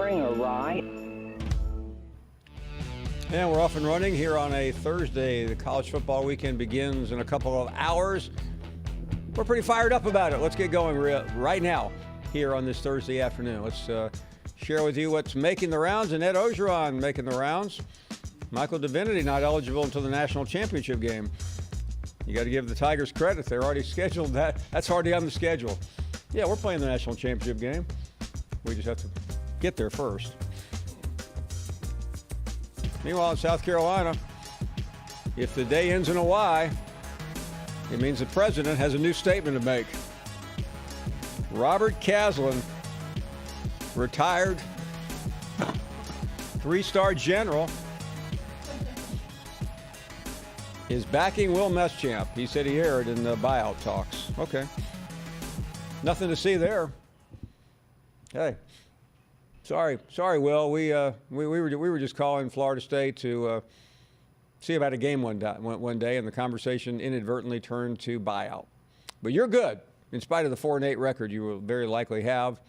Springer, right? And we're off and running here on a Thursday. The college football weekend begins in a couple of hours. We're pretty fired up about it. Let's get going right now here on this Thursday afternoon. Let's share with you what's making the rounds, and Ed Ogeron making the rounds. Michael Divinity not eligible until the national championship game. You got to give the Tigers credit. They're already scheduled that. That's already on the schedule. Yeah, we're playing the national championship game. We just have to get there first. Meanwhile, in South Carolina, if the day ends in a Y, it means the president has a new statement to make. Robert Caslen, retired three-star general, is backing Will Muschamp. He said he erred in the buyout talks. Okay. Nothing to see there. Hey. Sorry, Will. We were just calling Florida State to see about a game one day, and the conversation inadvertently turned to buyout. But you're good, in spite of the 4-8 record you will very likely have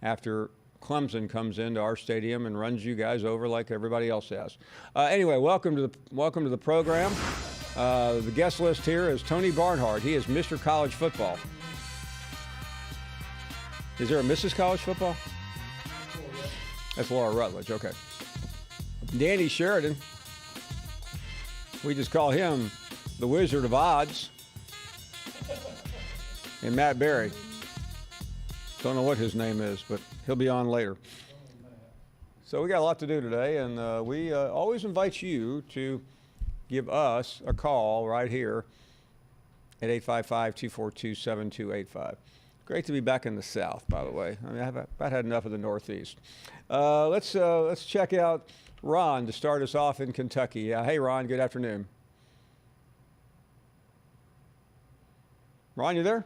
after Clemson comes into our stadium and runs you guys over like everybody else has. Anyway, welcome to the program. The guest list here is Tony Barnhart. He is Mr. College Football. Is there a Mrs. College Football? That's Laura Rutledge, okay. Danny Sheridan. We just call him the Wizard of Odds. And Matt Berry. Don't know what his name is, but he'll be on later. So we got a lot to do today, and we always invite you to give us a call right here at 855-242-7285. Great to be back in the South, by the way. I mean, I've about had enough of the Northeast. Let's check out Ron to start us off in Kentucky. Hey, Ron, good afternoon. Ron, you there?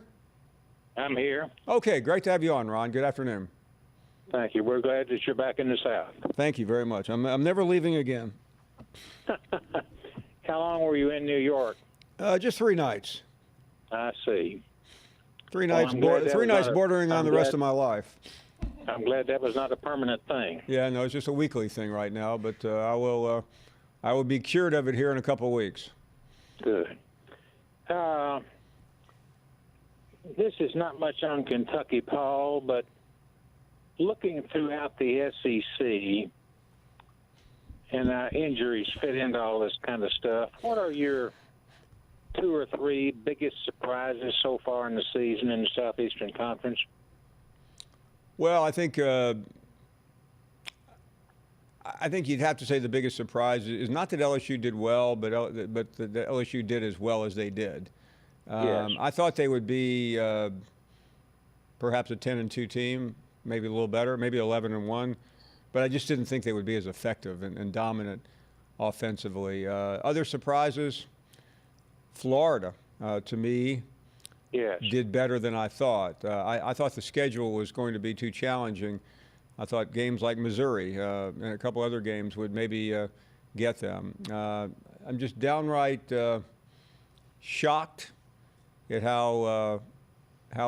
I'm here. Okay, great to have you on, Ron. Good afternoon. Thank you. We're glad that you're back in the South. Thank you very much. I'm never leaving again. How long were you in New York? Just 3 nights. I see. 3 nights, bordering on the rest of my life. I'm glad that was not a permanent thing. Yeah, no, it's just a weekly thing right now, but I will be cured of it here in a couple of weeks. Good. This is not much on Kentucky, Paul, but looking throughout the SEC, and injuries fit into all this kind of stuff, what are your 2 or 3 biggest surprises so far in the season in the Southeastern Conference? Well, I think you'd have to say the biggest surprise is not that LSU did well, but that LSU did as well as they did. Yes. I thought they would be perhaps a 10-2 team, maybe a little better, maybe 11-1, but I just didn't think they would be as effective and dominant offensively. Other surprises. Florida, to me, yes, did better than I thought. I thought the schedule was going to be too challenging. I thought games like Missouri and a couple other games would maybe get them. I'm just downright shocked at how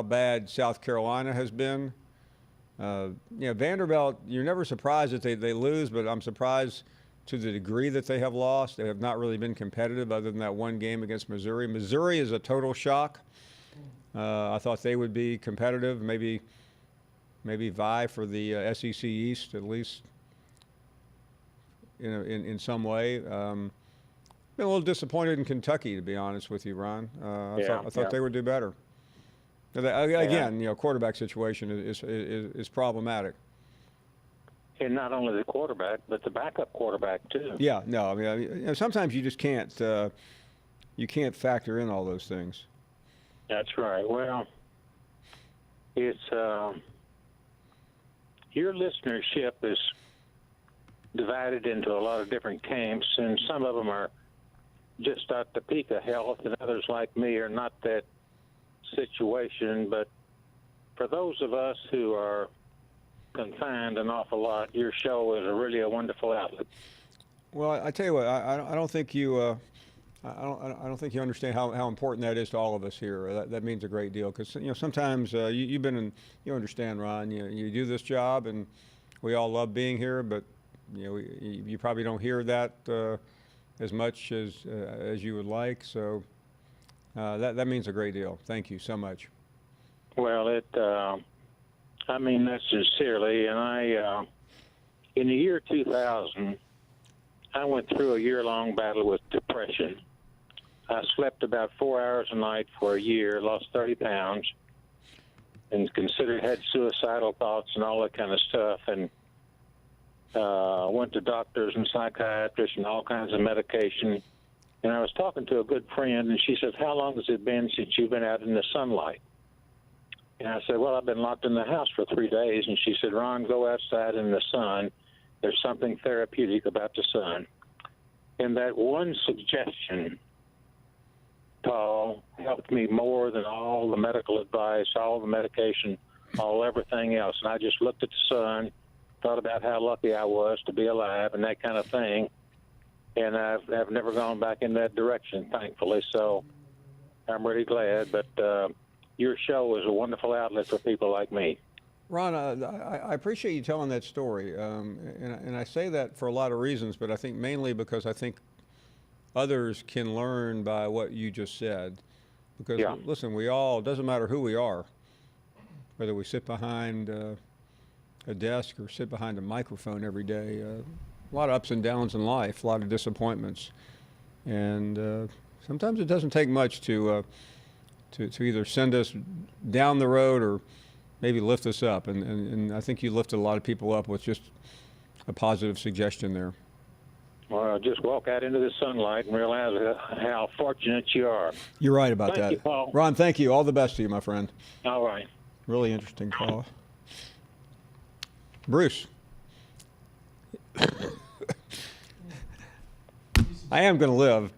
bad South Carolina has been. Vanderbilt, you're never surprised that they lose, but I'm surprised to the degree that they have lost. They have not really been competitive other than that one game against Missouri. Missouri is a total shock. I thought they would be competitive, maybe vie for the SEC East at least, in some way. Been a little disappointed in Kentucky, to be honest with you, Ron. I thought they would do better. Again, quarterback situation is problematic. And not only the quarterback, but the backup quarterback too. Yeah, no, I mean, sometimes you just can't factor in all those things. That's right. Well, it's your listenership is divided into a lot of different camps, and some of them are just at the peak of health, and others like me are not that situation. But for those of us who are confined an awful lot, your show is really a wonderful outlet. Well, I tell you what, I don't think you I don't think you understand how important that is to all of us here. That means a great deal because sometimes you understand, Ron. You do this job, and we all love being here, but you probably don't hear that as much as you would like. So that means a great deal. Thank you so much. Well, I mean that sincerely, and in the year 2000, I went through a year-long battle with depression. I slept about 4 hours a night for a year, lost 30 pounds, and considered had suicidal thoughts and all that kind of stuff, and went to doctors and psychiatrists and all kinds of medication. And I was talking to a good friend, and she said, "How long has it been since you've been out in the sunlight?" And I said, "Well, I've been locked in the house for 3 days." And she said, "Ron, go outside in the sun. There's something therapeutic about the sun." And that one suggestion, Paul, helped me more than all the medical advice, all the medication, everything else. And I just looked at the sun, thought about how lucky I was to be alive and that kind of thing. And I've never gone back in that direction, thankfully. So I'm really glad. But your show is a wonderful outlet for people like me. Ron, I appreciate you telling that story. And I say that for a lot of reasons, but I think mainly because I think others can learn by what you just said. Because, listen, we all, doesn't matter who we are, whether we sit behind a desk or sit behind a microphone every day, a lot of ups and downs in life, a lot of disappointments. And sometimes it doesn't take much to either send us down the road or maybe lift us up. And I think you lifted a lot of people up with just a positive suggestion there. Well, just walk out into the sunlight and realize how fortunate you are. You're right about that. Thank you, Paul. Ron, thank you. All the best to you, my friend. All right. Really interesting call. Bruce. I am going to live.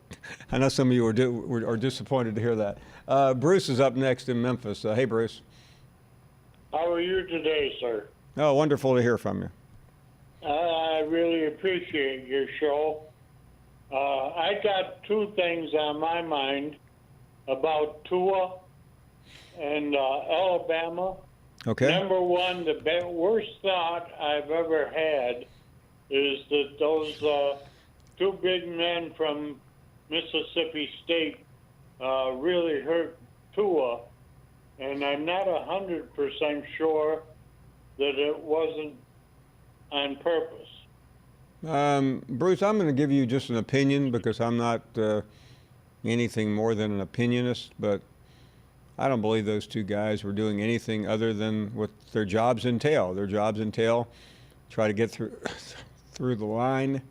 I know some of you are disappointed to hear that. Bruce is up next in Memphis. Hey, Bruce. How are you today, sir? Oh, wonderful to hear from you. I really appreciate your show. I got 2 things on my mind about Tua and Alabama. Okay. Number one, the worst thought I've ever had is that those 2 big men from Mississippi State really hurt Tua, and I'm not 100% sure that it wasn't on purpose. Bruce, I'm going to give you just an opinion because I'm not anything more than an opinionist, but I don't believe those 2 guys were doing anything other than what their jobs entail. Their jobs entail try to get through the line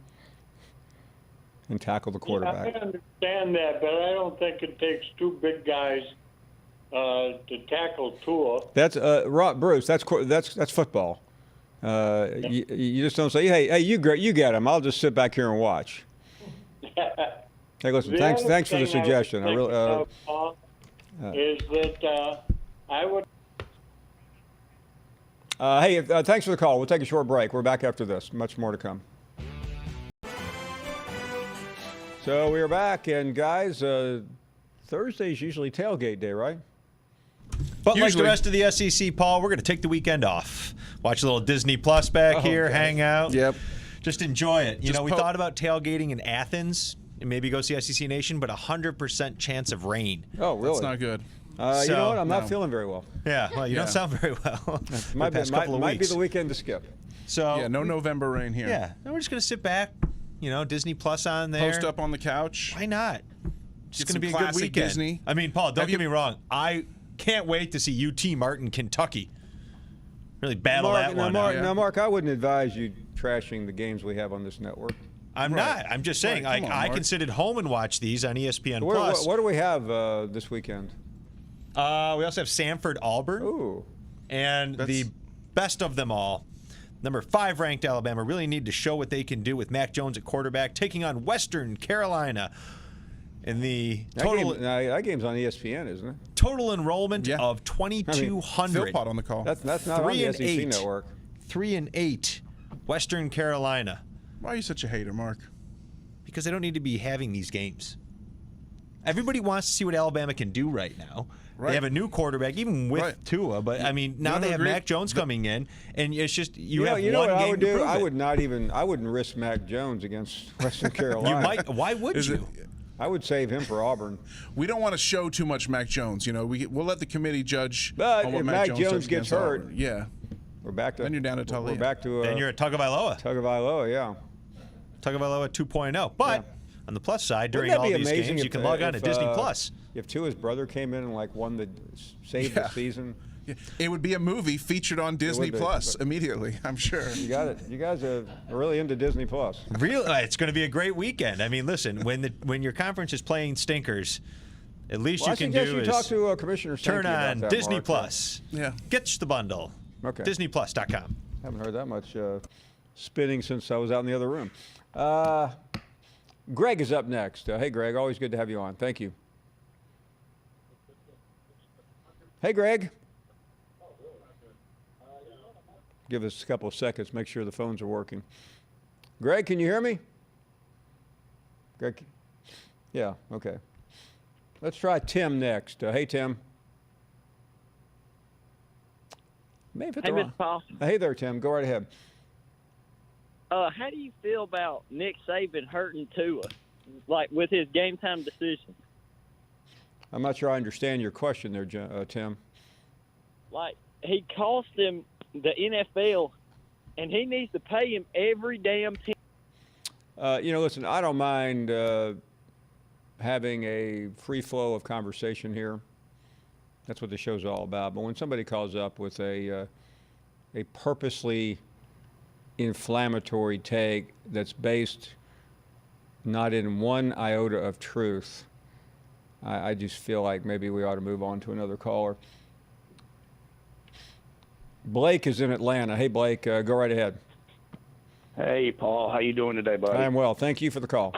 and tackle the quarterback. Yeah, I understand that, but I don't think it takes 2 big guys to tackle Tua. That's Bruce. That's football. You just don't say, hey, you get him. I'll just sit back here and watch. Hey, listen, thanks for the suggestion. I really is that I would. Hey, thanks for the call. We'll take a short break. We're back after this. Much more to come. So we are back, and guys, Thursday's usually tailgate day, right? But like the rest of the SEC, Paul, we're going to take the weekend off. Watch a little Disney Plus back here, hang out. Yep. Just enjoy it. You know, we thought about tailgating in Athens and maybe go see SEC Nation, but 100% chance of rain. Oh, really? That's not good. You know what? I'm not feeling very well. Yeah, well, you don't sound very well. Might be the weekend to skip. So yeah, no November rain here. Yeah, no, we're just going to sit back, Disney Plus on there. Post up on the couch. Why not? It's going to be a good classic weekend. Disney. I mean, Paul, don't get me wrong. I can't wait to see UT Martin, Kentucky. Really battle that one out. Now, Mark, I wouldn't advise you trashing the games we have on this network. I'm not. I'm just saying. Right. I can sit at home and watch these on ESPN Plus. What do we have this weekend? We also have Samford Auburn. Ooh. And the best of them all, number 5 ranked Alabama, really need to show what they can do with Mac Jones at quarterback, taking on Western Carolina. And the total that game's on ESPN, isn't it? Total enrollment of 2,200. Philpott on the call. That's not on the SEC network. 3-8, Western Carolina. Why are you such a hater, Mark? Because they don't need to be having these games. Everybody wants to see what Alabama can do right now. Right. They have a new quarterback, even with Tua. But I mean, now they have Mac Jones coming in, and it's just you have you know one what game I would to do? prove I it. would not even. I wouldn't risk Mac Jones against Western Carolina. You might. Why would you? I would save him for Auburn. We don't want to show too much Mac Jones. You know, we'll let the committee judge. But on what if Mac Mac Jones Jones does gets against hurt, Auburn. Yeah, we're back to. then you're down to We're Talia. back to. Then you're at Tagovailoa. Tagovailoa, yeah. Tagovailoa 2.0. But on the plus side, during Wouldn't that all be these amazing games, you if, can log on to if, Disney Plus. If Tua's brother came in and saved the season. Yeah. It would be a movie featured on Disney be, Plus immediately, I'm sure. You got it. You guys are really into Disney Plus. Really, it's going to be a great weekend. I mean, listen, when your conference is playing stinkers, at least you can do is talk to Commissioner turn Sankey about on that, Disney Mark. Plus. Yeah. Get the bundle. Okay. DisneyPlus.com. Haven't heard that much spinning since I was out in the other room. Greg is up next. Hey, Greg, always good to have you on. Thank you. Hey, Greg. Give us a couple of seconds, make sure the phones are working. Greg, can you hear me? Greg? Yeah, okay. Let's try Tim next. Hey, Tim. Maybe Hey, Mr. Paul. Hey there, Tim. Go right ahead. How do you feel about Nick Saban hurting Tua, like with his game time decision? I'm not sure I understand your question there, Tim. Like, he cost him the NFL, and he needs to pay him every damn team. Listen, I don't mind having a free flow of conversation here. That's what the show's all about. But when somebody calls up with a purposely inflammatory take that's based not in one iota of truth, I just feel like maybe we ought to move on to another caller. Blake is in Atlanta. Hey, Blake, go right ahead. Hey, Paul. How you doing today, buddy? I am well. Thank you for the call.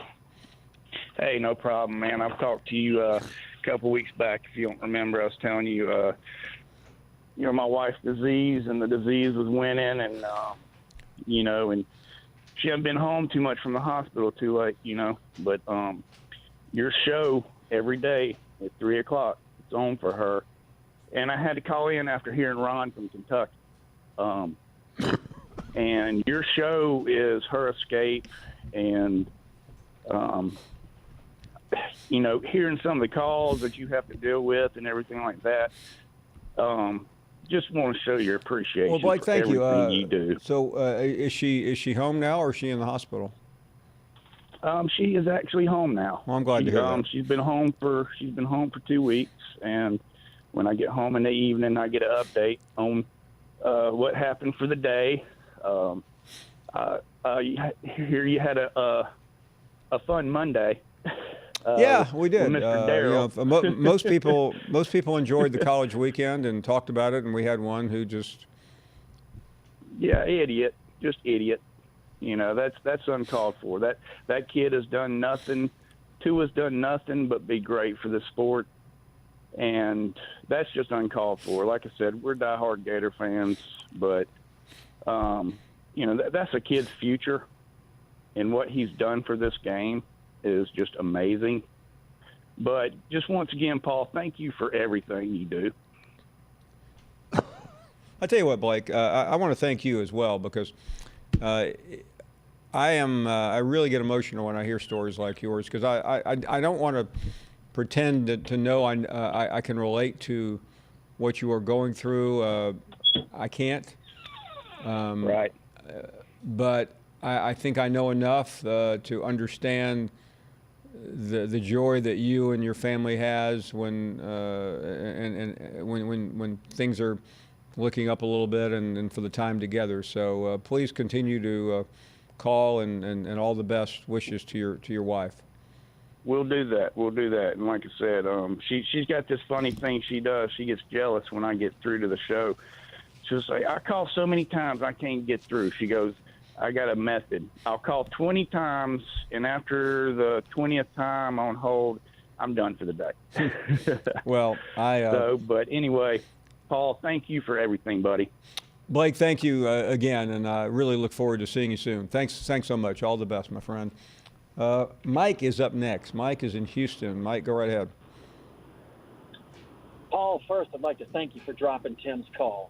Hey, no problem, man. I've talked to you a couple weeks back. If you don't remember, I was telling you, my wife's disease, and the disease was winning, and, and she hadn't been home too much from the hospital too late, But your show every day at 3 o'clock, it's on for her. And I had to call in after hearing Ron from Kentucky. And your show is her escape, and, hearing some of the calls that you have to deal with and everything like that, just want to show your appreciation Well, Blake, for thank you. everything you do. So is she home now, or is she in the hospital? She is actually home now. Well, I'm glad to hear that. She's been home for 2 weeks, and when I get home in the evening, I get an update on what happened for the day. Here you had a fun Monday. Yeah, we did. with Mr. Darryl. Most people enjoyed the college weekend and talked about it, and we had one who just idiot, just idiot. That's uncalled for. That kid has done nothing. Tua's done nothing but be great for the sport, and that's just uncalled for. Like I said, we're diehard Gator fans, but that's a kid's future, and what he's done for this game is just amazing. But just once again, Paul, thank you for everything you do. I tell you what, Blake, I want to thank you as well, because I really get emotional when I hear stories like yours, because I don't want to pretend to know I can relate to what you are going through. I can't. Right. But I think I know enough to understand the joy that you and your family has when when things are looking up a little bit, and for the time together. So please continue to call, and all the best wishes to your wife. We'll do that. And like I said, she's got this funny thing she does. She gets jealous when I get through to the show. She'll say, I call so many times I can't get through. She goes, I got a method. I'll call 20 times, and after the 20th time on hold, I'm done for the day. Well, but anyway, Paul, thank you for everything, buddy. Blake, thank you again, and I really look forward to seeing you soon. Thanks so much. All the best, my friend. Mike is up next. Mike is in Houston. Mike, go right ahead. Paul, first, I'd like to thank you for dropping Tim's call.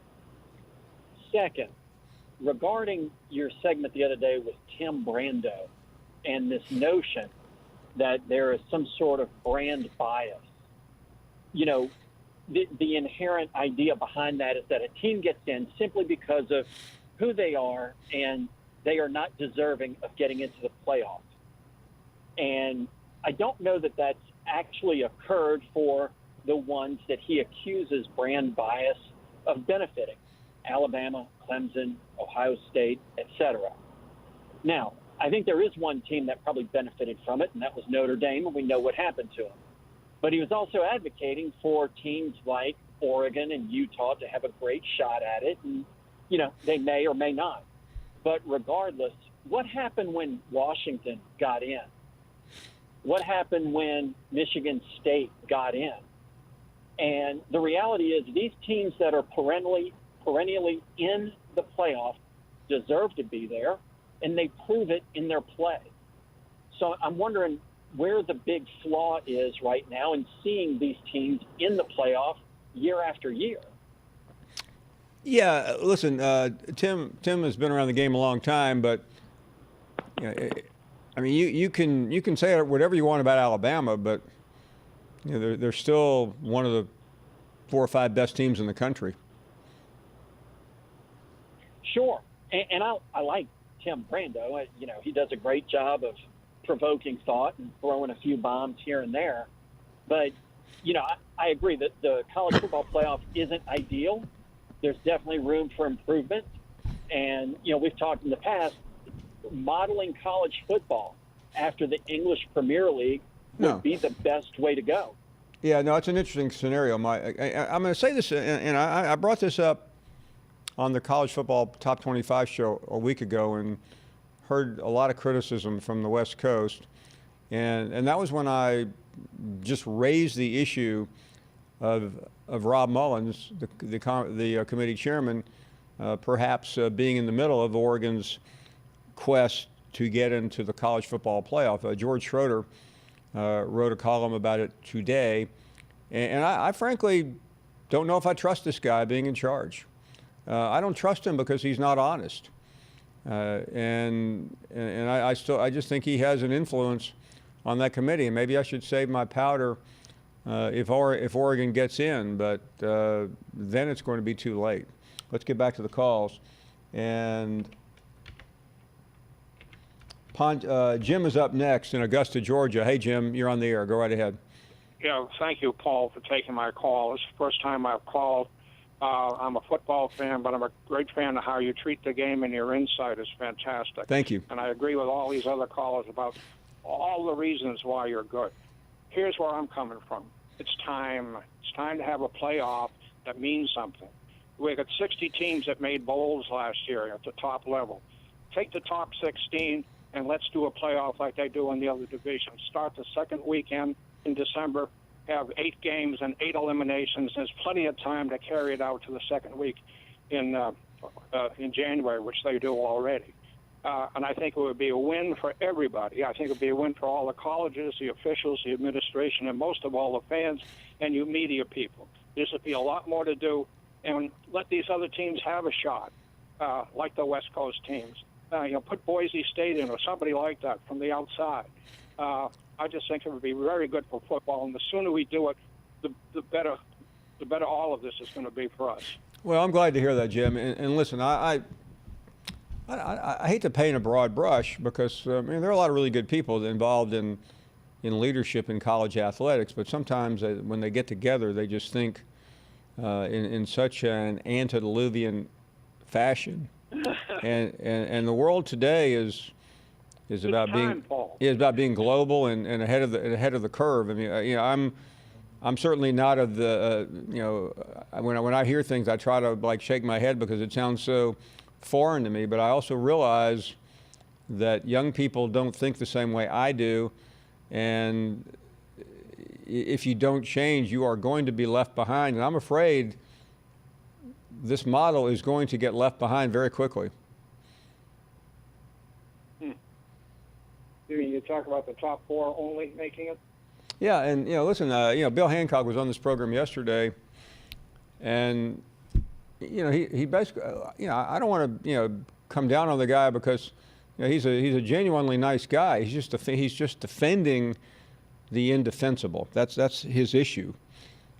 Second, regarding your segment the other day with Tim Brando and this notion that there is some sort of brand bias, you know, the inherent idea behind that is that a team gets in simply because of who they are and they are not deserving of getting into the playoffs. And I don't know that that's actually occurred for the ones that he accuses brand bias of benefiting: Alabama, Clemson, Ohio State, etc. Now, I think there is one team that probably benefited from it, and that was Notre Dame, and we know what happened to him. But he was also advocating for teams like Oregon and Utah to have a great shot at it, and, you know, they may or may not. But regardless, what happened when Washington got in? What happened when Michigan State got in? And the reality is these teams that are perennially in the playoff deserve to be there, and they prove it in their play. So I'm wondering where the big flaw is right now in seeing these teams in the playoff year after year. Yeah, listen, Tim has been around the game a long time, but you know, I mean, you can say whatever you want about Alabama, but you know, they're still one of the 4 or 5 best teams in the country. Sure, and I like Tim Brando. You know, he does a great job of provoking thought and throwing a few bombs here and there. But, you know, I agree that the college football playoff isn't ideal. There's definitely room for improvement. And, you know, we've talked in the past, modeling college football after the English Premier League would be the best way to go. Yeah, no, it's an interesting scenario, Mike. I'm going to say this, and I brought this up on the College Football Top 25 show a week ago and heard a lot of criticism from the West Coast. And that was when I just raised the issue of Rob Mullins, the committee chairman, perhaps being in the middle of Oregon's quest to get into the college football playoff. George Schroeder wrote a column about it today. And I frankly don't know if I trust this guy being in charge. I don't trust him because he's not honest. And I just think he has an influence on that committee. And maybe I should save my powder if Oregon gets in, but then it's going to be too late. Let's get back to the calls. And Jim is up next in Augusta, Georgia. Hey, Jim, you're on the air. Go right ahead. Yeah, thank you, Paul, for taking my call. It's the first time I've called. I'm a football fan, but I'm a great fan of how you treat the game, and your insight is fantastic. Thank you. And I agree with all these other callers about all the reasons why you're good. Here's where I'm coming from. It's time. It's time to have a playoff that means something. We got 60 teams that made bowls last year at the top level. Take the top 16 and let's do a playoff like they do in the other divisions. Start the second weekend in December, have 8 games and 8 eliminations. There's plenty of time to carry it out to the second week in January, which they do already. And I think it would be a win for everybody. I think it would be a win for all the colleges, the officials, the administration, and most of all the fans and you media people. This would be a lot more to do, and let these other teams have a shot, like the West Coast teams. Put Boise State in or somebody like that from the outside. I just think it would be very good for football, and the sooner we do it, the better all of this is going to be for us. Well, I'm glad to hear that, Jim. And listen, I hate to paint a broad brush because there are a lot of really good people involved in leadership in college athletics, but sometimes when they get together, they just think in such an antediluvian fashion. And the world today is about being global and ahead of the curve. I mean, I'm certainly not of the when I hear things, I try to shake my head because it sounds so foreign to me. But I also realize that young people don't think the same way I do, and if you don't change, you are going to be left behind. And I'm afraid this model is going to get left behind very quickly. You talk about the top 4 only making it. Yeah, and listen, Bill Hancock was on this program yesterday, and he basically, I don't want to come down on the guy because he's a genuinely nice guy. He's just defending the indefensible. That's his issue.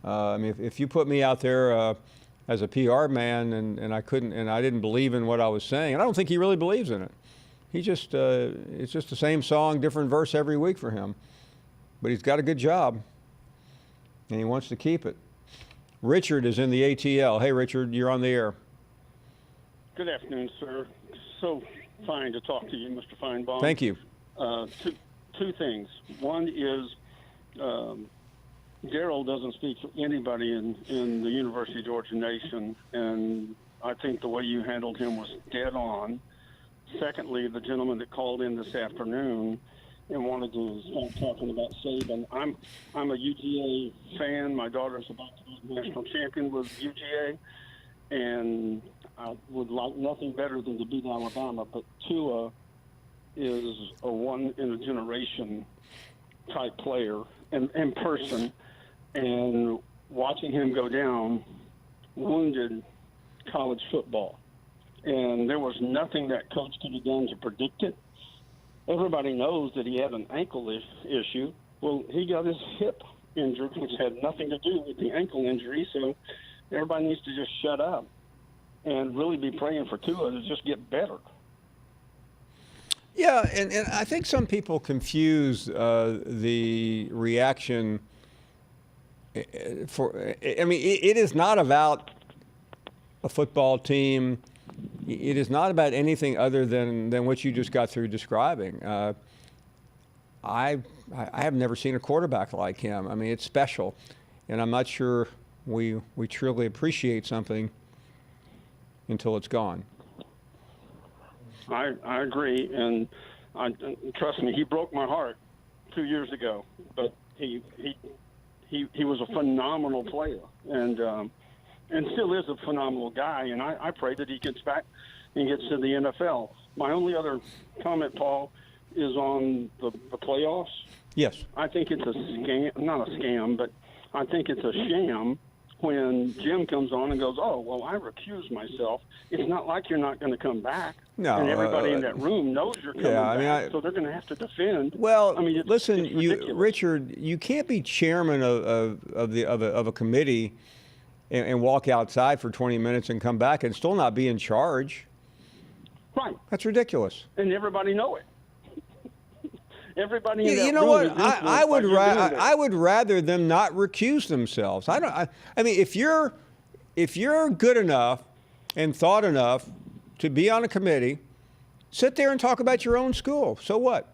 I mean, if you put me out there as a PR man and I didn't believe in what I was saying, and I don't think he really believes in it. He just it's just the same song, different verse every week for him. But he's got a good job, and he wants to keep it. Richard is in the ATL. Hey, Richard, you're on the air. Good afternoon, sir. So fine to talk to you, Mr. Finebaum. Thank you. Two things. One is Darryl doesn't speak for anybody in the University of Georgia Nation, and I think the way you handled him was dead on. Secondly, the gentleman that called in this afternoon and wanted to start talking about Saban. I'm a UGA fan. My daughter's about to be national champion with UGA, and I would like nothing better than to beat Alabama. But Tua is a one-in-a-generation type player and person, and watching him go down wounded college football. And there was nothing that coach could have done to predict it. Everybody knows that he had an ankle issue. Well, he got his hip injured, which had nothing to do with the ankle injury. So everybody needs to just shut up and really be praying for Tua to just get better. Yeah, and I think some people confuse the reaction for. I mean, it is not about a football team. It is not about anything other than what you just got through describing. I have never seen a quarterback like him. I mean, it's special, and I'm not sure we truly appreciate something until it's gone. I agree, and trust me, he broke my heart 2 years ago. But he was a phenomenal player, and still is a phenomenal guy. And I pray that he gets back and gets to the NFL. My only other comment, Paul, is on the playoffs. Yes. I think it's a scam, not a scam, but I think it's a sham when Jim comes on and goes, "Oh, well, I recuse myself." It's not like you're not going to come back. No, and everybody in that room knows you're coming back, so they're going to have to defend. Well, I mean, listen, it's ridiculous. Richard, you can't be chairman of a committee and walk outside for 20 minutes and come back and still not be in charge. Right. That's ridiculous. And everybody know it. Everybody in that room. You know what? Is I would rather them not recuse themselves. I mean, if you're good enough and thought enough to be on a committee, sit there and talk about your own school. So what?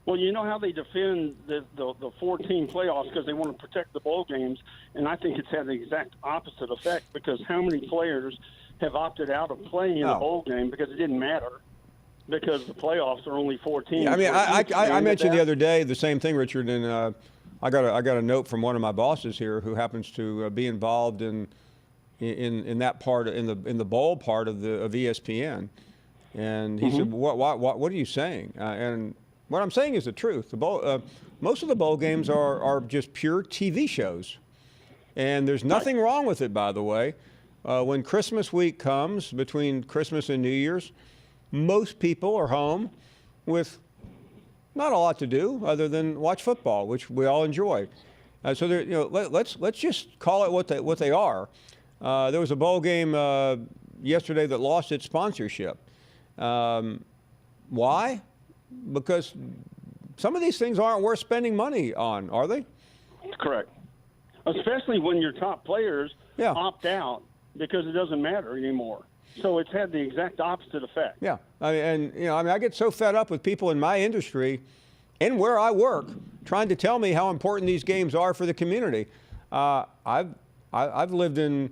Well, you know how they defend the 4-team playoffs because they want to protect the bowl games, and I think it's had the exact opposite effect because how many players have opted out of playing in a bowl game because it didn't matter because the playoffs are only 4 teams. Yeah, I mean, I mentioned the other day the same thing, Richard, and I got a note from one of my bosses here who happens to be involved in that part in the bowl part of ESPN, and he said, "What are you saying?" And what I'm saying is the truth. The bowl, most of the bowl games are just pure TV shows, and there's nothing wrong with it. By the way, when Christmas week comes, between Christmas and New Year's, most people are home with not a lot to do other than watch football, which we all enjoy. So let's just call it what they are. There was a bowl game yesterday that lost its sponsorship. Why? Because some of these things aren't worth spending money on, are they? Correct. Especially when your top players opt out because it doesn't matter anymore. So it's had the exact opposite effect. Yeah, I get so fed up with people in my industry and where I work trying to tell me how important these games are for the community. I've lived in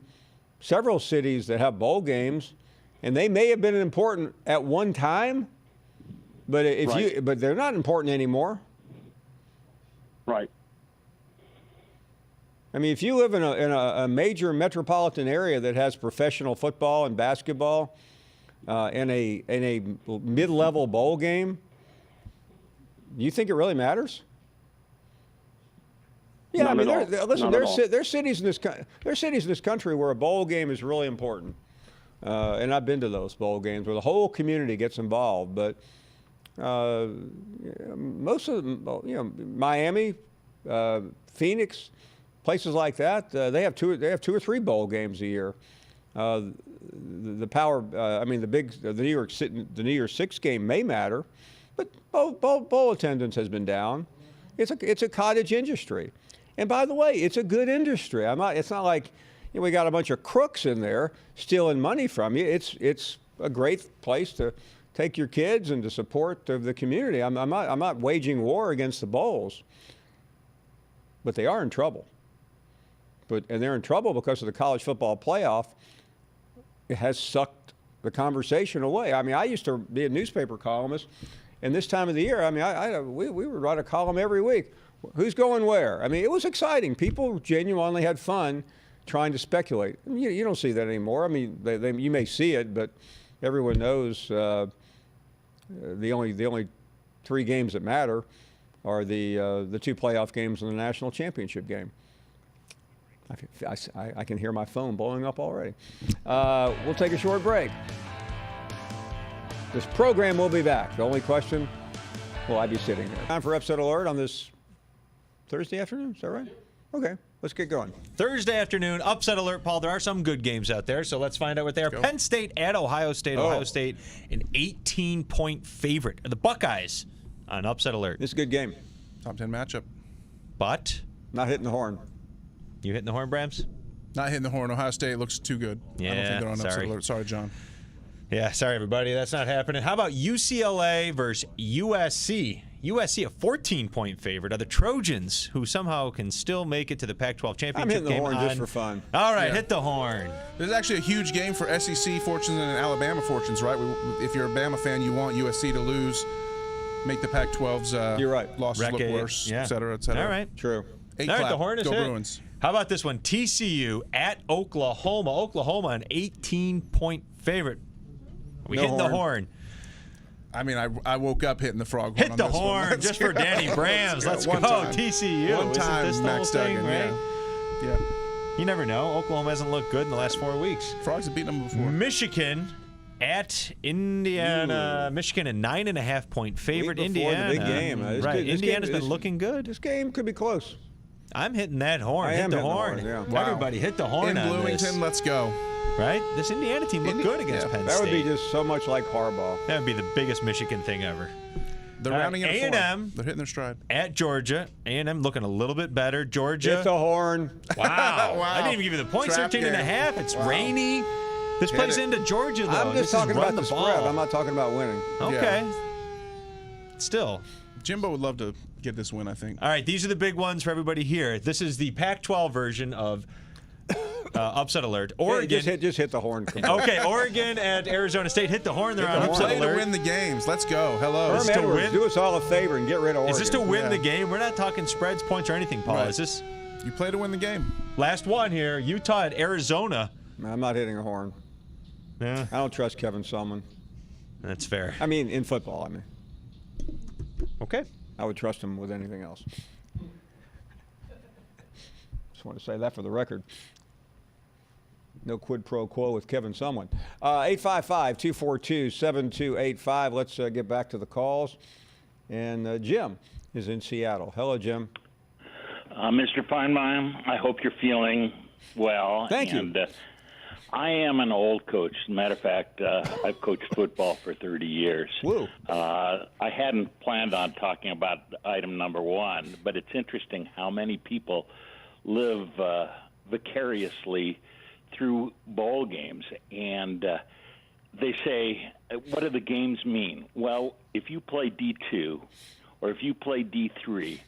several cities that have bowl games, and they may have been important at one time, but but they're not important anymore. Right. I mean, if you live in a major metropolitan area that has professional football and basketball, and a mid-level bowl game, you think it really matters? Yeah, Not I mean, at all. listen, Not at all. there's cities in this country where a bowl game is really important, and I've been to those bowl games where the whole community gets involved. But most of them, Miami, Phoenix, places like that, they have two or three bowl games a year. The New Year's Six game may matter, but bowl attendance has been down. It's a cottage industry. And by the way, it's a good industry. It's not like we got a bunch of crooks in there stealing money from you. It's a great place to take your kids and to support the community. I'm not waging war against the bowls, but they are in trouble. And they're in trouble because of the college football playoff. It has sucked the conversation away. I mean, I used to be a newspaper columnist, and this time of the year, I mean, we would write a column every week. Who's going where? I mean, it was exciting. People genuinely had fun trying to speculate. You don't see that anymore. I mean, you may see it, but everyone knows the only three games that matter are the two playoff games and the national championship game. I can hear my phone blowing up already. We'll take a short break. This program will be back. The only question, will I be sitting there? Time for Upset Alert on this Thursday afternoon, is that right? Okay, let's get going. Thursday afternoon, Upset Alert, Paul. There are some good games out there, so let's find out what they are. Penn State at Ohio State. Ohio State, an 18-point favorite. The Buckeyes on Upset Alert. This is a good game. Top 10 matchup. But? Not hitting the horn. You hitting the horn, Brams? Not hitting the horn. Ohio State looks too good. Yeah, I don't think they're on Upset Alert. Sorry, John. Yeah, sorry, everybody. That's not happening. How about UCLA versus USC? USC, a 14-point favorite. Are the Trojans, who somehow can still make it to the Pac-12 championship I'm hitting the game horn just for fun. All right, hit the horn. There's actually a huge game for SEC fortunes and Alabama fortunes, right? If you're a Bama fan, you want USC to lose, make the Pac-12's You're right. losses look worse, et cetera, et cetera. All right. True. All right, the horn is Go hit. Bruins. How about this one? TCU at Oklahoma. Oklahoma, an 18-point favorite. Are we hitting the horn? I mean, I woke up hitting the frog horn. Hit on the this horn one. just for Danny Brams. Let's go. TCU. One time, Isn't this the Max whole thing, Duggan, right? Yeah. You never know. Oklahoma hasn't looked good in the last 4 weeks. Frogs have beaten them before. Michigan at Indiana. Michigan, a 9.5-point favorite. Indiana. The big game. Right. Indiana's been looking good. This game could be close. I'm hitting that horn. Hit the horn. Yeah. Wow. Everybody hit the horn in on Bloomington, this. let's go. Right? This Indiana team looked good against Penn State. That would be just so much like Harbaugh. That would be the biggest Michigan thing ever. They're rounding in a form. A&M. They're hitting their stride. At Georgia. A&M looking a little bit better. Georgia. Hit the horn. Wow. Wow. I didn't even give you the points. Trap 13.5. It's rainy. This plays into Georgia, though. I'm just talking about the spread. I'm not talking about winning. Okay. Yeah. Still. Jimbo would love to get this win, I think. All right, these are the big ones for everybody here. This is the Pac-12 version of Upset Alert. Oregon. Just hit the horn. Okay, Oregon and Arizona State hit the horn. They're on Upset Play Alert. to win the games. Let's go. Hello. Herm Edwards, do us all a favor and get rid of Oregon. Is this to win the game? We're not talking spreads, points, or anything, Paul. Right. Is this? You play to win the game. Last one here. Utah at Arizona. I'm not hitting a horn. Yeah. I don't trust Kevin Sumlin. That's fair. I mean, in football, Okay. I would trust him with anything else. Just want to say that for the record. No quid pro quo with Kevin Sumlin. 855-242-7285. Let's get back to the calls. And Jim is in Seattle. Hello, Jim. Mr. Finebaum, I hope you're feeling well. Thank you. I am an old coach. As a matter of fact, I've coached football for 30 years. Woo. I hadn't planned on talking about item number one, but it's interesting how many people live vicariously through bowl games. And they say, what do the games mean? Well, if you play D2 or if you play D3,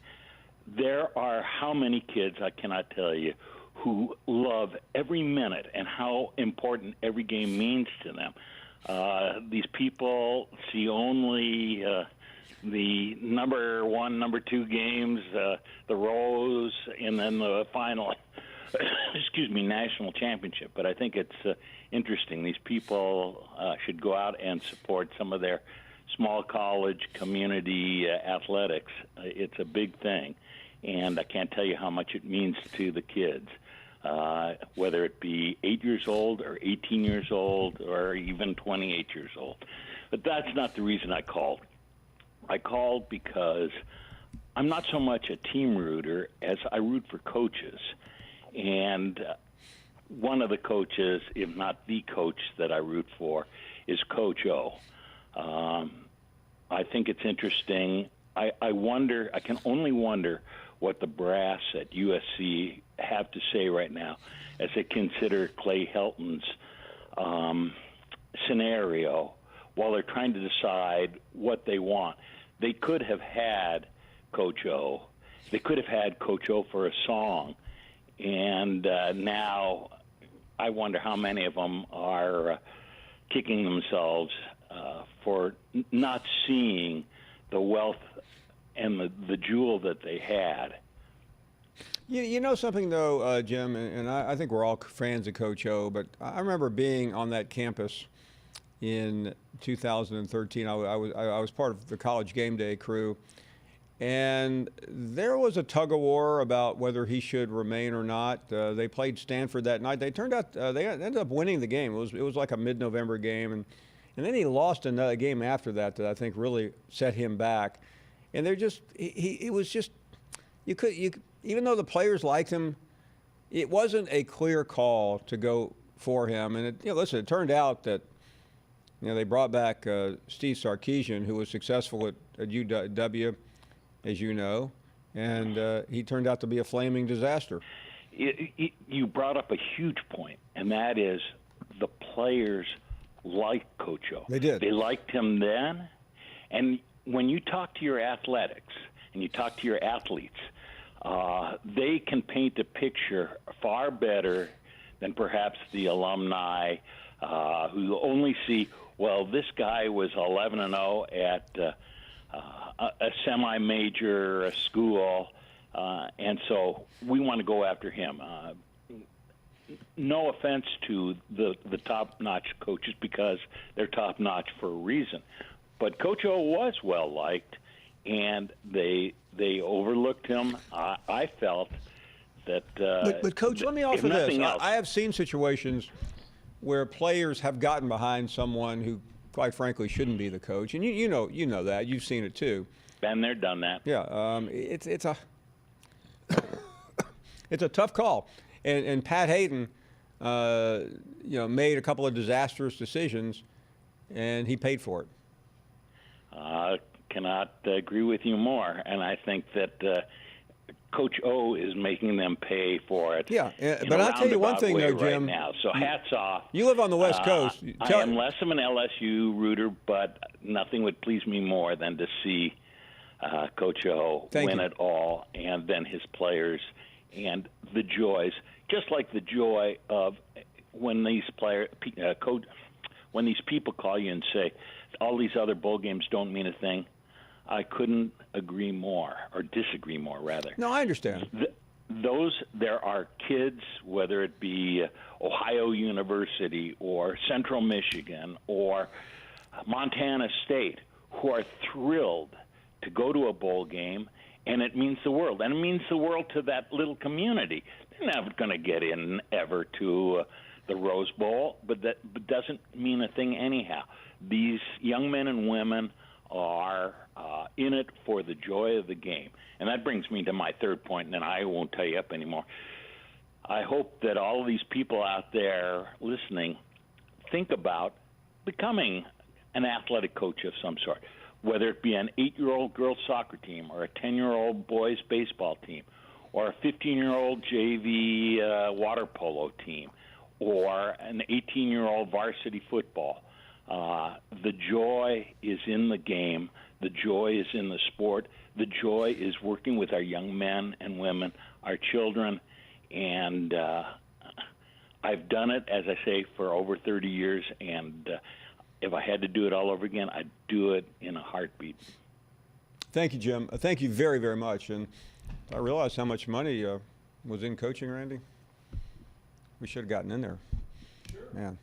there are how many kids, I cannot tell you, who love every minute and how important every game means to them. These people see only the number one, number two games, the Rose, and then the final, national championship. But I think it's interesting. These people should go out and support some of their small college community athletics. It's a big thing, and I can't tell you how much it means to the kids, whether it be 8 years old or 18 years old or even 28 years old. But that's not the reason I called. I called because I'm not so much a team rooter as I root for coaches. And one of the coaches, if not the coach that I root for, is Coach O. I think it's interesting. I can only wonder what the brass at USC have to say right now as they consider Clay Helton's scenario while they're trying to decide what they want. They could have had Coach O. They could have had Coach O for a song. And now I wonder how many of them are kicking themselves for not seeing the wealth and the jewel that they had. You know something, though, Jim, and I think we're all fans of Coach O, but I remember being on that campus in 2013. I was part of the college game day crew, and there was a tug of war about whether he should remain or not. They played Stanford that night. They turned out they ended up winning the game. It was like a mid-November game, and then he lost another game after that I think really set him back. And they're just it was just you even though the players liked him, it wasn't a clear call to go for him. And listen, it turned out that they brought back Steve Sarkisian, who was successful at UW, as you know, and he turned out to be a flaming disaster. You brought up a huge point, and that is the players liked Coach O. They did. They liked him then, and when you talk to your athletics and you talk to your athletes, they can paint a picture far better than perhaps the alumni who only see, well, this guy was 11-0 at a semi-major school, and so we want to go after him. No offense to the top-notch coaches, because they're top-notch for a reason. But Coach O was well-liked, and they overlooked him. I felt that but Coach, let me offer this. I have seen situations where players have gotten behind someone who, quite frankly, shouldn't be the coach, and you know that. You've seen it too. Been there, done that. Yeah, it's a it's a tough call, and Pat Hayden, made a couple of disastrous decisions, and he paid for it. Cannot agree with you more, and I think that Coach O is making them pay for it. Yeah, but I'll tell you one thing, though, Jim. Right now. So hats off. You live on the West Coast. I am less of an LSU rooter, but nothing would please me more than to see Coach O win it all, and then his players and the joys, just like the joy of when these when these people call you and say all these other bowl games don't mean a thing. I couldn't agree more, or disagree more, rather. No, I understand. There are kids, whether it be Ohio University or Central Michigan or Montana State, who are thrilled to go to a bowl game, and it means the world. And it means the world to that little community. They're never going to get in ever to the Rose Bowl, but that doesn't mean a thing anyhow. These young men and women are in it for the joy of the game. And that brings me to my third point, and then I won't tie you up anymore. I hope that all of these people out there listening think about becoming an athletic coach of some sort, whether it be an 8-year-old girls soccer team or a 10-year-old boys baseball team or a 15-year-old JV water polo team or an 18-year-old varsity football. The joy is in the game. The joy is in the sport. The joy is working with our young men and women, our children. And I've done it, as I say, for over 30 years. And if I had to do it all over again, I'd do it in a heartbeat. Thank you, Jim. Thank you very, very much. And I realized how much money was in coaching, Randy. We should have gotten in there. Sure. Man.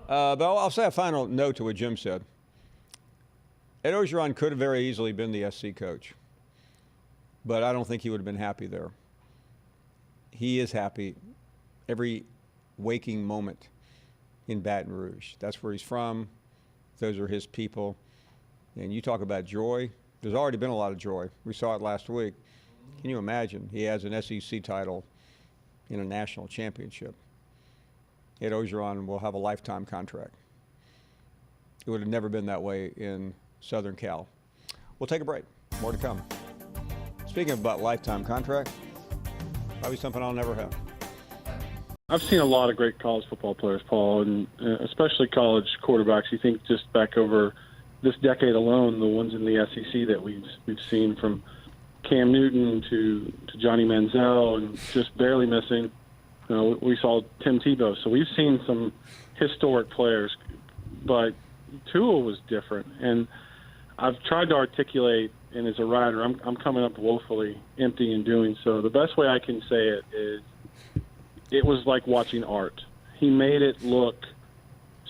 But I'll say a final note to what Jim said. Ed Orgeron could have very easily been the SC coach, but I don't think he would have been happy there. He is happy every waking moment in Baton Rouge. That's where he's from. Those are his people. And you talk about joy. There's already been a lot of joy. We saw it last week. Can you imagine? He has an SEC title in a national championship. Ed Orgeron will have a lifetime contract. It would have never been that way in Southern Cal. We'll take a break. More to come. Speaking about lifetime contract, probably something I'll never have. I've seen a lot of great college football players, Paul, and especially college quarterbacks. You think just back over this decade alone, the ones in the SEC that we've seen, from Cam Newton to Johnny Manziel, and just barely missing, we saw Tim Tebow. So we've seen some historic players, but Tua was different. And I've tried to articulate, and as a writer, I'm coming up woefully empty in doing so. The best way I can say it is, it was like watching art. He made it look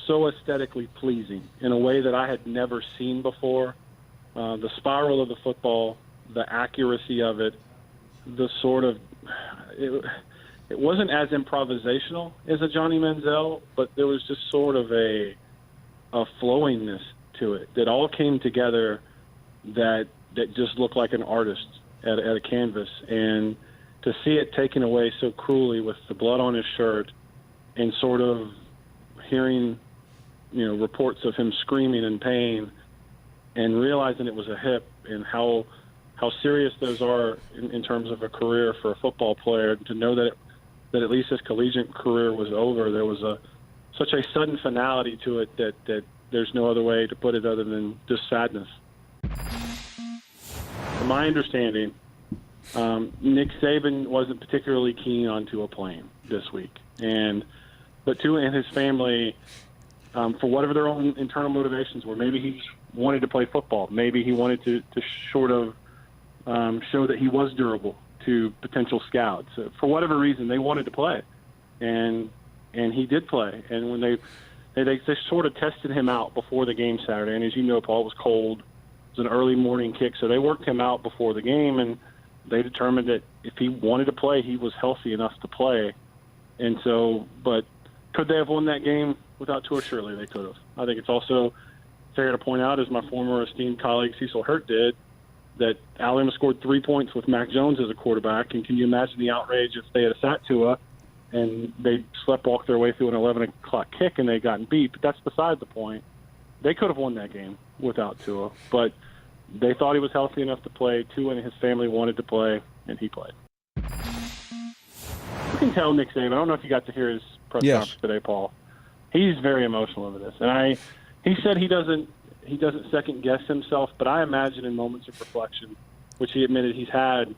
so aesthetically pleasing in a way that I had never seen before. The spiral of the football, the accuracy of it, the sort of it wasn't as improvisational as a Johnny Manziel, but there was just sort of a flowingness to it that all came together that just looked like an artist at a canvas. And to see it taken away so cruelly with the blood on his shirt, and sort of hearing, reports of him screaming in pain, and realizing it was a hip, and how serious those are in terms of a career for a football player, to know that at least his collegiate career was over. There was such a sudden finality to it that there's no other way to put it other than just sadness. From my understanding, Nick Saban wasn't particularly keen on Tua playing this week, but Tua and his family, for whatever their own internal motivations were, maybe he wanted to play football, maybe he wanted to sort of show that he was durable to potential scouts. For whatever reason, they wanted to play, and he did play. And when they sort of tested him out before the game Saturday, and as you know, Paul, it was cold. It was an early morning kick, so they worked him out before the game, and they determined that if he wanted to play, he was healthy enough to play. And so, but could they have won that game without Tua? Surely they could have. I think it's also fair to point out, as my former esteemed colleague Cecil Hurt did, that Alabama scored 3 points with Mac Jones as a quarterback. And can you imagine the outrage if they had sat Tua and they sleptwalked their way through an 11 o'clock kick and they gotten beat? But that's beside the point. They could have won that game without Tua, but they thought he was healthy enough to play. Tua and his family wanted to play, and he played. You can tell Nick Saban. I don't know if you got to hear his press conference today, Paul. He's very emotional over this, and he said he doesn't second guess himself, but I imagine in moments of reflection, which he admitted he's had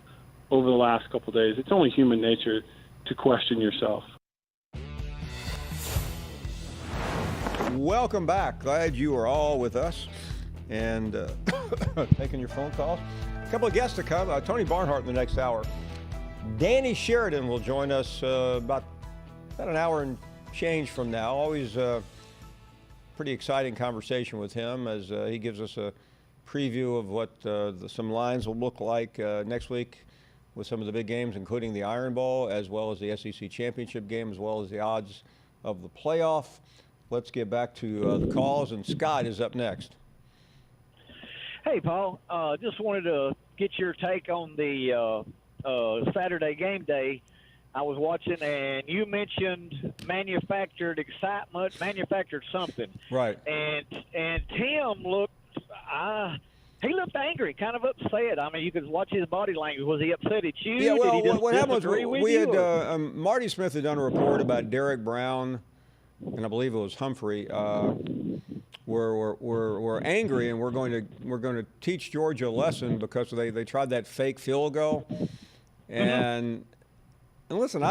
over the last couple of days, it's only human nature to question yourself. Welcome back. Glad you are all with us and taking your phone calls. A couple of guests to come. Tony Barnhart in the next hour. Danny Sheridan will join us about an hour and change from now. Always pretty exciting conversation with him as he gives us a preview of what some lines will look like next week with some of the big games, including the Iron Bowl, as well as the SEC Championship game, as well as the odds of the playoff. Let's get back to the calls, and Scott is up next. Hey, Paul. Just wanted to get your take on the Saturday game day. I was watching, and you mentioned manufactured excitement, manufactured something. Right. And Tim looked he looked angry, kind of upset. I mean, you could watch his body language. Was he upset at you? Yeah, well, Did he just what happened was we had Marty Smith had done a report about Derek Brown, and I believe it was Humphrey. We're angry, and we're going to teach Georgia a lesson because they tried that fake field goal, and listen, I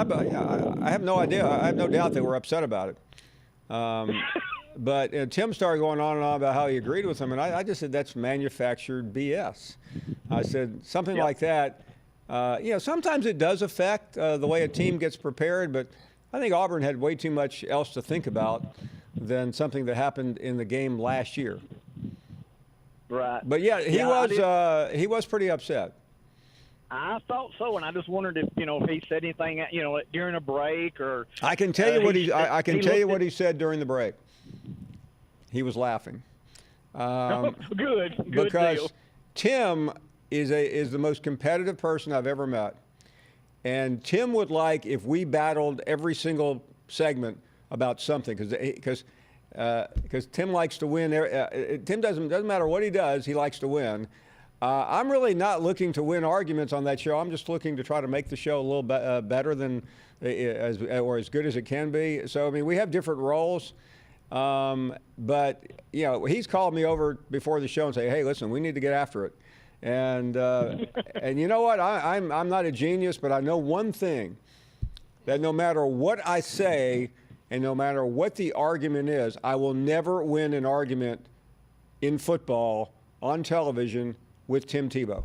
have no idea. I have no doubt they were upset about it. But Tim started going on and on about how he agreed with him, and I just said that's manufactured BS. I said something like that. Sometimes it does affect the way a team gets prepared, but I think Auburn had way too much else to think about than something that happened in the game last year. Right. But yeah, he was pretty upset. I thought so, and I just wondered if if he said anything during a break or. I can tell you what I can tell you what he said during the break. He was laughing. Good because deal. Tim is the most competitive person I've ever met, and Tim would like if we battled every single segment about something because Tim likes to win. Tim doesn't matter what he does, he likes to win. I'm really not looking to win arguments on that show. I'm just looking to try to make the show a little better than or as good as it can be. So I mean, we have different roles. But he's called me over before the show and say, "Hey, listen, we need to get after it." And and you know what? I'm not a genius, but I know one thing: that no matter what I say and no matter what the argument is, I will never win an argument in football on television with Tim Tebow.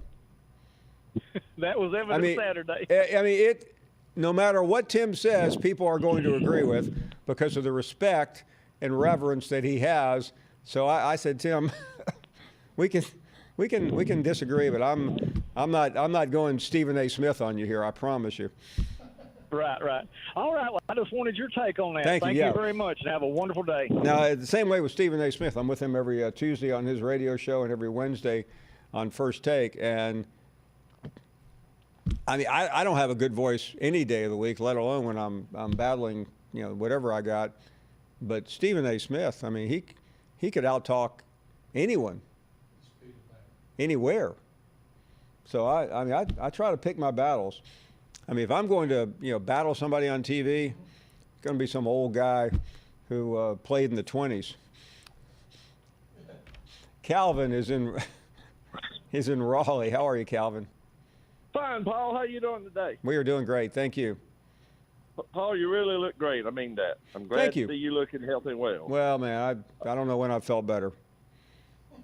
That was evident Saturday. No matter what Tim says, people are going to agree with because of the respect and reverence that he has. So I said, Tim, we can disagree, but I'm not going Stephen A. Smith on you here. I promise you. Right. All right. Well, I just wanted your take on that. Thank you very much, and have a wonderful day. Now, the same way with Stephen A. Smith. I'm with him every Tuesday on his radio show and every Wednesday on First Take. And I mean, I don't have a good voice any day of the week, let alone when I'm battling, whatever I got. But Stephen A. Smith, I mean, he could out-talk anyone, anywhere. So I try to pick my battles. I mean, if I'm going to battle somebody on TV, it's going to be some old guy who played in the 20s. Calvin is in Raleigh. How are you, Calvin? Fine, Paul. How you doing today? We are doing great. Thank you. Paul, you really look great. I mean that. I'm glad to see you looking healthy and well. Well, man, I don't know when I felt better.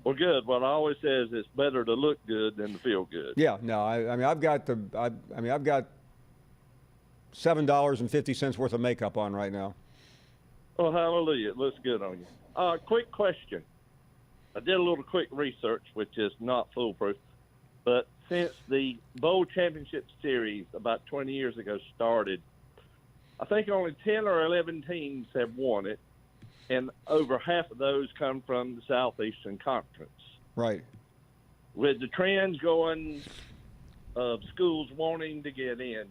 Well, good. What I always say is it's better to look good than to feel good. Yeah, no, I mean I've got $7.50 worth of makeup on right now. Oh, hallelujah! It looks good on you. Quick question. I did a little quick research, which is not foolproof, but since the Bowl Championship Series about 20 years ago started, I think only 10 or 11 teams have won it, and over half of those come from the Southeastern Conference. Right. With the trends going of schools wanting to get in,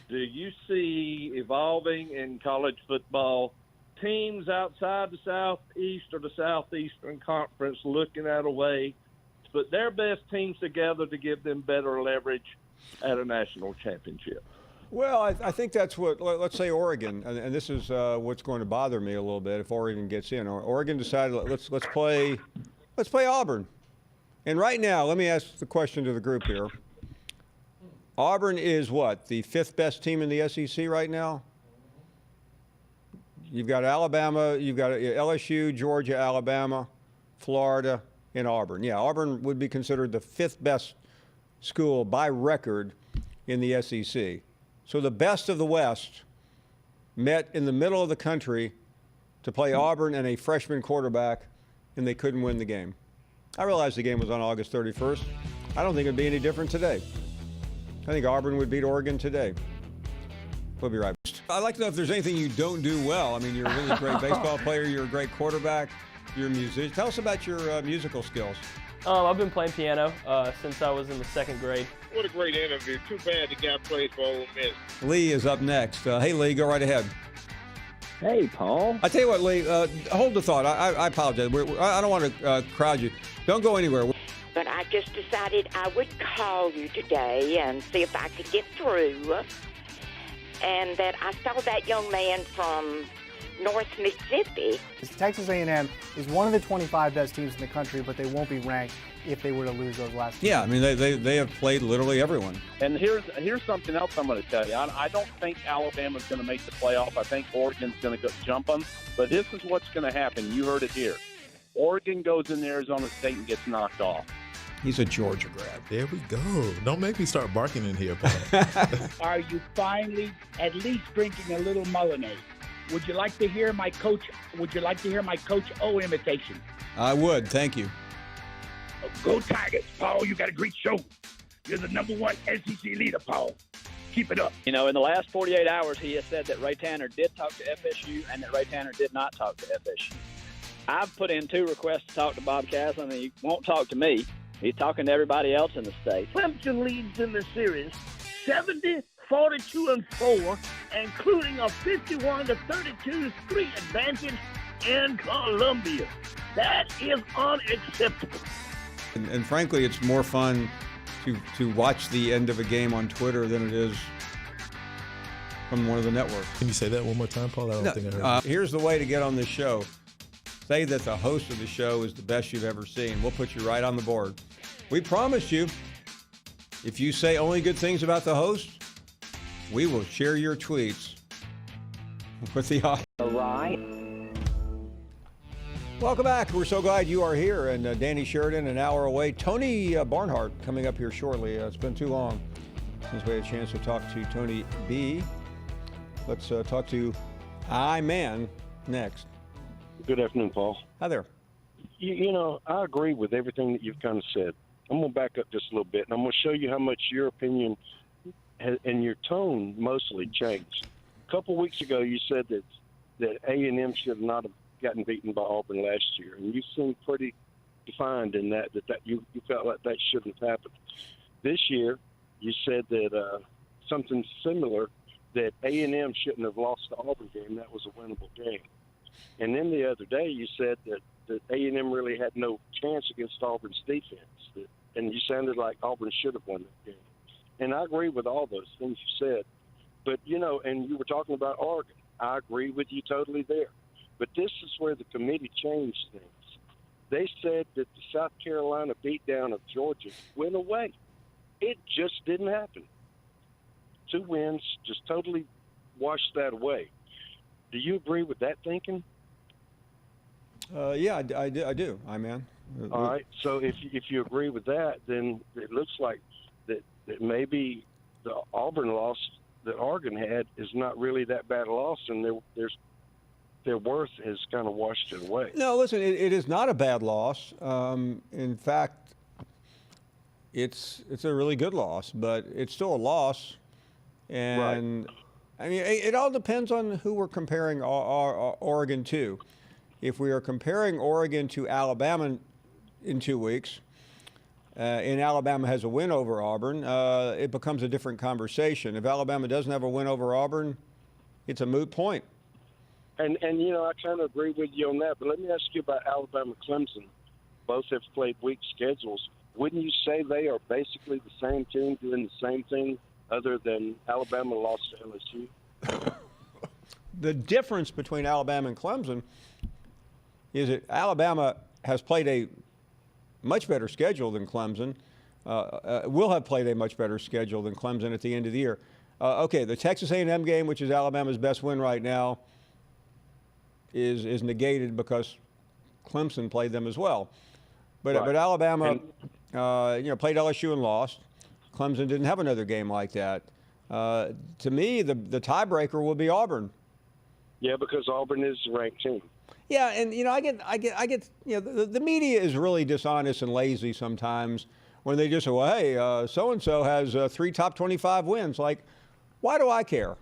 do you see evolving in college football teams outside the Southeast or the Southeastern Conference looking at a way to put their best teams together to give them better leverage at a national championship? Well, I think that's what, let's say Oregon, and this is what's going to bother me a little bit if Oregon gets in. Oregon decided let's play Auburn. And right now, let me ask the question to the group here. Auburn is what, the 5th best team in the SEC right now? You've got Alabama, you've got LSU, Georgia, Alabama, Florida, and Auburn. Yeah, Auburn would be considered the 5th best school by record in the SEC. So the best of the West met in the middle of the country to play Auburn and a freshman quarterback, and they couldn't win the game. I realize the game was on August 31st. I don't think it would be any different today. I think Auburn would beat Oregon today. We'll be right back. I'd like to know if there's anything you don't do well. I mean, you're a really great baseball player. You're a great quarterback. You're a musician. Tell us about your musical skills. I've been playing piano since I was in the 2nd grade. What a great interview. Too bad the guy played for Ole Miss. Lee is up next. Hey, Lee, go right ahead. Hey, Paul. I tell you what, Lee, hold the thought. I apologize. I don't want to crowd you. Don't go anywhere. But I just decided I would call you today and see if I could get through. And that I saw that young man from North Mississippi. Texas A&M is one of the 25 best teams in the country, but they won't be ranked if they were to lose those last two. Yeah, I mean, they have played literally everyone. And here's something else I'm going to tell you. I don't think Alabama's going to make the playoff. I think Oregon's going to jump them. But this is what's going to happen. You heard it here. Oregon goes in Arizona State and gets knocked off. He's a Georgia grad. There we go. Don't make me start barking in here, Paul. Are you finally at least drinking a little Mullinae? Would you like to hear my Coach? Would you like to hear my Coach O imitation? I would. Thank you. Go Tigers. Paul, you got a great show. You're the #1 SEC leader, Paul. Keep it up. You know, in the last 48 hours, he has said that Ray Tanner did talk to FSU and that Ray Tanner did not talk to FSU. I've put in 2 requests to talk to Bob Castle, and he won't talk to me. He's talking to everybody else in the state. Clemson leads in the series 70, 42, and 4, including a 51-32 3 advantage in Columbia. That is unacceptable. And frankly, it's more fun to watch the end of a game on Twitter than it is from one of the networks. Can you say that one more time, Paul? I don't think I heard. Here's the way to get on this show. Say that the host of the show is the best you've ever seen. We'll put you right on the board. We promise you, if you say only good things about the host, we will share your tweets with the audience. All right. Welcome back. We're so glad you are here. And Danny Sheridan, an hour away. Tony Barnhart coming up here shortly. It's been too long since we had a chance to talk to Tony B. Let's talk to I-Man next. Good afternoon, Paul. Hi there. You know, I agree with everything that you've kind of said. I'm going to back up just a little bit, and I'm going to show you how much your opinion and your tone mostly changed. A couple weeks ago, you said that A&M should not have gotten beaten by Auburn last year, and you seemed pretty defined in that you felt like that shouldn't have happened. This year, you said that something similar, that A&M shouldn't have lost the Auburn game. That was a winnable game. And then the other day, you said that A&M really had no chance against Auburn's defense, and you sounded like Auburn should have won that game. And I agree with all those things you said. But, you know, and you were talking about Oregon. I agree with you totally there. But this is where the committee changed things. They said that the South Carolina beatdown of Georgia went away. It just didn't happen. 2 wins just totally washed that away. Do you agree with that thinking? Yeah, I do. I-Man. All right. So if you agree with that, then it looks like that maybe the Auburn loss that Oregon had is not really that bad a loss, and their worth has kind of washed it away. No, listen, it is not a bad loss. In fact, it's a really good loss, but it's still a loss. And right. I mean, it all depends on who we're comparing Oregon to. If we are comparing Oregon to Alabama in 2 weeks, and Alabama has a win over Auburn, it becomes a different conversation. If Alabama doesn't have a win over Auburn, it's a moot point. And you know, I kind of agree with you on that. But let me ask you about Alabama Clemson. Both have played weak schedules. Wouldn't you say they are basically the same team doing the same thing, other than Alabama lost to LSU? The difference between Alabama and Clemson is that Alabama has played a much better schedule than Clemson, will have played a much better schedule than Clemson at the end of the year. Okay, the Texas A&M game, which is Alabama's best win right now, is negated because Clemson played them as well. But right. but Alabama, played LSU and lost. Clemson didn't have another game like that. To me, the tiebreaker will be Auburn. Yeah, because Auburn is a ranked team. Yeah, and I get the media is really dishonest and lazy sometimes when they just say, well, hey, so and so has 3 top 25 wins. Like, why do I care?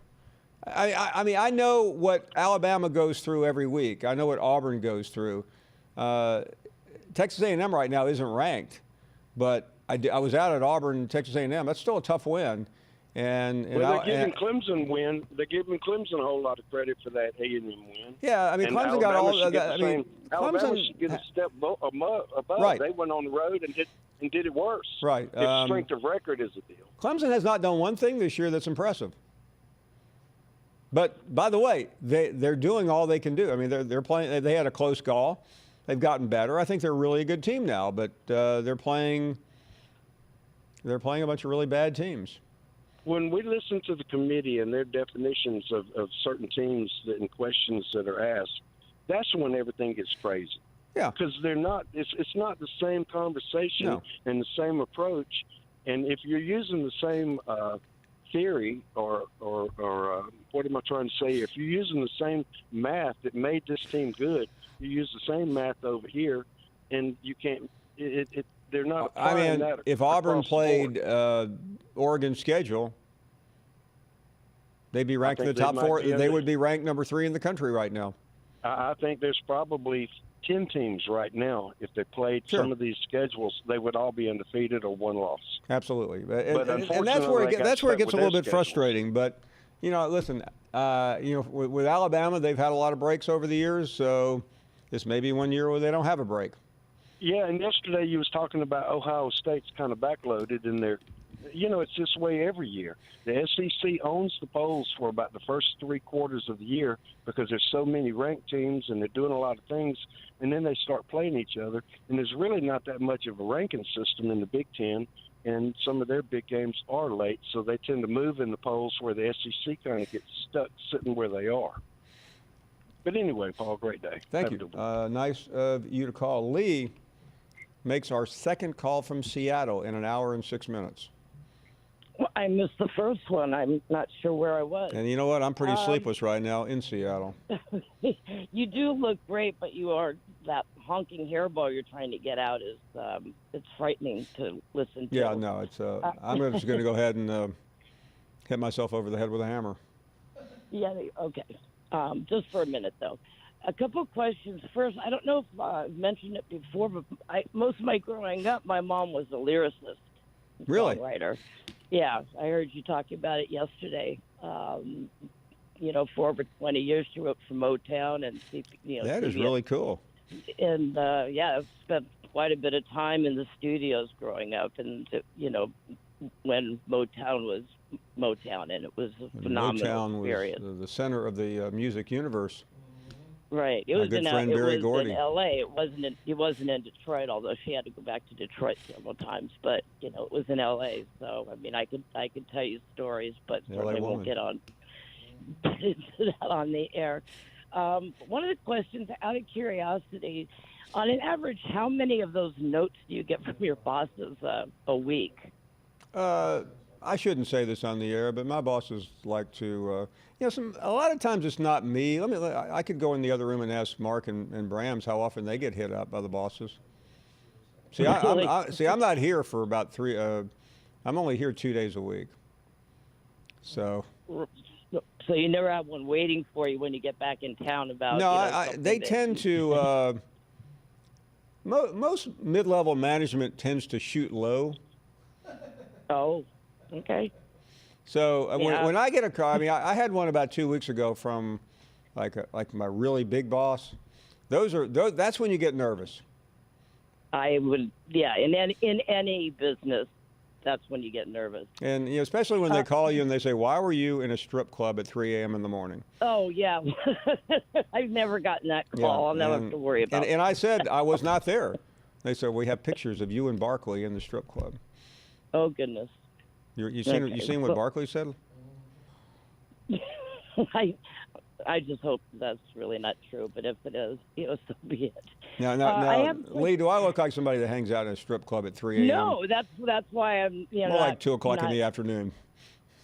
I mean, I know what Alabama goes through every week. I know what Auburn goes through. Texas A&M right now isn't ranked, but I was out at Auburn, Texas A&M. That's still a tough win. And they're giving Clemson a whole lot of credit for that A&M win. Yeah, I mean, Clemson got all of that. I mean, Alabama should get a step above. Right. They went on the road and did it worse. Right. If strength of record is a deal. Clemson has not done one thing this year that's impressive. But by the way, they're doing all they can do. I mean, they're playing. They had a close call. They've gotten better. I think they're really a good team now. But they're playing a bunch of really bad teams. When we listen to the committee and their definitions of certain teams and questions that are asked, that's when everything gets crazy. Yeah. Because they're not. It's not the same conversation and the same approach. And if you're using the same theory or what am I trying to say? If you're using the same math that made this team good, you use the same math over here, and you can't. they're not. I applying mean, that if Auburn across the board. played Oregon's schedule, they'd be ranked in the think they top might 4. be They under- would be ranked number 3 in the country right now. I think there's probably 10 teams right now. If they played some of these schedules, they would all be undefeated or one loss. Absolutely, But and that's unfortunately, where they got that's where it stuck gets a with little their bit frustrating. But listen, with Alabama, they've had a lot of breaks over the years, so this may be one year where they don't have a break. Yeah, and yesterday you was talking about Ohio State's kind of backloaded, and they're, it's this way every year. The SEC owns the polls for about the first 3 quarters of the year because there's so many ranked teams and they're doing a lot of things, and then they start playing each other, and there's really not that much of a ranking system in the Big Ten, and some of their big games are late, so they tend to move in the polls where the SEC kind of gets stuck sitting where they are. But anyway, Paul, great day. Thank you. Nice of you to call. Lee makes our second call from Seattle in an hour and 6 minutes. Well, I missed the first one. I'm not sure where I was. And you know what? I'm pretty sleepless right now in Seattle. You do look great, but that honking hairball you're trying to get out is it's frightening to listen to. Yeah, no, it's. I'm just going to go ahead and hit myself over the head with a hammer. Yeah. Okay. Just for a minute, though. A couple of questions. First, I don't know if I've mentioned it before, but most of my growing up, my mom was a lyricist. Really? Songwriter. Yeah, I heard you talking about it yesterday. For over 20 years, she wrote for Motown and That is really cool. And I've spent quite a bit of time in the studios growing up, and when Motown was Motown, and it was a phenomenal Motown experience. was the center of the music universe. Right. It was good friend Berry Gordy. in L.A. It wasn't in Detroit, although she had to go back to Detroit several times. But it was in L.A. So I mean, I could tell you stories, but certainly won't get into that on the air. One of the questions, out of curiosity, on an average, how many of those notes do you get from your bosses a week? I shouldn't say this on the air, but my bosses like to, a lot of times it's not me. I could go in the other room and ask Mark and Brams how often they get hit up by the bosses. See, I'm not here for about 3. I'm only here 2 days a week. So you never have one waiting for you when you get back in town about. No, they tend to. Most mid-level management tends to shoot low. Oh. Okay. So when I get a call, I mean, I had one about 2 weeks ago from, like my really big boss. That's when you get nervous. I would, in any business, that's when you get nervous. And especially when they call you and they say, "Why were you in a strip club at 3 a.m. in the morning?" Oh yeah, I've never gotten that call. Yeah, I'll never have to worry about it. And I said I was not there. They said we have pictures of you and Barkley in the strip club. Oh goodness. You seen what Barkley said? I just hope that's really not true. But if it is, so be it. Now, Lee, do I look like somebody that hangs out in a strip club at 3 a.m.? No, that's why I'm. More like 2 o'clock in the afternoon.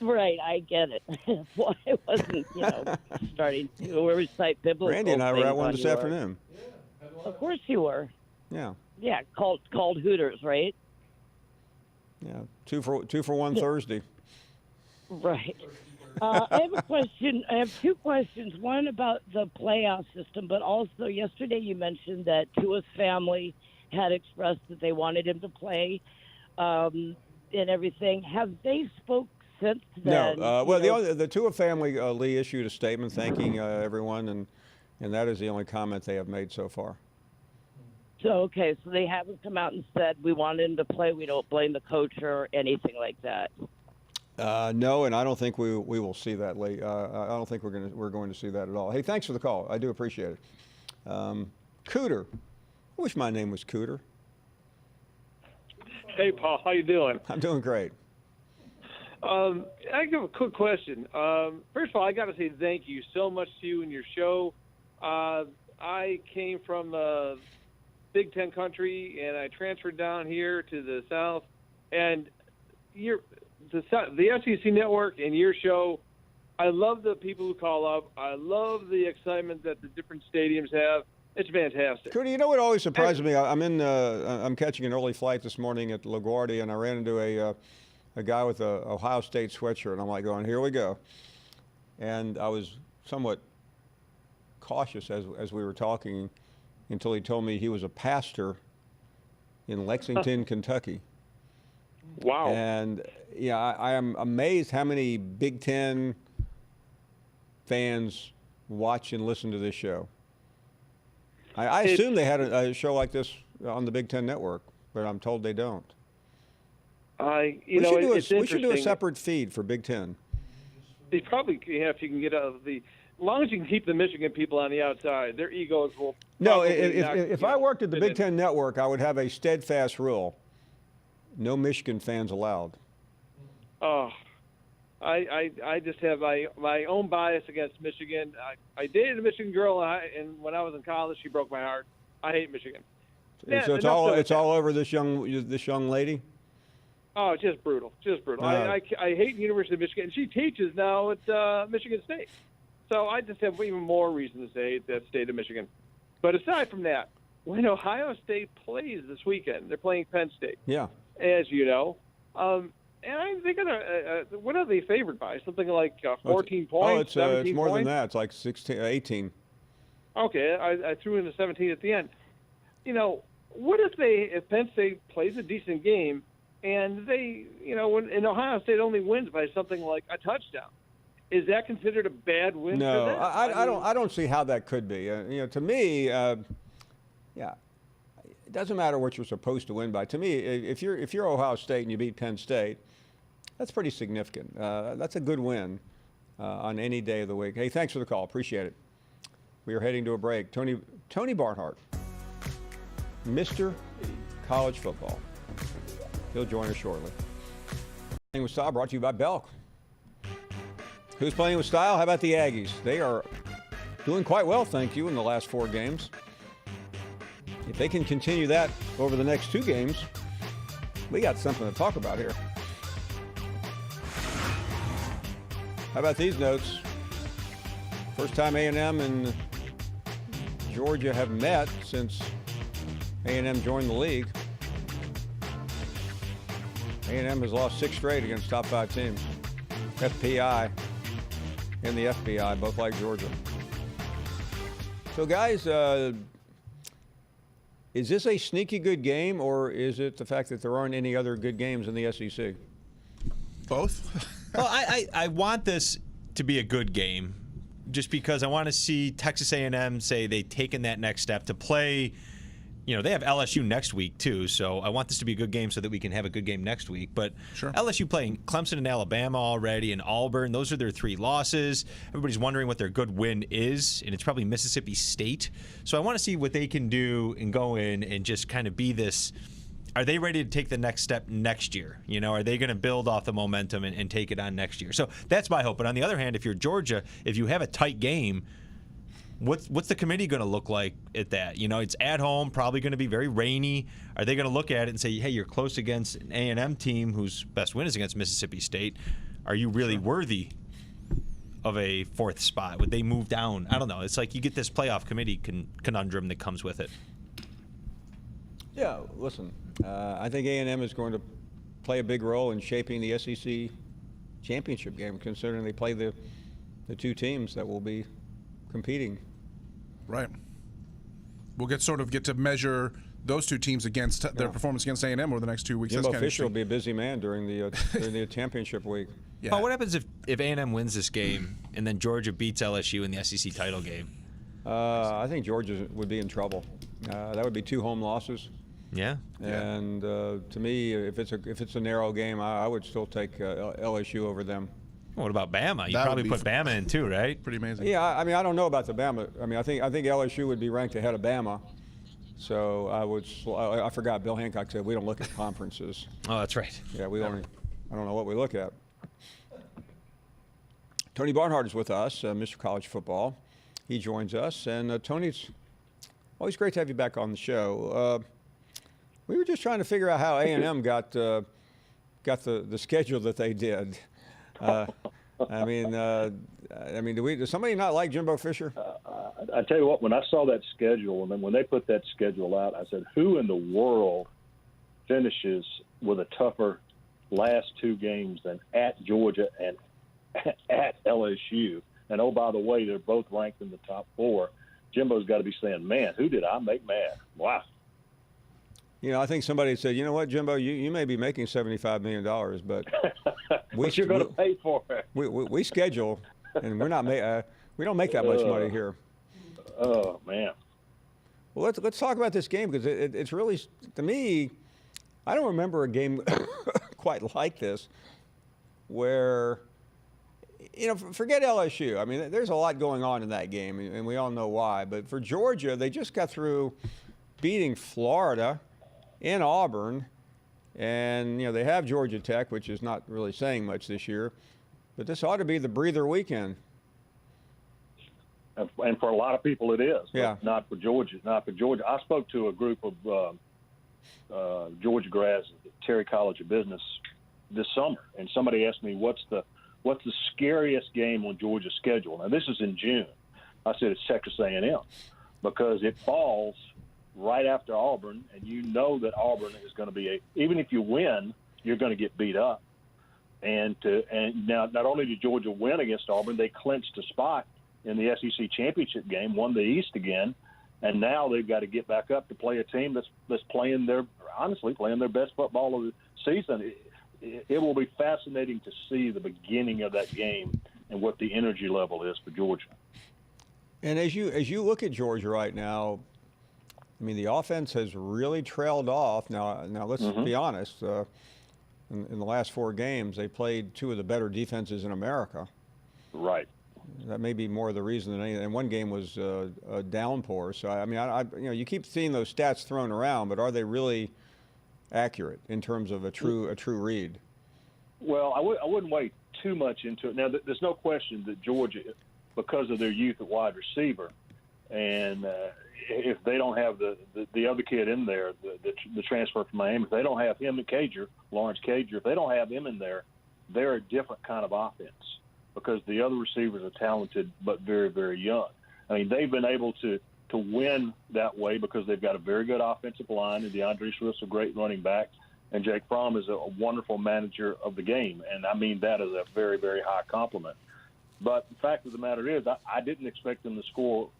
Right, I get it. That's why I wasn't, starting to recite biblical. Randy and I were at one this your... afternoon. Of course you were. Yeah. Yeah, called Hooters, right? Yeah, two for one Thursday. Right. I have a question. I have 2 questions. One about the playoff system, but also yesterday you mentioned that Tua's family had expressed that they wanted him to play and everything. Have they spoke since then? No. The Tua family, Lee, issued a statement thanking everyone, and that is the only comment they have made so far. So they haven't come out and said we want him to play. We don't blame the coach or anything like that. No, and I don't think we will see that, Lee. I don't think we're going to see that at all. Hey, thanks for the call. I do appreciate it. Cooter. I wish my name was Cooter. Hey, Paul. How you doing? I'm doing great. I have a quick question. First of all, I got to say thank you so much to you and your show. I came from the Big Ten country, and I transferred down here to the South. And the SEC Network and your show, I love the people who call up. I love the excitement that the different stadiums have. It's fantastic. Cootie, you know what always surprises me? I'm catching an early flight this morning at LaGuardia, and I ran into a guy with a Ohio State sweatshirt, and I'm like going, here we go. And I was somewhat cautious as we were talking until he told me he was a pastor in Lexington, Kentucky. Wow. And yeah, I am amazed how many Big Ten fans watch and listen to this show. I assume they had a show like this on the Big Ten Network, but I'm told they don't. We should do a separate feed for Big Ten. They probably, if you can get out of the, as long as you can keep the Michigan people on the outside, their egos will. No, if I worked at the Big Ten Network, I would have a steadfast rule: no Michigan fans allowed. Oh, I just have my own bias against Michigan. I dated a Michigan girl, and when I was in college, she broke my heart. I hate Michigan. Yeah, so it's all over this young lady. Oh, just brutal, just brutal. I hate the University of Michigan. She teaches now at Michigan State, so I just have even more reason to hate that state of Michigan. But aside from that, when Ohio State plays this weekend, they're playing Penn State. Yeah, as you know. And they got what are they favored by? Something like 14 points, 17 it's more points? than that. It's like 16, 18. Okay, I threw in the 17 at the end. What if Penn State plays a decent game and they, and Ohio State only wins by something like a touchdown? Is that considered a bad win? No, for them? I don't see how that could be. To me, it doesn't matter what you're supposed to win by. To me, if you're Ohio State and you beat Penn State, that's pretty significant. That's a good win on any day of the week. Hey, thanks for the call. Appreciate it. We are heading to a break. Tony Barnhart, Mr. College Football. He'll join us shortly. Playing with Style brought to you by Belk. Who's playing with style? How about the Aggies? They are doing quite well, thank you, in the last 4 games. If they can continue that over the next 2 games, we got something to talk about here. How about these notes? First time A&M and Georgia have met since A&M joined the league. A&M has lost 6 straight against top 5 teams. FPI and the FBI, both like Georgia. So guys, is this a sneaky good game, or is it the fact that there aren't any other good games in the SEC? Both. Well, I want this to be a good game, just because I want to see Texas A&M say they've taken that next step to play. They have LSU next week too, so I want this to be a good game so that we can have a good game next week. But sure. LSU playing Clemson and Alabama already, and Auburn, those are their 3 losses. Everybody's wondering what their good win is, and it's probably Mississippi State. So I want to see what they can do and go in and just kind of be this. Are they ready to take the next step next year? Are they going to build off the momentum and take it on next year? So that's my hope. But on the other hand, if you're Georgia, if you have a tight game, what's the committee going to look like at that? It's at home, probably going to be very rainy. Are they going to look at it and say, hey, you're close against an A&M team whose best win is against Mississippi State. Are you really worthy of a 4th spot? Would they move down? I don't know. It's like you get this playoff committee conundrum that comes with it. Yeah, listen, I think A&M is going to play a big role in shaping the SEC championship game, considering they play the 2 teams that will be competing. Right. We'll get to measure those 2 teams against their performance against A&M over the next 2 weeks. Jimbo Fisher will be a busy man during the championship week. Yeah. Well, what happens if A&M wins this game and then Georgia beats LSU in the SEC title game? I think Georgia would be in trouble. That would be 2 home losses. Yeah. And to me, if it's a narrow game, I would still take LSU over them. What about Bama? You probably put Bama in too, right? Pretty amazing. Yeah, I don't know about the Bama. I think LSU would be ranked ahead of Bama. So I forgot Bill Hancock said we don't look at conferences. Oh, that's right. Yeah, I don't know what we look at. Tony Barnhart is with us, Mr. College Football. He joins us, and Tony's always great to have you back on the show. We were just trying to figure out how A&M got the schedule that they did. I mean, does somebody not like Jimbo Fisher? I tell you what, when I saw that schedule, and then when they put that schedule out, I said, who in the world finishes with a tougher last two games than at Georgia and at LSU? And, oh, by the way, they're both ranked in the top 4. Jimbo's got to be saying, man, who did I make mad? Wow. I think somebody said, you know what, Jimbo, you may be making $75 million, but but you're going to pay for it. We schedule, and we're not we don't make that much money here. Oh, man. Well, let's talk about this game, because it's really, to me, I don't remember a game quite like this where, forget LSU. I mean, there's a lot going on in that game, and we all know why. But for Georgia, they just got through beating Florida in Auburn, and they have Georgia Tech, which is not really saying much this year, but this ought to be the breather weekend. And for a lot of people, it is. Yeah. But not for Georgia. Not for Georgia. I spoke to a group of Georgia grads at Terry College of Business this summer, and somebody asked me, what's the scariest game on Georgia's schedule? Now, this is in June. I said it's Texas A&M, because it falls right after Auburn, and you know that Auburn is going to be even if you win, you're going to get beat up. And now, not only did Georgia win against Auburn, they clinched a spot in the SEC championship game, won the East again, and now they've got to get back up to play a team that's playing their best football of the season. It will be fascinating to see the beginning of that game and what the energy level is for Georgia. And as you look at Georgia right now, I mean, the offense has really trailed off. Now let's be honest. In the last 4 games, they played 2 of the better defenses in America. Right. That may be more the reason than anything. And one game was a downpour. So I mean, you keep seeing those stats thrown around, but are they really accurate in terms of a true read? Well, I wouldn't wade too much into it. Now, there's no question that Georgia, because of their youth at wide receiver, and if they don't have the other kid in there, the transfer from Miami, if they don't have him and Lawrence Cager, if they don't have him in there, they're a different kind of offense, because the other receivers are talented but very, very young. I mean, they've been able to win that way because they've got a very good offensive line, and DeAndre Swift's a great running back, and Jake Fromm is a wonderful manager of the game. And I mean that as a very, very high compliment. But the fact of the matter is, I didn't expect them to score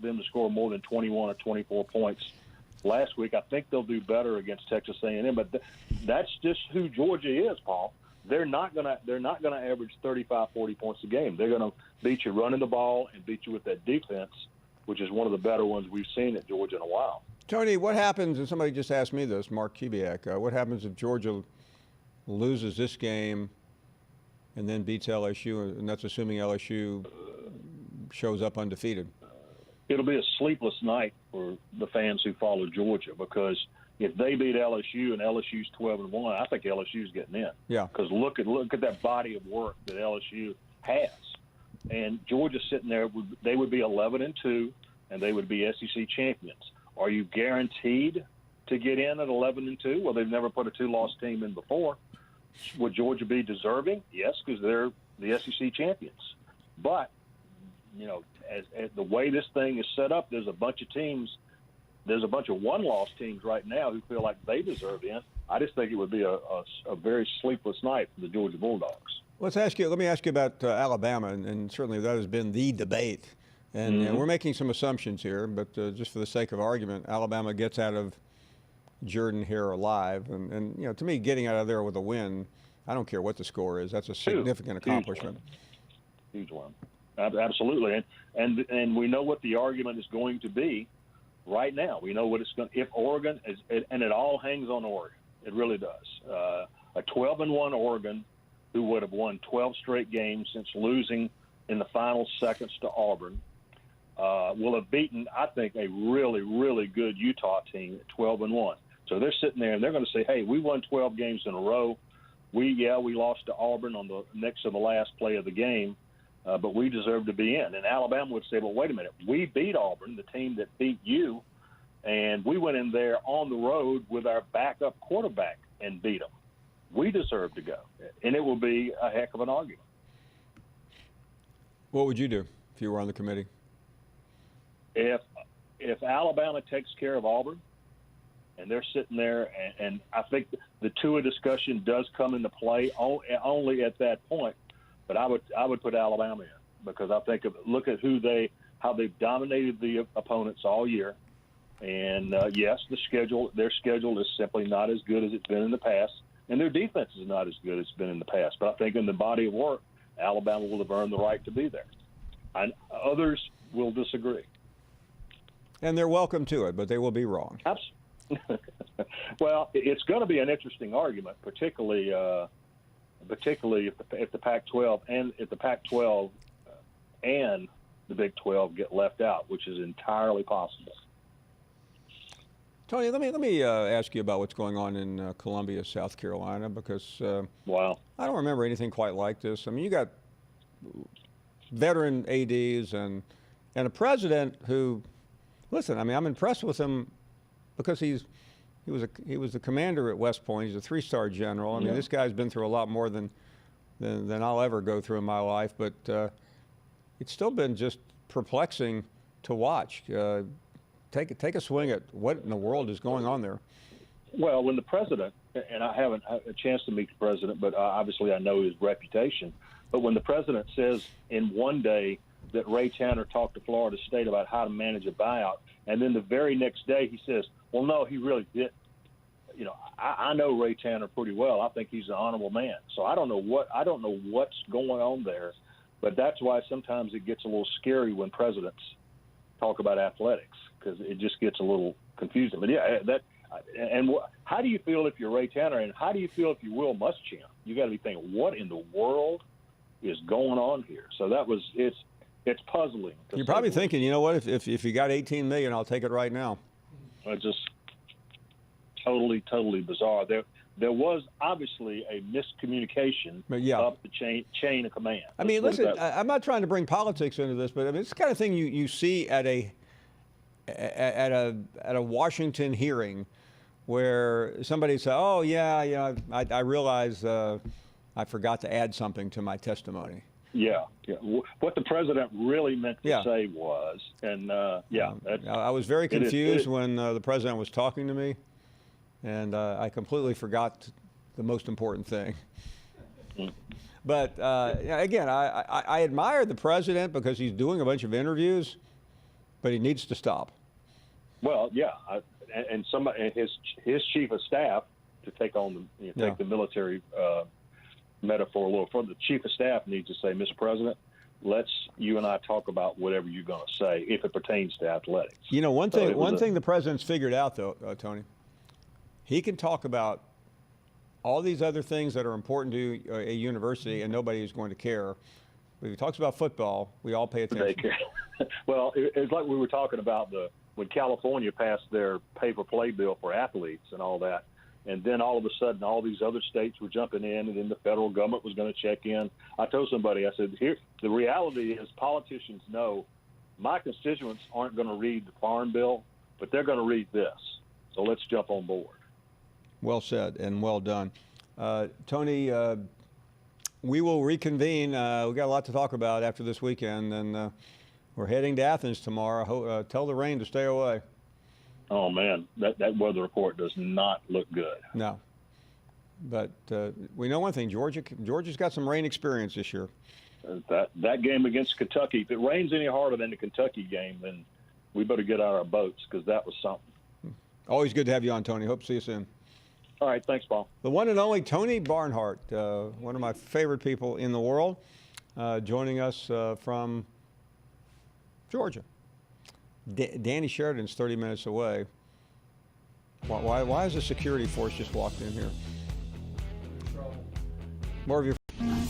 more than 21 or 24 points last week. I think they'll do better against Texas A&M, but that's just who Georgia is, Paul. They're not gonna average 35, 40 points a game. They're gonna beat you running the ball and beat you with that defense, which is one of the better ones we've seen at Georgia in a while. Tony, what happens, and somebody just asked me this, Mark Kubiak, what happens if Georgia loses this game and then beats LSU, and that's assuming LSU shows up undefeated? It'll be a sleepless night for the fans who follow Georgia, because if they beat LSU and LSU's 12-1, I think LSU's getting in. Yeah. Because look at that body of work that LSU has. And Georgia sitting there, they would be 11-2, and they would be SEC champions. Are you guaranteed to get in at 11-2? Well, they've never put a 2-loss team in before. Would Georgia be deserving? Yes, because they're the SEC champions. But, as the way this thing is set up, there's a bunch of teams. There's a bunch of one-loss teams right now who feel like they deserve in. I just think it would be a very sleepless night for the Georgia Bulldogs. Let me ask you about Alabama, and certainly that has been the debate. And we're making some assumptions here, but just for the sake of argument, Alabama gets out of Jordan Hare alive. And to me, getting out of there with a win, I don't care what the score is. That's a significant accomplishment. Huge one. Absolutely. And we know what the argument is going to be right now. We know what it's going to – if Oregon is – and it all hangs on Oregon. It really does. A 12-1 Oregon who would have won 12 straight games since losing in the final seconds to Auburn will have beaten, I think, a really, really good Utah team at 12-1. So they're sitting there and they're going to say, hey, we won 12 games in a row. We lost to Auburn on the next to the last play of the game, but we deserve to be in. And Alabama would say, well, wait a minute. We beat Auburn, the team that beat you, and we went in there on the road with our backup quarterback and beat them. We deserve to go. And it will be a heck of an argument. What would you do if you were on the committee? If Alabama takes care of Auburn, and they're sitting there, and I think the Tua discussion does come into play only at that point. But I would put Alabama in, because I think look at how they've dominated the opponents all year, and yes, their schedule is simply not as good as it's been in the past, and their defense is not as good as it's been in the past. But I think in the body of work, Alabama will have earned the right to be there. And others will disagree. And they're welcome to it, but they will be wrong. Absolutely. Well, it's going to be an interesting argument, particularly if the Pac-12 and the Big 12 get left out, which is entirely possible. Tony, let me ask you about what's going on in Columbia, South Carolina, because wow, I don't remember anything quite like this. I mean, you got veteran ADs and a president who, listen, I mean, I'm impressed with him because he was the commander at West Point. He's a 3-star general. I mean, this guy's been through a lot more than I'll ever go through in my life. But it's still been just perplexing to watch. Take a swing at what in the world is going on there. Well, when the president, and I haven't had a chance to meet the president, but obviously I know his reputation. But when the president says in one day that Ray Tanner talked to Florida State about how to manage a buyout, and then the very next day he says, well, no, he really didn't. You know, I know Ray Tanner pretty well. I think he's an honorable man. So I don't know what's going on there, but that's why sometimes it gets a little scary when presidents talk about athletics, because it just gets a little confusing. But yeah, how do you feel if you're Ray Tanner, and how do you feel if you're Will Muschamp? You got to be thinking, what in the world is going on here? So it's puzzling. You're probably thinking, you know what, if you got $18 million, I'll take it right now. It's just totally bizarre. There was obviously a miscommunication up the chain of command. I mean, listen, I'm not trying to bring politics into this, but I mean, it's the kind of thing you see at a Washington hearing where somebody says, "Oh yeah, I realize I forgot to add something to my testimony." Yeah. What the president really meant to say was, and I was very confused when the president was talking to me, and I completely forgot the most important thing. But again, I admire the president because he's doing a bunch of interviews, but he needs to stop. Well, yeah, and his chief of staff, to take on take the military metaphor a little further, the chief of staff needs to say, Mr. President, you and I talk about whatever you're going to say if it pertains to athletics. You know, one thing the president's figured out, though, Tony, he can talk about all these other things that are important to a university, and nobody is going to care. But if he talks about football, we all pay attention. Well, it's like we were talking about when California passed their pay-for-play bill for athletes and all that. And then all of a sudden, all these other states were jumping in, and then the federal government was going to check in. I told somebody, I said, here, the reality is politicians know my constituents aren't going to read the farm bill, but they're going to read this. So let's jump on board. Well said and well done. Tony, we will reconvene. We've got a lot to talk about after this weekend, and we're heading to Athens tomorrow. Tell the rain to stay away. Oh, man, that weather report does not look good. No. But we know one thing, Georgia's got some rain experience this year. That game against Kentucky, if it rains any harder than the Kentucky game, then we better get out our boats, because that was something. Always good to have you on, Tony. Hope to see you soon. All right, thanks, Paul. The one and only Tony Barnhart, one of my favorite people in the world, joining us from Georgia. Danny Sheridan's 30 minutes away. Why has the security force just walked in here? More of your.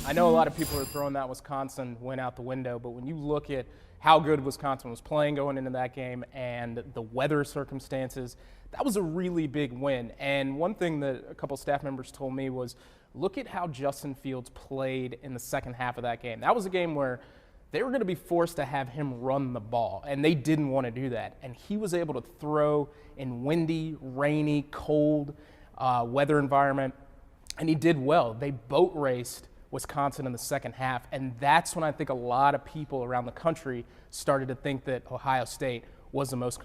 I know a lot of people are throwing that Wisconsin win out the window, but when you look at how good Wisconsin was playing going into that game and the weather circumstances, that was a really big win. And one thing that a couple staff members told me was, look at how Justin Fields played in the second half of that game. That was a game where they were going to be forced to have him run the ball, and they didn't want to do that. And he was able to throw in windy, rainy, cold weather environment, and he did well. They boat raced Wisconsin in the second half. And that's when I think a lot of people around the country started to think that Ohio State was the most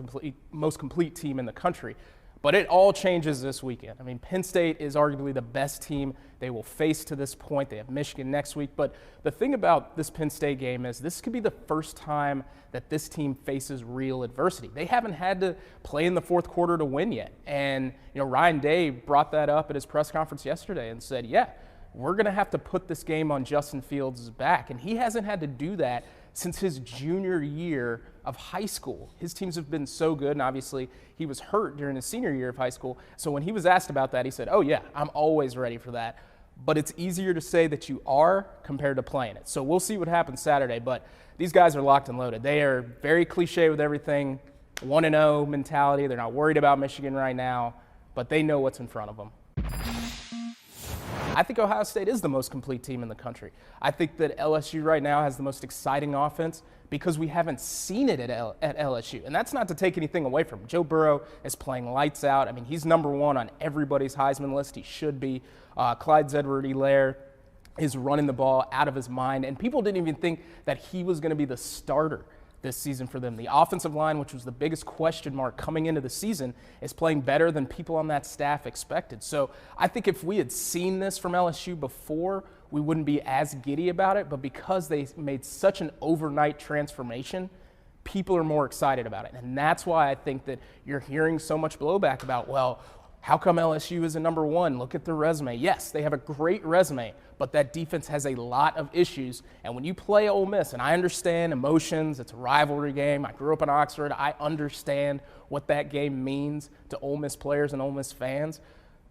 complete team in the country. But it all changes this weekend. I mean, Penn State is arguably the best team they will face to this point. They have Michigan next week. But the thing about this Penn State game is this could be the first time that this team faces real adversity. They haven't had to play in the fourth quarter to win yet. And, Ryan Day brought that up at his press conference yesterday and said, yeah, we're going to have to put this game on Justin Fields' back. And he hasn't had to do that since his junior year of high school. His teams have been so good, and obviously he was hurt during his senior year of high school. So when he was asked about that, he said, oh yeah, I'm always ready for that. But it's easier to say that you are compared to playing it. So we'll see what happens Saturday, but these guys are locked and loaded. They are very cliche with everything, 1-0 mentality. They're not worried about Michigan right now, but they know what's in front of them. I think Ohio State is the most complete team in the country. I think that LSU right now has the most exciting offense because we haven't seen it at LSU. And that's not to take anything away from him. Joe Burrow is playing lights out. I mean, he's number one on everybody's Heisman list. He should be. Clyde Edwards-Helaire is running the ball out of his mind. And people didn't even think that he was going to be the starter this season for them. The offensive line, which was the biggest question mark coming into the season, is playing better than people on that staff expected. So I think if we had seen this from LSU before, we wouldn't be as giddy about it. But because they made such an overnight transformation, people are more excited about it. And that's why I think that you're hearing so much blowback about, well, how come LSU isn't number one? Look at their resume. Yes, they have a great resume, but that defense has a lot of issues. And when you play Ole Miss, and I understand emotions, it's a rivalry game. I grew up in Oxford. I understand what that game means to Ole Miss players and Ole Miss fans.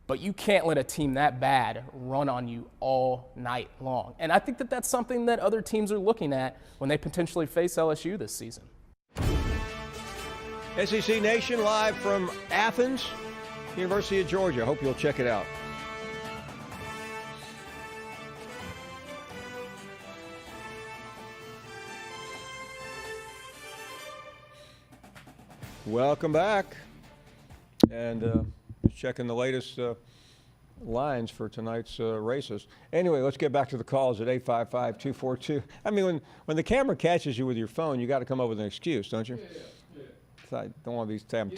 But you can't let a team that bad run on you all night long. And I think that that's something that other teams are looking at when they potentially face LSU this season. SEC Nation live from Athens, University of Georgia. Hope you'll check it out. Welcome back. And checking the latest lines for tonight's races. Anyway, let's get back to the calls at 855-242. I mean, when the camera catches you with your phone, you got to come up with an excuse, don't you? Yeah. I don't want to be saying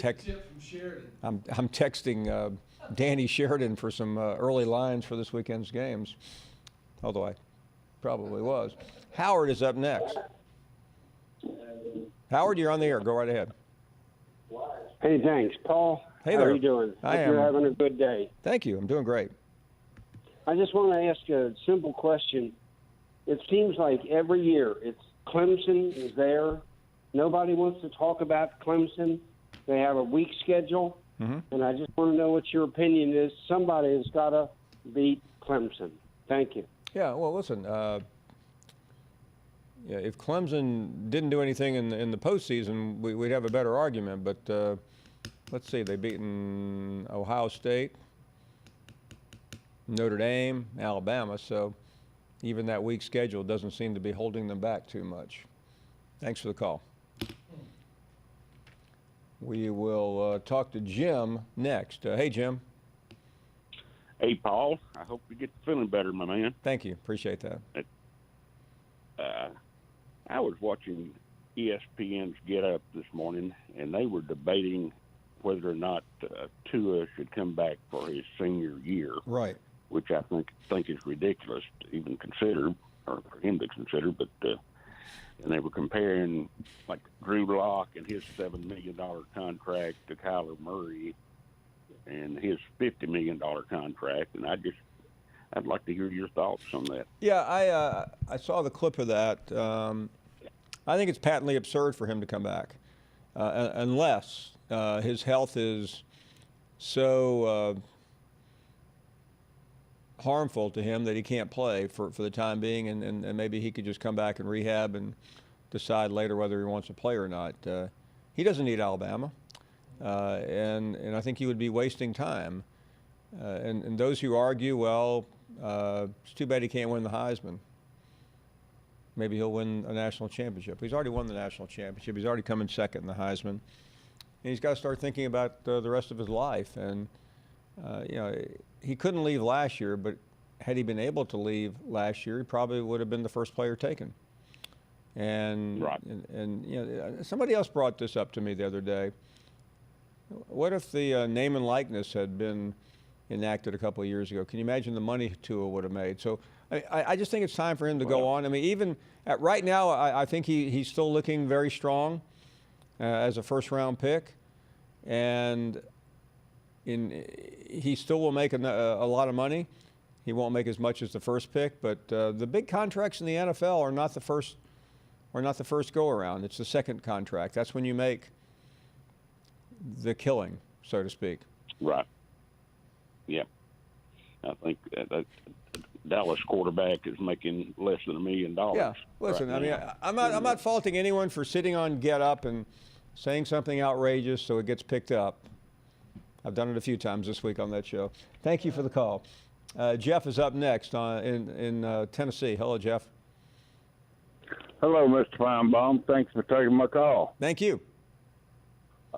I'm texting Danny Sheridan for some early lines for this weekend's games, although I probably was. Howard is up next. Howard, you're on the air. Go right ahead. Hey, thanks, Paul. Hey there. How are you doing? I am. You're having a good day. Thank you. I'm doing great. I just want to ask a simple question. It seems like every year it's Clemson is there. Nobody wants to talk about Clemson. They have a weak schedule, and I just want to know what your opinion is. Somebody has got to beat Clemson. Thank you. Yeah, well, listen, if Clemson didn't do anything in the postseason, we'd have a better argument. But let's see, they've beaten Ohio State, Notre Dame, Alabama, so even that weak schedule doesn't seem to be holding them back too much. Thanks for the call. We will talk to Jim next. Hey, Jim. Hey, Paul. I hope you get feeling better, my man. Thank you. Appreciate that. I was watching ESPN's Get Up this morning, and they were debating whether or not Tua should come back for his senior year. Right. Which I think is ridiculous to even consider, or for him to consider, but and they were comparing like Drew Lock and his $7 million contract to Kyler Murray and his $50 million contract, and I'd like to hear your thoughts on that. Yeah, I saw the clip of that. I think it's patently absurd for him to come back unless his health is so harmful to him that he can't play for the time being, and maybe he could just come back and rehab and decide later whether he wants to play or not. He doesn't need Alabama, and I think he would be wasting time. And those who argue, well, it's too bad he can't win the Heisman. Maybe he'll win a national championship. He's already won the national championship. He's already come in second in the Heisman. And he's got to start thinking about the rest of his life. And, you know, he couldn't leave last year, but had he been able to leave last year, he probably would have been the first player taken. And, right. and you know, somebody else brought this up to me the other day. What if the name and likeness had been enacted a couple of years ago? Can you imagine the money Tua would have made? So I just think it's time for him to go on. I mean, even right now, I think he's still looking very strong as a first-round pick. And he still will make a lot of money. He won't make as much as the first pick, but the big contracts in the NFL are not the first go-around. It's the second contract. That's when you make the killing, so to speak. Right. Yeah. I think that Dallas quarterback is making less than $1 million. Yeah. Listen, right I mean, I'm not faulting anyone for sitting on Get Up and saying something outrageous so it gets picked up. I've done it a few times this week on that show. Thank you for the call. Jeff is up next in Tennessee. Hello, Jeff. Hello, Mr. Finebaum. Thanks for taking my call. Thank you.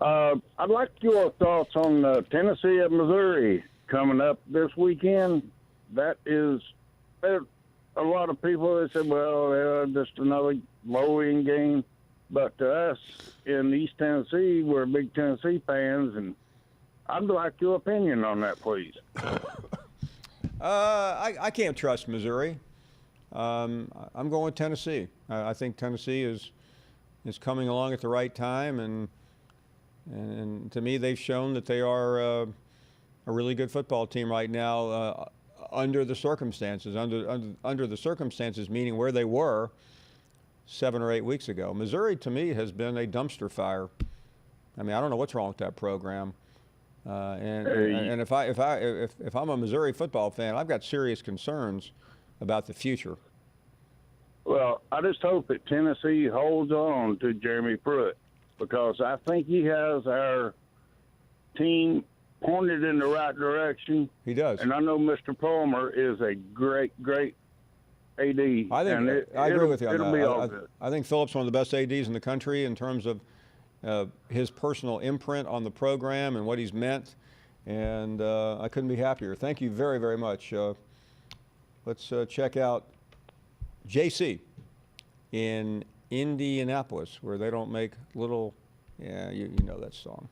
I'd like your thoughts on Tennessee at Missouri coming up this weekend. That is, there's a lot of people that say, well, just another low-end game. But to us in East Tennessee, we're big Tennessee fans, and I'd like your opinion on that, please. I can't trust Missouri. I'm going with Tennessee. I think Tennessee is coming along at the right time, and to me, they've shown that they are a really good football team right now under the circumstances. Under the circumstances, meaning where they were 7 or 8 weeks ago. Missouri, to me, has been a dumpster fire. I mean, I don't know what's wrong with that program. And if I'm a Missouri football fan, I've got serious concerns about the future. Well, I just hope that Tennessee holds on to Jeremy Pruitt, because I think he has our team pointed in the right direction. He does. And I know Mr. Palmer is a great AD. I agree with you on it'll that. Be all good. I think Phillips one of the best ADs in the country in terms of his personal imprint on the program and what he's meant, and I couldn't be happier. Thank you very, very much. Let's check out JC in Indianapolis, where they don't make little, you know that song.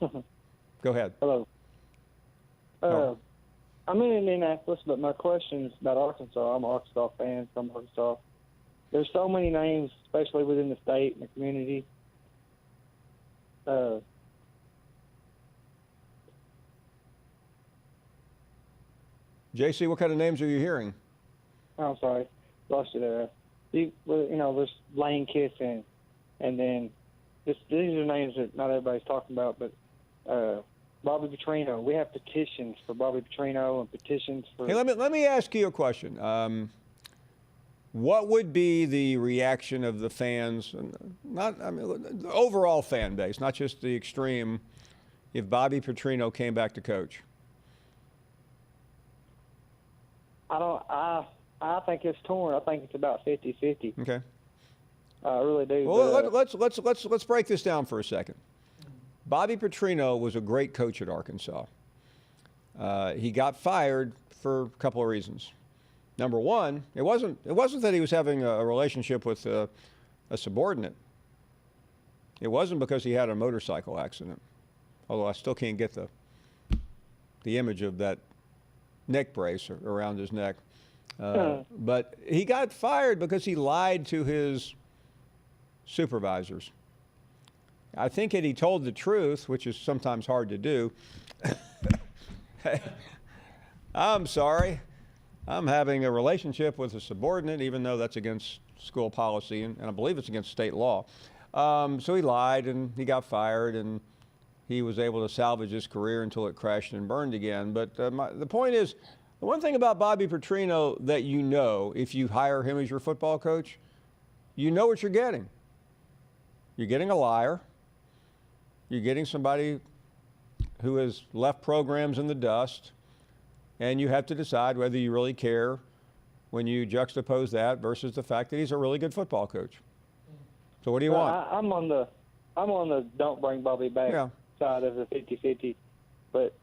Go ahead. Hello. I'm in Indianapolis, but my question is about Arkansas. I'm an Arkansas fan from Arkansas. There's so many names, especially within the state and the community. JC, what kind of names are you hearing? I'm sorry, lost you there. There's Lane Kiffin, and then these are names that not everybody's talking about, but Bobby Petrino. We have petitions for Bobby Petrino and petitions for. Hey, let me ask you a question. What would be the reaction of the fans, the overall fan base, not just the extreme, if Bobby Petrino came back to coach? I think it's torn. I think it's about 50-50. Okay. I really do. Well, let's break this down for a second. Bobby Petrino was a great coach at Arkansas. He got fired for a couple of reasons. Number one, it wasn't that he was having a relationship with a subordinate. It wasn't because he had a motorcycle accident, although I still can't get the image of that neck brace around his neck. But he got fired because he lied to his supervisors. I think had he told the truth, which is sometimes hard to do, hey, I'm sorry, I'm having a relationship with a subordinate, even though that's against school policy, and I believe it's against state law. So he lied, and he got fired, and he was able to salvage his career until it crashed and burned again. But the point is, the one thing about Bobby Petrino that you know, if you hire him as your football coach, you know what you're getting. You're getting a liar. You're getting somebody who has left programs in the dust, and you have to decide whether you really care when you juxtapose that versus the fact that he's a really good football coach. So what do you want? I'm on the don't bring Bobby back side of the 50-50. But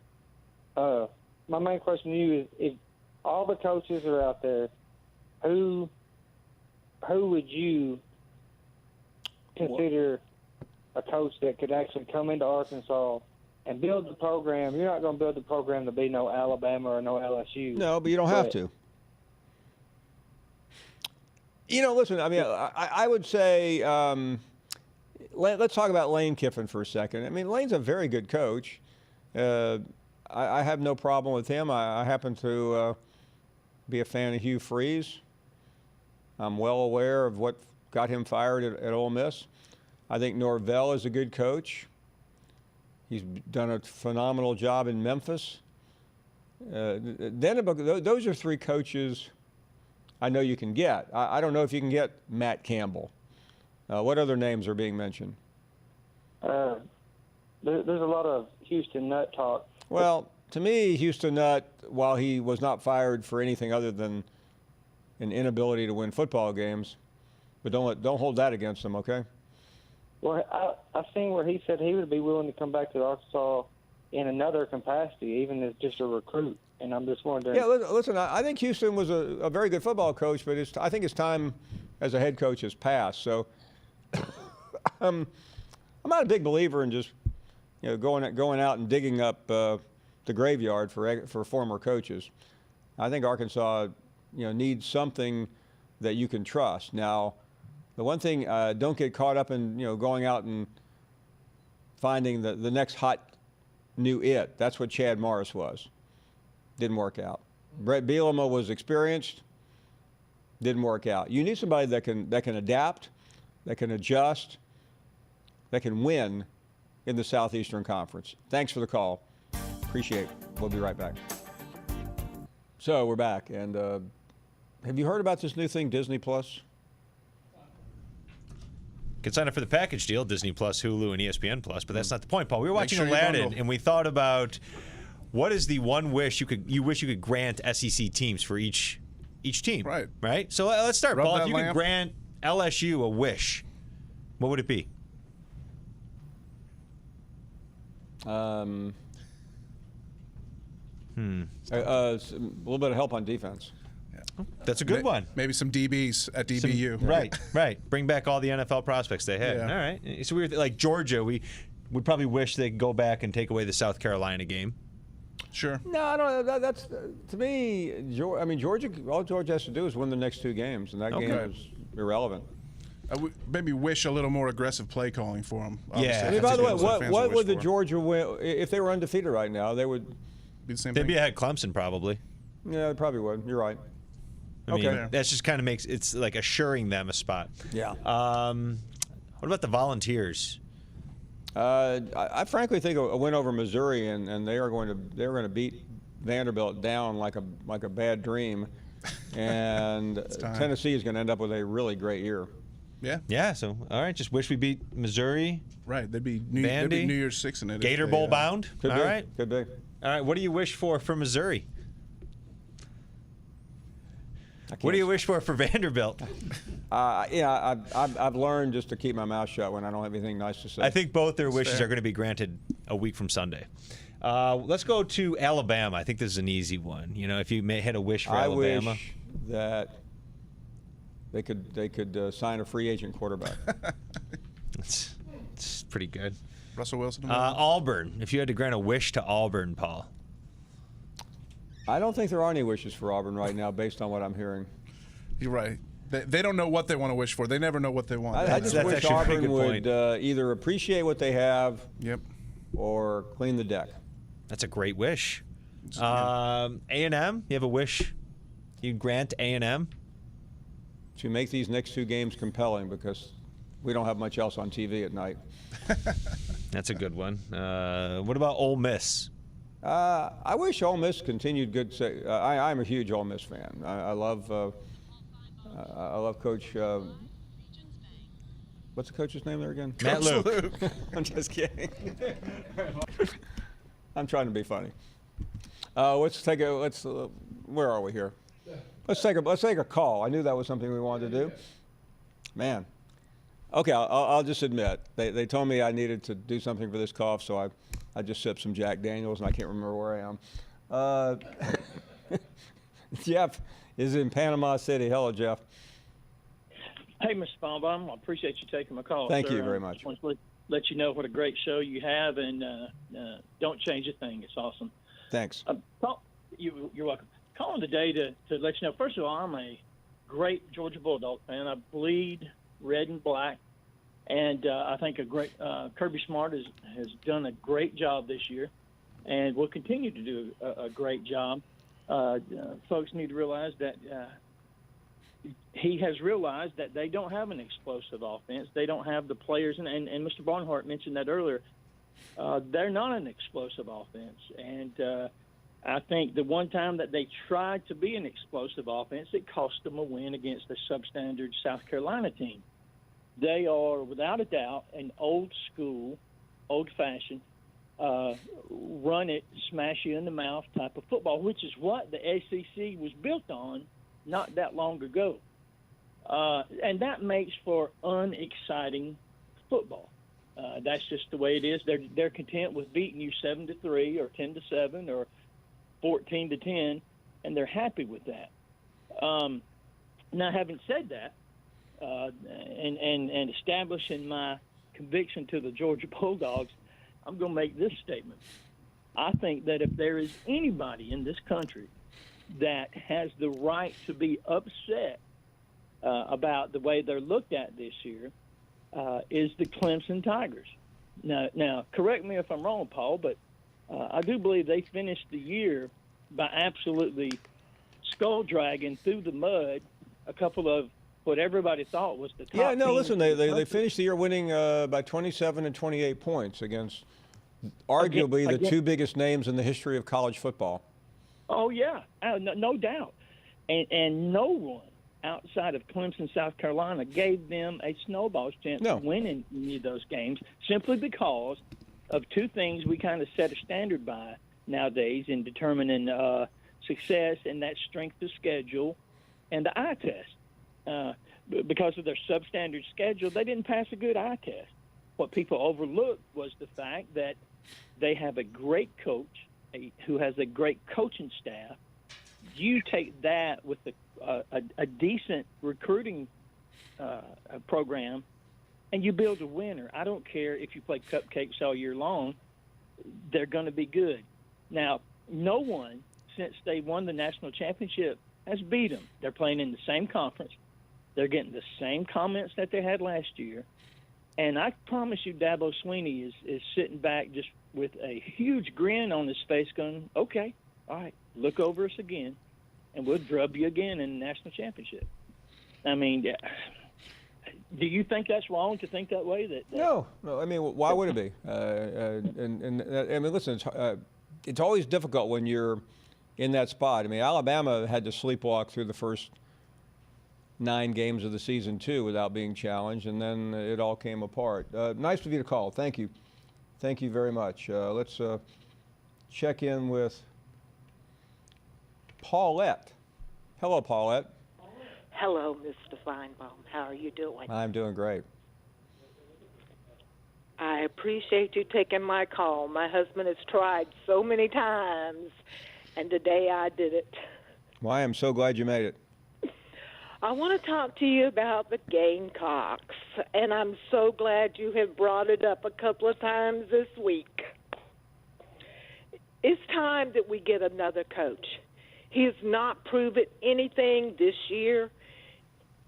my main question to you is, all the coaches are out there. Who would you consider a coach that could actually come into Arkansas and build the program? You're not going to build the program to be no Alabama or no LSU. No, but you don't have to. Listen, I mean, I would say let's talk about Lane Kiffin for a second. I mean, Lane's a very good coach. I have no problem with him. I happen to be a fan of Hugh Freeze. I'm well aware of what got him fired at Ole Miss. I think Norvell is a good coach. He's done a phenomenal job in Memphis. Those are three coaches I know you can get. I don't know if you can get Matt Campbell. What other names are being mentioned? There's a lot of Houston Nutt talk. Well, to me, Houston Nutt, while he was not fired for anything other than an inability to win football games, but don't hold that against him, okay? Well, I've seen where he said he would be willing to come back to Arkansas in another capacity, even as just a recruit. And I'm just wondering. Yeah, listen, I think Houston was a very good football coach, but I think his time as a head coach has passed. So I'm not a big believer in just going out and digging up the graveyard for former coaches. I think Arkansas needs something that you can trust. Now, the one thing, don't get caught up in going out and finding the next hot new it. That's what Chad Morris was. Didn't work out. Brett Bielema was experienced. Didn't work out. You need somebody that can adapt, that can adjust, that can win in the Southeastern Conference. Thanks for the call. Appreciate it. We'll be right back. So we're back, and have you heard about this new thing, Disney Plus? You can sign up for the package deal, Disney Plus, Hulu, and ESPN Plus, but that's not the point, Paul. We were watching Aladdin, and we thought about what is the one wish you wish you could grant SEC teams for each team. Right? So let's start, Paul. If you could grant LSU a wish, what would it be? A little bit of help on defense. That's a good one. Maybe some DBs at DBU. Right. Bring back all the NFL prospects they had. Yeah. All right. So we were like Georgia. We would probably wish they could go back and take away the South Carolina game. Sure. No, I don't know. That's to me. I mean, Georgia. All Georgia has to do is win the next two games, and that game is irrelevant. Maybe wish a little more aggressive play calling for them. Yeah. I mean, by the way, what would the Georgia win if they were undefeated right now? They would be the same. They'd be ahead Clemson probably. Yeah, they probably would. You're right. I mean, that's just kind of makes it's like assuring them a spot. Yeah. What about the Volunteers? I frankly think a win over Missouri, and they're going to beat Vanderbilt down like a bad dream, and Tennessee is going to end up with a really great year. Yeah. Yeah. So all right, just wish we beat Missouri. Right. They'd be New Year's Six in it. Gator Bowl bound. Could all be. Right. Could be. All right. What do you wish for Missouri? What do you wish for Vanderbilt? I've learned just to keep my mouth shut when I don't have anything nice to say. I think both their wishes are going to be granted a week from Sunday. Let's go to Alabama. I think this is an easy one. If you had a wish for Alabama. I wish that they could sign a free agent quarterback. It's pretty good. Russell Wilson. Auburn. If you had to grant a wish to Auburn, Paul. I don't think there are any wishes for Auburn right now, based on what I'm hearing. You're right. They don't know what they want to wish for. They never know what they want. I just wish Auburn would either appreciate what they have, or clean the deck. That's a great wish. A&M. You have a wish? You grant A&M to make these next two games compelling, because we don't have much else on TV at night. That's a good one. What about Ole Miss? I wish Ole Miss continued good. I'm a huge Ole Miss fan. I love Coach. What's the coach's name there again? Matt Luke. I'm just kidding. I'm trying to be funny. Where are we here? Let's take a call. I knew that was something we wanted to do. Man. Okay, I'll just admit they told me I needed to do something for this cough, so I just sipped some Jack Daniels, and I can't remember where I am. Jeff is in Panama City. Hello, Jeff. Hey, Mr. Finebaum, I appreciate you taking my call. Thank sir. you very much. I just want to let you know what a great show you have, and don't change a thing. It's awesome. Thanks. You're welcome. Calling today to let you know, first of all, I'm a great Georgia Bulldog fan. I bleed red and black, and I think Kirby Smart has done a great job this year and will continue to do a great job. Folks need to realize that he has realized that they don't have an explosive offense. They don't have the players, and Mr. Barnhart mentioned that earlier. They're not an explosive offense, and I think the one time that they tried to be an explosive offense, it cost them a win against the substandard South Carolina team. They are, without a doubt, an old-school, old-fashioned, run it, smash you in the mouth type of football, which is what the SEC was built on not that long ago. And that makes for unexciting football. That's just the way it is. They're content with beating you 7-3 or 10-7 or 14-10, and they're happy with that. Now, having said that, and establishing my conviction to the Georgia Bulldogs, I'm going to make this statement. I think that if there is anybody in this country that has the right to be upset about the way they're looked at this year, is the Clemson Tigers. Now, correct me if I'm wrong, Paul, but I do believe they finished the year by absolutely skull-dragging through the mud a couple of what everybody thought was the top Yeah, no, teams listen, in the they country. finished the year winning by 27 and 28 points against arguably the two biggest names in the history of college football. Oh, yeah, no doubt. And no one outside of Clemson, South Carolina, gave them a snowball's chance of winning any of those games simply because of two things we kind of set a standard by nowadays in determining success, and that strength of schedule and the eye test. Because of their substandard schedule, they didn't pass a good eye test. What people overlooked was the fact that they have a great coach who has a great coaching staff. You take that with a decent recruiting program, and you build a winner. I don't care if you play cupcakes all year long. They're going to be good. Now, no one, since they won the national championship, has beat them. They're playing in the same conference. They're getting the same comments that they had last year. And I promise you, Dabo Swinney is sitting back just with a huge grin on his face going, okay, all right, look over us again, and we'll drub you again in the national championship. I mean, do you think that's wrong to think that way? No. I mean, why would it be? I mean, listen, it's always difficult when you're in that spot. I mean, Alabama had to sleepwalk through the first 9 games of the season, too, without being challenged, and then it all came apart. Nice of you to call. Thank you. Thank you very much. Let's check in with Paulette. Hello, Paulette. Hello, Mr. Finebaum. How are you doing? I'm doing great. I appreciate you taking my call. My husband has tried so many times, and today I did it. Well, I am so glad you made it. I want to talk to you about the Gamecocks, and I'm so glad you have brought it up a couple of times this week. It's time that we get another coach. He has not proven anything this year.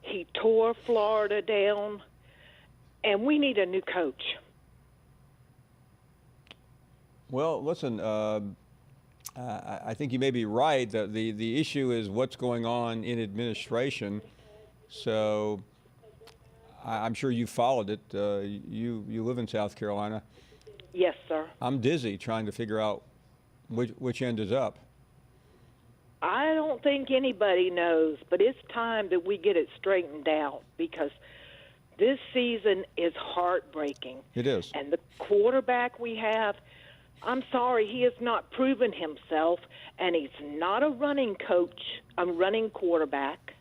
He tore Florida down, and we need a new coach. Well, listen, I think you may be right. The issue is what's going on in administration. So I'm sure you followed it. You live in South Carolina. Yes, sir. I'm dizzy trying to figure out which end is up. I don't think anybody knows, but it's time that we get it straightened out because this season is heartbreaking. It is. And the quarterback we have, I'm sorry, he has not proven himself, and he's not a running coach, a running quarterback.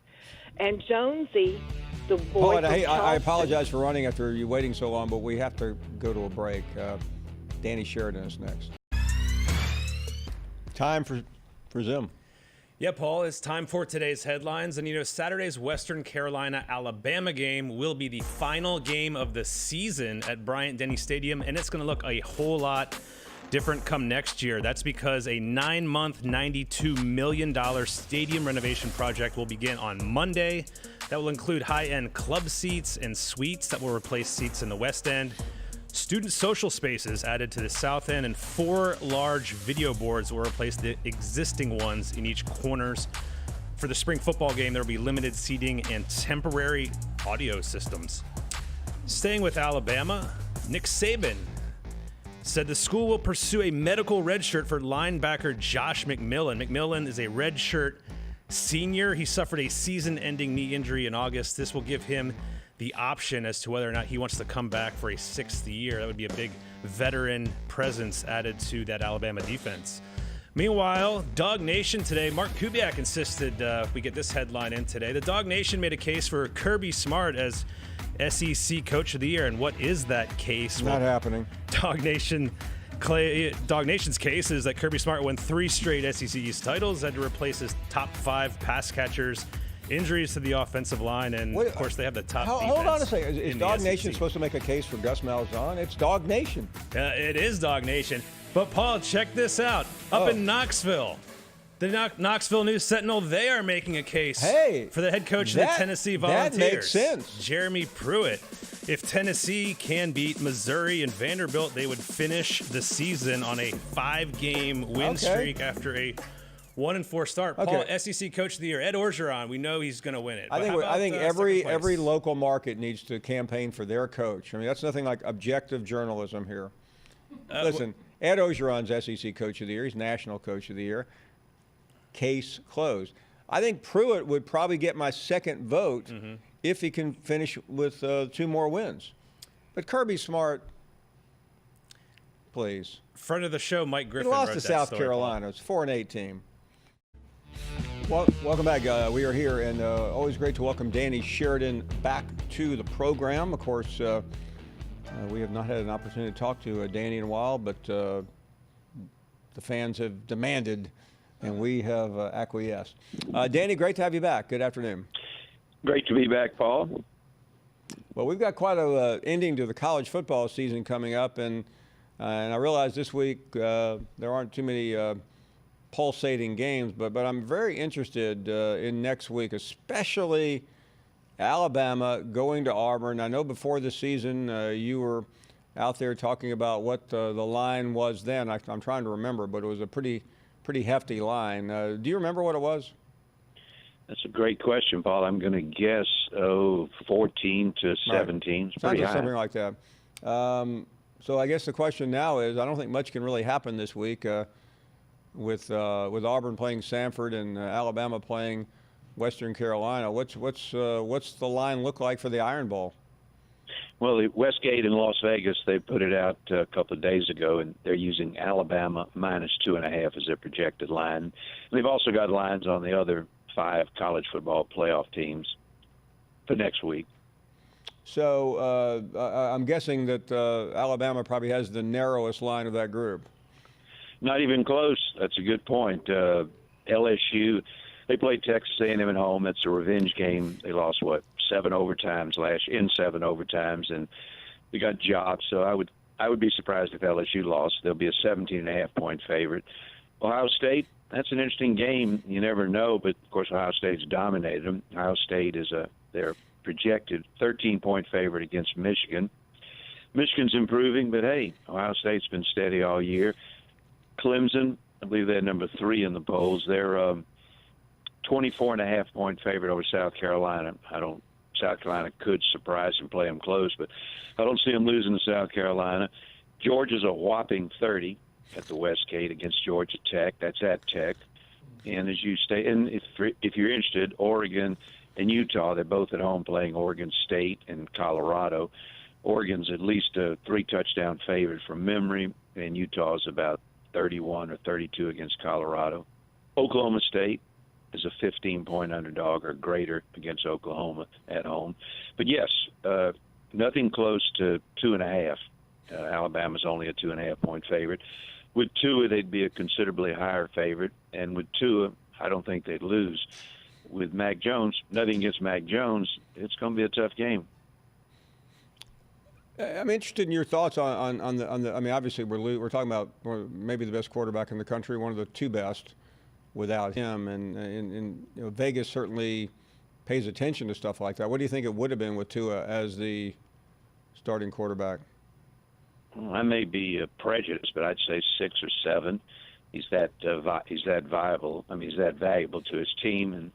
And Jonesy, the boy from I apologize for running after you waiting so long, but we have to go to a break. Danny Sheridan is next. Time for Zim. Yeah, Paul, it's time for today's headlines. And, Saturday's Western Carolina-Alabama game will be the final game of the season at Bryant-Denny Stadium, and it's going to look a whole lot different come next year. That's because a 9-month, $92 million stadium renovation project will begin on Monday. That will include high-end club seats and suites that will replace seats in the West End. Student social spaces added to the south end, and 4 large video boards will replace the existing ones in each corners. For the spring football game, there will be limited seating and temporary audio systems. Staying with Alabama, Nick Saban said the school will pursue a medical redshirt for linebacker Josh McMillan. McMillan is a redshirt senior. He suffered a season-ending knee injury in August. This will give him the option as to whether or not he wants to come back for a 6th year. That would be a big veteran presence added to that Alabama defense. Meanwhile, Dog Nation today, Mark Kubiak insisted we get this headline in today. The Dog Nation made a case for Kirby Smart as SEC Coach of the Year. And what is that case? Not happening. Dog Nation's case is that Kirby Smart won 3 straight SEC East titles, had to replace his top 5 pass catchers, injuries to the offensive line, and of course they have the top defense. Hold on a second. Is Dog Nation supposed to make a case for Gus Malzahn? It's Dog Nation. It is Dog Nation. But Paul, check this out. Up in Knoxville, the Knoxville News Sentinel, they are making a case for the head coach of the Tennessee Volunteers. That makes sense. Jeremy Pruitt. If Tennessee can beat Missouri and Vanderbilt, they would finish the season on a 5-game win streak after a 1-4 start. Paul, SEC Coach of the Year, Ed Orgeron. We know he's going to win it. I think every local market needs to campaign for their coach. I mean, that's nothing like objective journalism here. Listen, Ed Orgeron's SEC Coach of the Year. He's National Coach of the Year. Case closed. I think Pruitt would probably get my second vote if he can finish with 2 more wins. But Kirby Smart, please. Friend of the show, Mike Griffin. He lost to South Carolina. It's 4-8 team. Well, welcome back. We are here, and always great to welcome Danny Sheridan back to the program. Of course, we have not had an opportunity to talk to Danny in a while, but the fans have demanded, and we have acquiesced. Danny, great to have you back. Good afternoon. Great to be back, Paul. Well, we've got quite an ending to the college football season coming up, and I realize this week there aren't too many pulsating games, but I'm very interested in next week, especially Alabama going to Auburn. I know before the season you were out there talking about what the line was then. I'm trying to remember, but it was a pretty hefty line. Do you remember what it was? That's a great question, Paul. I'm going to guess 14 to 17. It's pretty high. Something like that. So I guess the question now is, I don't think much can really happen this week with Auburn playing Samford and Alabama playing Western Carolina. What's the line look like for the Iron Bowl? Well, Westgate in Las Vegas, they put it out a couple of days ago, and they're using Alabama -2.5 as their projected line. They've also got lines on the other 5 college football playoff teams for next week. So I'm guessing that Alabama probably has the narrowest line of that group. Not even close. That's a good point. LSU, they played Texas A&M at home. That's a revenge game. They lost, 7 overtimes in 7 overtimes, and they got jobbed. So I would be surprised if LSU lost. They'll be a 17.5-point favorite. Ohio State, that's an interesting game. You never know, but of course Ohio State's dominated them. Ohio State is their projected 13-point favorite against Michigan. Michigan's improving, but hey, Ohio State's been steady all year. Clemson, I believe they're number 3 in the polls. They're 24.5-point favorite over South Carolina. South Carolina could surprise and play them close, but I don't see them losing to South Carolina. Georgia's a whopping 30 at the Westgate against Georgia Tech. That's at Tech. And as you stay, and if you're interested, Oregon and Utah, they're both at home playing Oregon State and Colorado. Oregon's at least a 3-touchdown favorite from memory, and Utah's about 31 or 32 against Colorado. Oklahoma State is a 15-point underdog or greater against Oklahoma at home. But yes, nothing close to 2.5. Alabama's only a 2.5-point favorite. With Tua, they'd be a considerably higher favorite. And with Tua, I don't think they'd lose. With Mac Jones, nothing against Mac Jones, it's going to be a tough game. I'm interested in your thoughts on the. I mean, obviously we're talking about maybe the best quarterback in the country, one of the two best, without him, and Vegas certainly pays attention to stuff like that. What do you think it would have been with Tua as the starting quarterback? Well, I may be prejudiced, but I'd say 6 or 7. He's that viable. I mean, he's that valuable to his team, and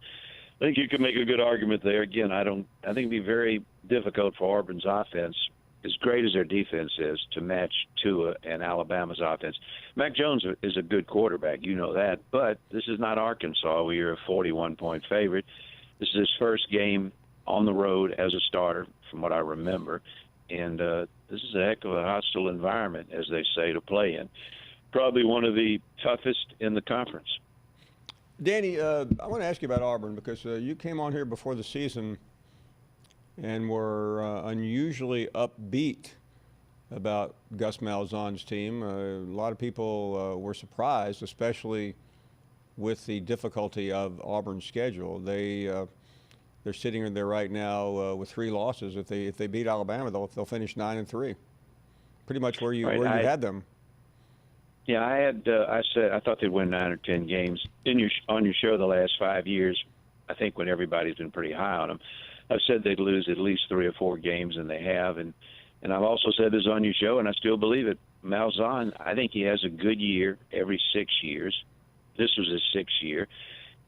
I think you could make a good argument there. Again, I think it'd be very difficult for Auburn's offense, as great as their defense is, to match Tua and Alabama's offense. Mac Jones is a good quarterback, you know that, but this is not Arkansas, where you're a 41-point favorite. This is his first game on the road as a starter, from what I remember, and this is a heck of a hostile environment, as they say, to play in. Probably one of the toughest in the conference. Danny, I want to ask you about Auburn, because you came on here before the season and were unusually upbeat about Gus Malzahn's team. A lot of people were surprised, especially with the difficulty of Auburn's schedule. They're sitting in there right now with 3 losses. If they beat Alabama, they'll finish 9-3. Pretty much where you had them. Yeah, I said I thought they'd win 9 or 10 games. On your show the last 5 years, I think when everybody's been pretty high on them, I've said they'd lose at least 3 or 4 games, and they have. And I've also said this on your show, and I still believe it. Malzahn, I think he has a good year every 6 years. This was his 6th year.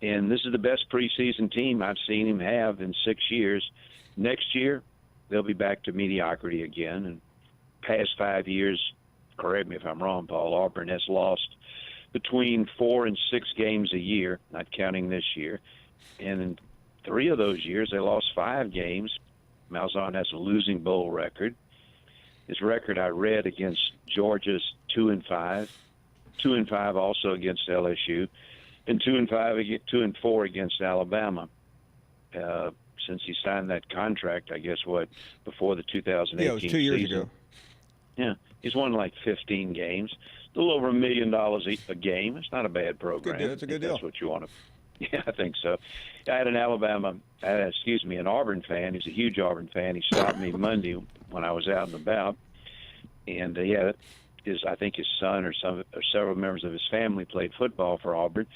And this is the best preseason team I've seen him have in 6 years. Next year, they'll be back to mediocrity again. And past 5 years, correct me if I'm wrong, Paul, Auburn has lost between 4 and 6 games a year, not counting this year. And in 3 of those years, they lost 5 games. Malzahn has a losing bowl record. His record I read against Georgia's 2-5, 2-5 also against LSU, and 2-4 against Alabama. Since he signed that contract, I guess before the 2018 it was 2 years season. ago. Yeah, he's won like 15 games, a little over $1 million a game. It's not a bad program. It's a good deal. That's what you want to. Yeah, I think so. I had an an Auburn fan. He's a huge Auburn fan. He stopped me Monday when I was out and about, and I think his son or several members of his family played football for Auburn,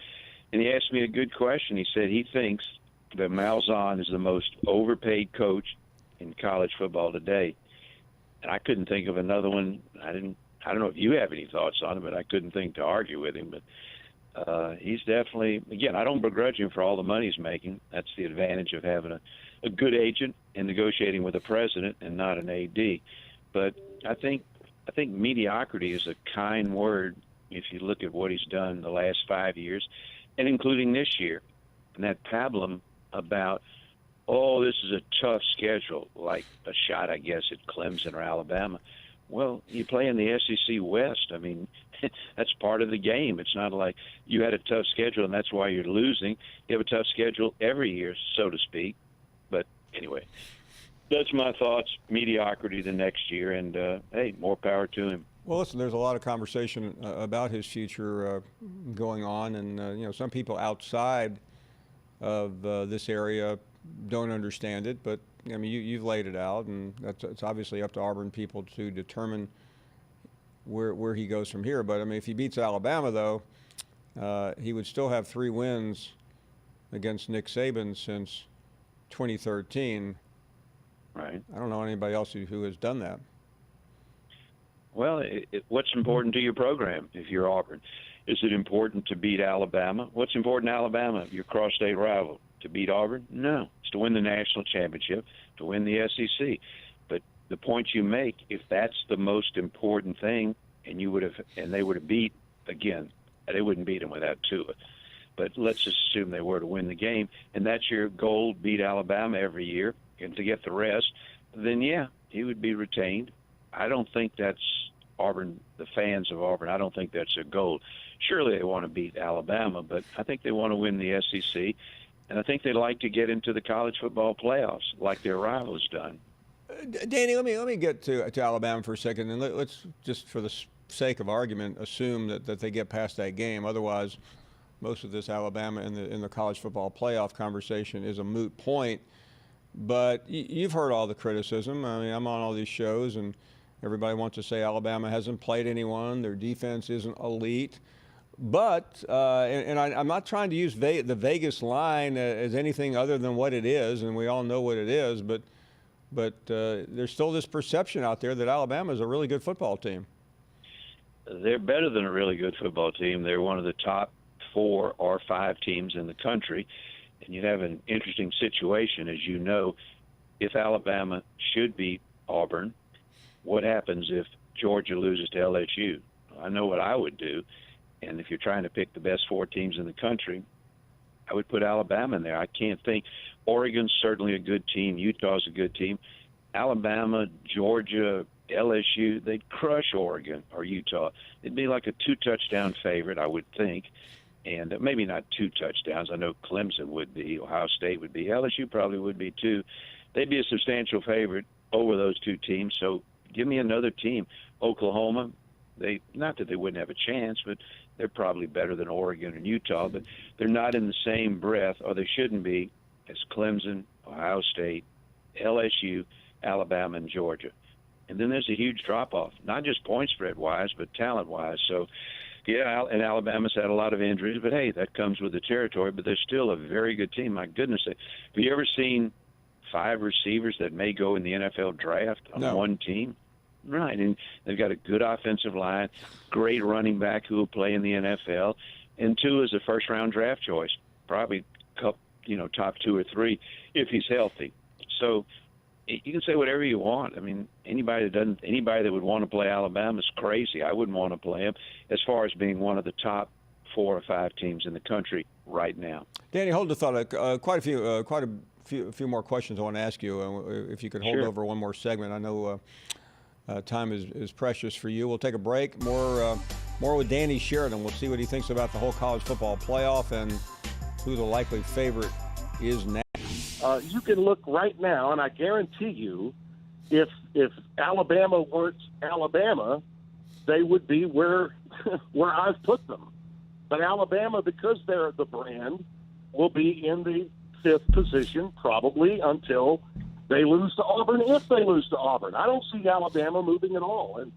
and he asked me a good question. He said he thinks that Malzahn is the most overpaid coach in college football today, and I couldn't think of another one. I don't know if you have any thoughts on it, but I couldn't think to argue with him. But he's definitely, again, I don't begrudge him for all the money he's making. That's the advantage of having a good agent and negotiating with a president and not an AD. But I think mediocrity is a kind word if you look at what he's done the last 5 years, and including this year. And that pablum about, this is a tough schedule, like a shot, I guess, at Clemson or Alabama. Well, you play in the SEC West. I mean, that's part of the game. It's not like you had a tough schedule and that's why you're losing. You have a tough schedule every year, so to speak. But anyway, that's my thoughts. Mediocrity the next year, and hey, more power to him. Well, listen, there's a lot of conversation about his future going on, and some people outside of this area don't understand it, but I mean, you've laid it out, and it's obviously up to Auburn people to determine where he goes from here. But I mean, if he beats Alabama, though, he would still have 3 wins against Nick Saban since 2013. Right. I don't know anybody else who has done that. Well, what's important to your program if you're Auburn? Is it important to beat Alabama? What's important to Alabama, your cross-state rival? To beat Auburn? No. It's to win the national championship, to win the SEC. But the point you make, if that's the most important thing, and they would have beat, again, they wouldn't beat them without Tua. But let's just assume they were to win the game, and that's your goal, beat Alabama every year, and to get the rest, then yeah, he would be retained. I don't think that's Auburn, the fans of Auburn, I don't think that's their goal. Surely they want to beat Alabama, but I think they want to win the SEC, and I think they'd like to get into the college football playoffs like their rival's done. Danny, let me get to Alabama for a second, and let's just, for the sake of argument, assume that they get past that game. Otherwise, most of this Alabama in the college football playoff conversation is a moot point. But you've heard all the criticism. I mean, I'm on all these shows, and everybody wants to say Alabama hasn't played anyone, their defense isn't elite. But, I'm not trying to use the Vegas line as anything other than what it is, and we all know what it is, but there's still this perception out there that Alabama is a really good football team. They're better than a really good football team. They're one of the top 4 or 5 teams in the country. And you have an interesting situation, as you know. If Alabama should beat Auburn, what happens if Georgia loses to LSU? I know what I would do. And if you're trying to pick the best 4 teams in the country, I would put Alabama in there. I can't think. Oregon's certainly a good team. Utah's a good team. Alabama, Georgia, LSU, they'd crush Oregon or Utah. It'd be like a 2-touchdown favorite, I would think. And maybe not 2 touchdowns. I know Clemson would be. Ohio State would be. LSU probably would be too. They'd be a substantial favorite over those 2 teams. So give me another team. Oklahoma, not that they wouldn't have a chance, but they're probably better than Oregon and Utah. But they're not in the same breath, or they shouldn't be, as Clemson, Ohio State, LSU, Alabama, and Georgia. And then there's a huge drop-off, not just point spread-wise, but talent-wise. So, yeah, and Alabama's had a lot of injuries, but, hey, that comes with the territory. But they're still a very good team. My goodness, have you ever seen 5 receivers that may go in the NFL draft on one team? Right, and they've got a good offensive line, great running back who will play in the NFL, and 2 is a first-round draft choice, probably top 2 or 3 if he's healthy. So you can say whatever you want. I mean, anybody that would want to play Alabama is crazy. I wouldn't want to play him as far as being one of the top 4 or 5 teams in the country right now. Danny, hold the thought. Quite a few more questions I want to ask you. If you could hold over one more segment, I know time is precious for you. We'll take a break. More with Danny Sheridan. We'll see what he thinks about the whole college football playoff and who the likely favorite is now. You can look right now, and I guarantee you, if Alabama weren't Alabama, they would be where I've put them. But Alabama, because they're the brand, will be in the 5th position probably until they lose to Auburn, if they lose to Auburn. I don't see Alabama moving at all. And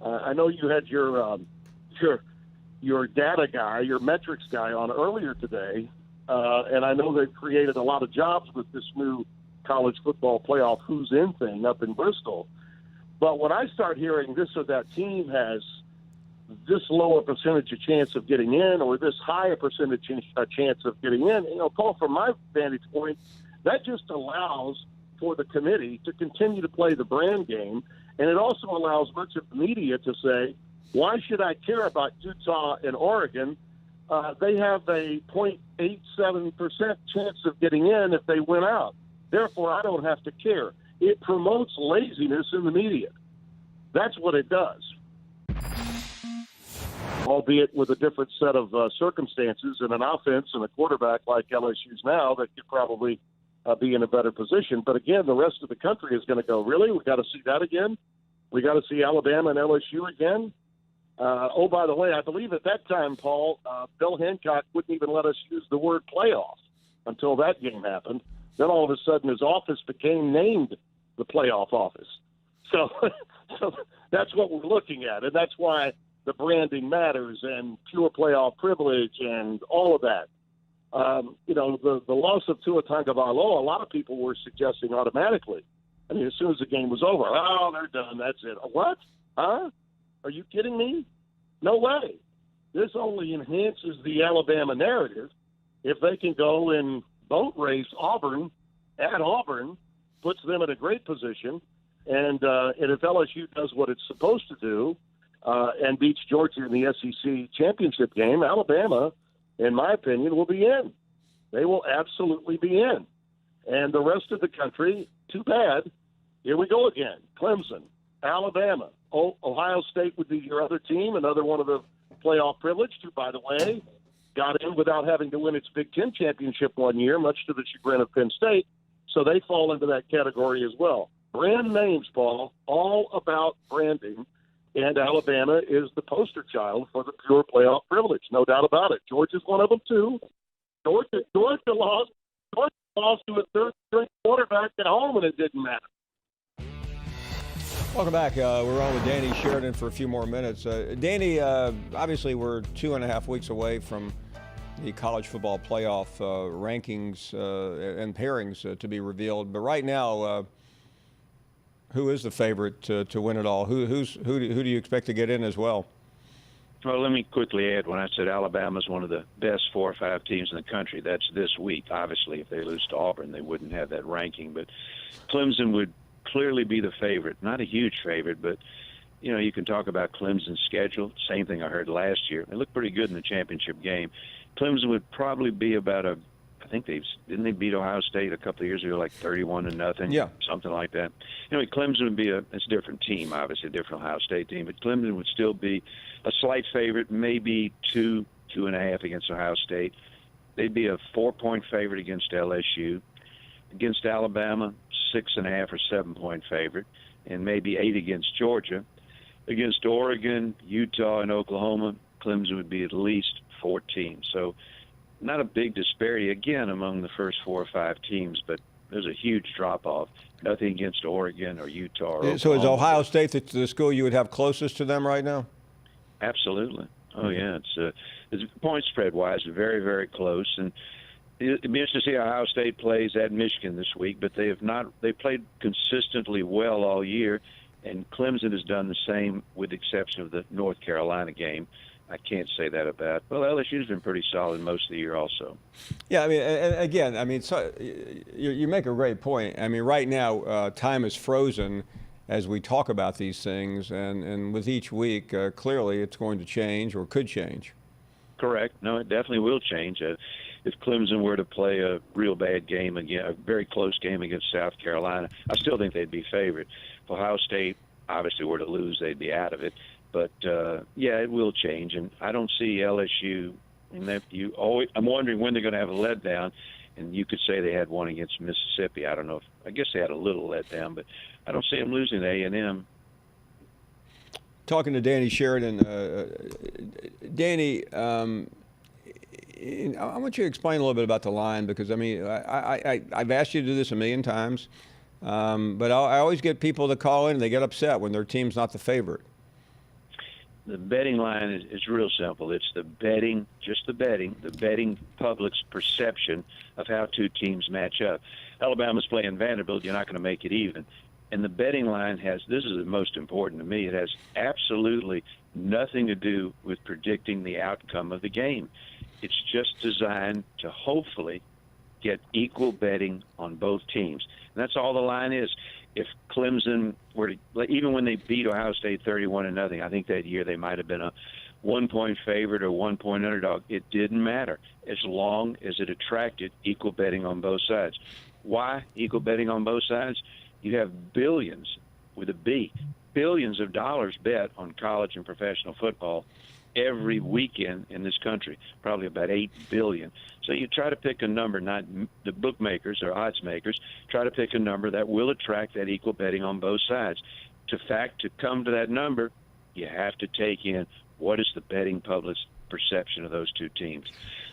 I know you had your data guy, your metrics guy on earlier today, and I know they've created a lot of jobs with this new college football playoff who's in thing up in Bristol. But when I start hearing this or that team has this lower percentage of chance of getting in or this higher percentage chance of getting in, Paul, from my vantage point, that just allows for the committee to continue to play the brand game, and it also allows much of the media to say, why should I care about Utah and Oregon? They have a 0.87% chance of getting in if they win out. Therefore, I don't have to care. It promotes laziness in the media. That's what it does. Albeit with a different set of circumstances and an offense and a quarterback like LSU's now that could probably be in a better position. But again, the rest of the country is going to go, really? We got to see that again? We got to see Alabama and LSU again? Oh, by the way, I believe at that time, Paul, Bill Hancock wouldn't even let us use the word playoff until that game happened. Then all of a sudden his office became named the playoff office. So that's what we're looking at, and that's why the branding matters and pure playoff privilege and all of that. The loss of Tua Tagovailoa, a lot of people were suggesting automatically. I mean, as soon as the game was over, oh, they're done, that's it. What? Huh? Are you kidding me? No way. This only enhances the Alabama narrative if they can go and boat race Auburn at Auburn, puts them in a great position, and if LSU does what it's supposed to do and beats Georgia in the SEC championship game, Alabama, in my opinion, will be in. They will absolutely be in. And the rest of the country, too bad. Here we go again. Clemson, Alabama, Ohio State would be your other team, another one of the playoff privileged, who, by the way, got in without having to win its Big Ten championship one year, much to the chagrin of Penn State. So they fall into that category as well. Brand names, Paul, all about branding. and Alabama is the poster child for the pure playoff privilege. No doubt about it. Georgia's one of them too. Georgia lost to a third-string quarterback at home, and it didn't matter. Welcome back. We're on with Danny Sheridan for a few more minutes. Danny, obviously we're 2.5 weeks away from the college football playoff rankings and pairings to be revealed. But right now, who is the favorite to win it all? Who do you expect to get in as well? Well, let me quickly add, when I said Alabama's one of the best 4 or 5 teams in the country, that's this week. Obviously, if they lose to Auburn, they wouldn't have that ranking. But Clemson would clearly be the favorite. Not a huge favorite, but, you can talk about Clemson's schedule. Same thing I heard last year. They looked pretty good in the championship game. Clemson would probably be about I think didn't they beat Ohio State a couple of years ago, like 31-0? Yeah. Something like that. Anyway, Clemson would be it's a different team, obviously, a different Ohio State team, but Clemson would still be a slight favorite, maybe 2.5 against Ohio State. They'd be a 4-point favorite against LSU. Against Alabama, 6.5 or 7-point favorite, and maybe 8 against Georgia. Against Oregon, Utah, and Oklahoma, Clemson would be at least 14. So not a big disparity, again, among the first 4 or 5 teams, but there's a huge drop-off. Nothing against Oregon or Utah or Oklahoma. So is Ohio State the school you would have closest to them right now? Absolutely. Oh, yeah. It's point spread-wise, very, very close. And it'd be interesting to see how Ohio State plays at Michigan this week, but they played consistently well all year, and Clemson has done the same with the exception of the North Carolina game. I can't say that about. Well, LSU's been pretty solid most of the year also. Yeah, so you make a great point. I mean, right now, time is frozen as we talk about these things, and with each week, clearly it's going to change or could change. Correct. No, it definitely will change. If Clemson were to play a real bad game again, a very close game against South Carolina, I still think they'd be favored. If Ohio State obviously were to lose, they'd be out of it. But, yeah, it will change. And I don't see LSU. I'm wondering when they're going to have a letdown. And you could say they had one against Mississippi. I don't know. I guess they had a little letdown, but I don't see them losing to A&M. Talking to Danny Sheridan. Danny, I want you to explain a little bit about the line because, I've asked you to do this a million times, but I always get people to call in and they get upset when their team's not the favorite. The betting line is real simple. It's the betting public's perception of how 2 teams match up. Alabama's playing Vanderbilt. You're not going to make it even. And the betting line this is the most important to me, it has absolutely nothing to do with predicting the outcome of the game. It's just designed to hopefully get equal betting on both teams. And that's all the line is. If Clemson were to, even when they beat Ohio State 31-0, I think that year they might have been a 1-point favorite or 1-point underdog. It didn't matter as long as it attracted equal betting on both sides. Why equal betting on both sides? You have billions, with a B, billions of dollars bet on college and professional football every weekend in this country, probably about $8 billion. So you try to pick a number, not the bookmakers or odds makers, try to pick a number that will attract that equal betting on both sides. To come to that number, you have to take in what is the betting public's perception of those 2 teams.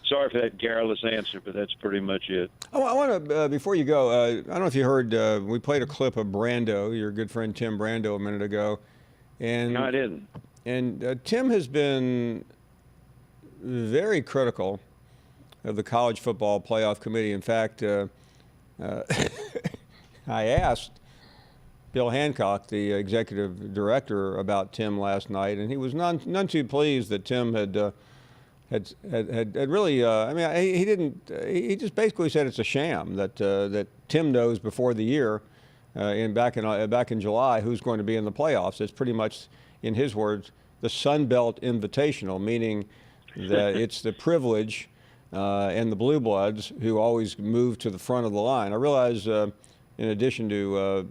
Sorry for that garrulous answer, but that's pretty much it. Oh, I want to, before you go, I don't know if you heard, we played a clip of Brando, your good friend Tim Brando, a minute ago. And no, I didn't. And Tim has been very critical of the College Football Playoff Committee. In fact, I asked Bill Hancock, the executive director, about Tim last night, and he was none too pleased that Tim had really. He didn't. He just basically said it's a sham that Tim knows before the year, back in July, who's going to be in the playoffs. It's pretty much, in his words, the Sun Belt Invitational, meaning that it's the privilege and the blue bloods who always move to the front of the line. I realize, in addition to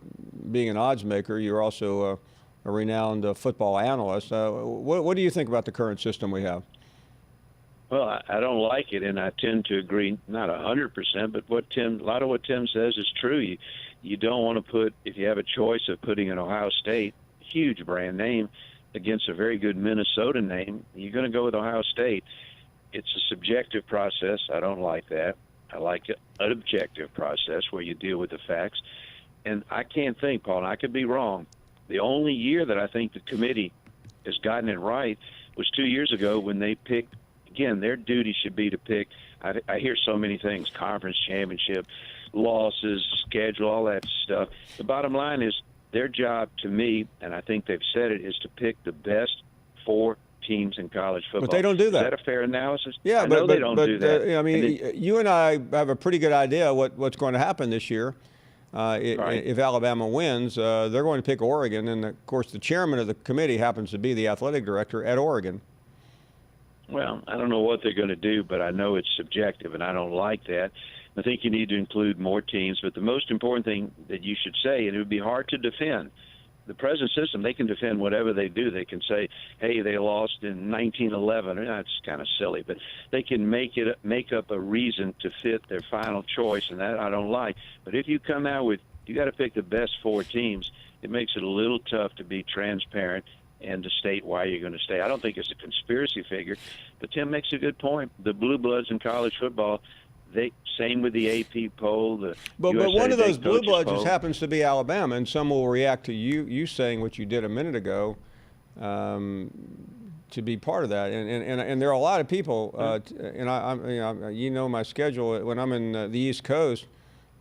being an odds maker, you're also a renowned football analyst. What do you think about the current system we have? Well, I don't like it, and I tend to agree, not 100%, but a lot of what Tim says is true. You don't want to put, if you have a choice of putting in Ohio State, huge brand name, against a very good Minnesota name, you're going to go with Ohio State. It's a subjective process. I don't like that. I like an objective process where you deal with the facts. And I can't think, Paul, and I could be wrong, the only year that I think the committee has gotten it right was 2 years ago when they picked, again, their duty should be to pick, I hear so many things, conference championship, losses, schedule, all that stuff. The bottom line is their job to me, and I think they've said it, is to pick the best 4 teams in college football. But they don't do that. Is that a fair analysis? Yeah, I know they don't do that. I mean, you and I have a pretty good idea what's going to happen this year. Right. If Alabama wins, they're going to pick Oregon. And, of course, the chairman of the committee happens to be the athletic director at Oregon. Well, I don't know what they're going to do, but I know it's subjective, and I don't like that. I think you need to include more teams. But the most important thing that you should say, and it would be hard to defend, the present system, they can defend whatever they do. They can say, hey, they lost in 1911. That's kind of silly, but they can make up a reason to fit their final choice, and that I don't like. But if you come out with, you got to pick the best 4 teams, it makes it a little tough to be transparent and to state why you're going to stay. I don't think it's a conspiracy figure, but Tim makes a good point. The blue bloods in college football, same with the AP poll. But one of those blue bloods just happens to be Alabama, and some will react to you saying what you did a minute ago to be part of that. And there are a lot of people, and you know my schedule. When I'm in the East Coast,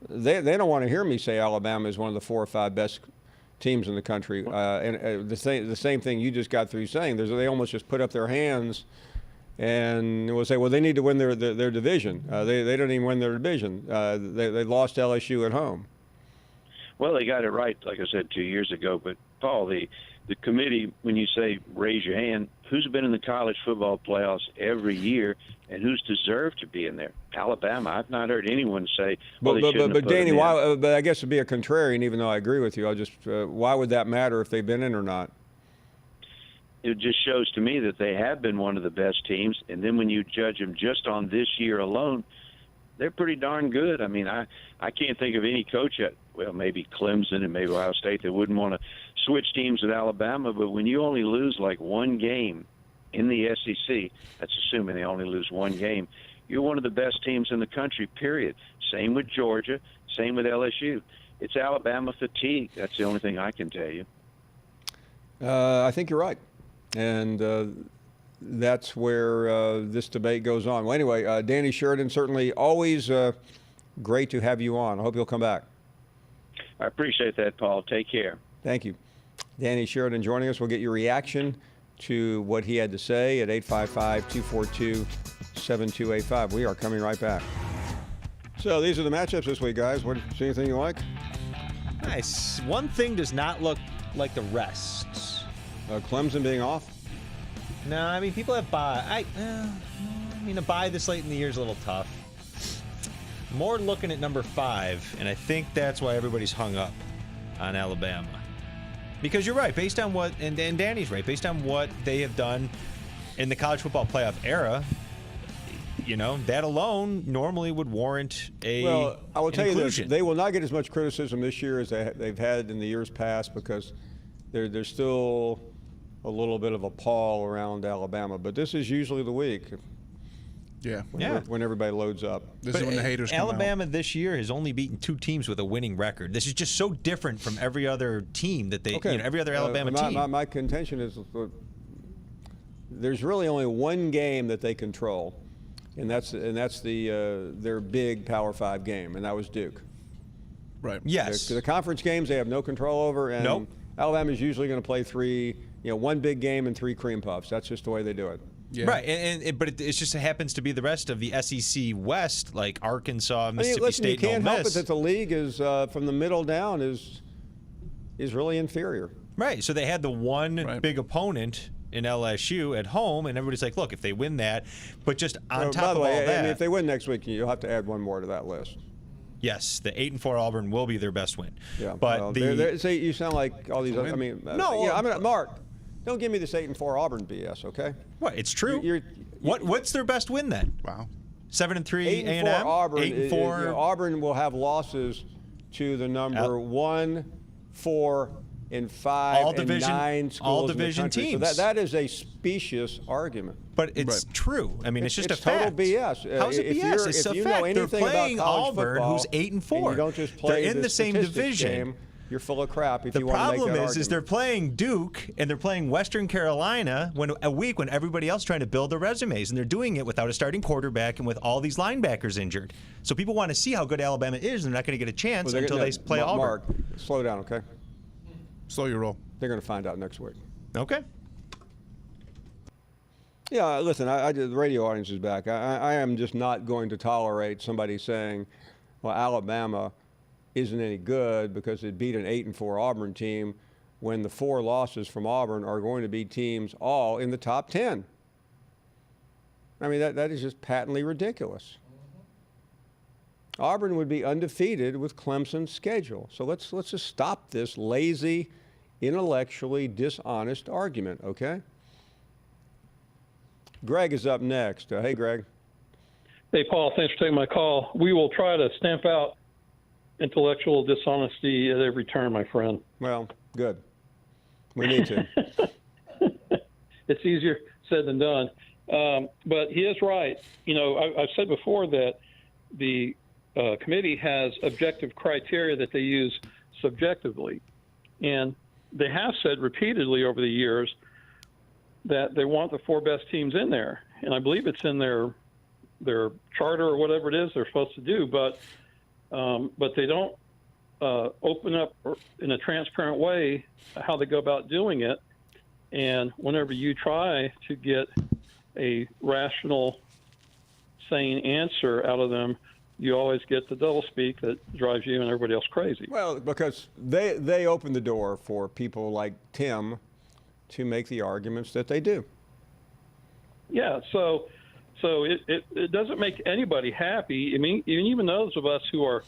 they don't want to hear me say Alabama is one of the 4 or 5 best teams in the country. And the same thing you just got through saying. They almost just put up their hands and we'll say, well, they need to win their division. They don't even win their division. They lost LSU at home. Well, they got it right, like I said, 2 years ago. But, Paul, the committee, when you say raise your hand, who's been in the college football playoffs every year and who's deserved to be in there? Alabama. I've not heard anyone say, well, they shouldn't have put Danny, them in. why? But I guess to be a contrarian, even though I agree with you, I'll just why would that matter if they've been in or not? It just shows to me that they have been one of the best teams. And then when you judge them just on this year alone, they're pretty darn good. I mean, I can't think of any coach at, well, maybe Clemson and maybe Ohio State that wouldn't want to switch teams with Alabama. But when you only lose like one game in the SEC, that's assuming they only lose one game, you're one of the best teams in the country, period. Same with Georgia, same with LSU. It's Alabama fatigue. That's the only thing I can tell you. I think you're right. And that's where this debate goes on. Well, anyway, Danny Sheridan, certainly always great to have you on. I hope you'll come back. I appreciate that, Paul. Take care. Thank you. Danny Sheridan joining us. We'll get your reaction to what he had to say at 855-242-7285. We are coming right back. So these are the matchups this week, guys. See anything you like? Nice. One thing does not look like the rest. Clemson being off? No, I mean, people have bye. A bye this late in the year is a little tough. More looking at number 5, and I think that's why everybody's hung up on Alabama. Because you're right, based on what, and Danny's right, based on what they have done in the college football playoff era, that alone normally would warrant a Well, I will tell inclusion. you this, they will not get as much criticism this year as they've had in the years past because there's still a little bit of a pall around Alabama. But this is usually the week. Yeah. When everybody loads up. This is when the haters come out. Alabama this year has only beaten 2 teams with a winning record. This is just so different from every other team that every other Alabama team. My contention is there's really only one game that they control, and that's their big Power 5 game, and that was Duke. Right. Yes. The conference games they have no control over, and Alabama's usually going to play 3, one big game and 3 cream puffs. That's just the way they do it. Yeah. Right, but it just happens to be the rest of the SEC West, like Arkansas, Mississippi State, you can't and Ole help Miss. it that the league is from the middle down is really inferior. Right, so they had the one big opponent in LSU at home, and everybody's like, look, if they win that, but just on top of all that, if they win next week, you'll have to add one more to that list. Yes, the 8-4 Auburn will be their best win. Yeah, but say you sound like all these other. Mark. Don't give me this 8-4 Auburn BS, okay? What? It's true. What's their best win then? Wow. 7-3 A&M. 8-4 Auburn. 8-4. Auburn will have losses to the number 1, 4, in 5 and 9 schools all in the division country. teams. So that is a specious argument. But it's true. I mean, it's just a fact. Total BS. How's it BS? It's a if you fact. know anything They're playing about college Auburn, football, who's 8-4. and you don't just play They're in the same statistics division. Game, you're full of crap if the you want to make that problem argument. is they're playing Duke and they're playing Western Carolina a week when everybody else is trying to build their resumes, and they're doing it without a starting quarterback and with all these linebackers injured. So people want to see how good Alabama is, and they're not going to get a chance until they play Auburn. Mark, slow down, okay? Slow your roll. They're going to find out next week. Okay. Yeah, listen, the radio audience is back. I am just not going to tolerate somebody saying, well, Alabama isn't any good because it beat an 8-4 Auburn team when the 4 losses from Auburn are going to be teams all in the top 10. I mean, that is just patently ridiculous. Auburn would be undefeated with Clemson's schedule. So let's just stop this lazy, intellectually dishonest argument, okay? Greg is up next. Hey, Greg. Hey, Paul, thanks for taking my call. We will try to stamp out intellectual dishonesty at every turn, my friend. Well, good. We need to. It's easier said than done. But he is right. You know, I've said before that the committee has objective criteria that they use subjectively. And they have said repeatedly over the years that they want the 4 best teams in there. And I believe it's in their charter or whatever it is they're supposed to do. But they don't open up in a transparent way how they go about doing it. And whenever you try to get a rational, sane answer out of them, you always get the doublespeak that drives you and everybody else crazy. Well, because they open the door for people like Tim to make the arguments that they do. Yeah, so it doesn't make anybody happy. I mean, even those of us who are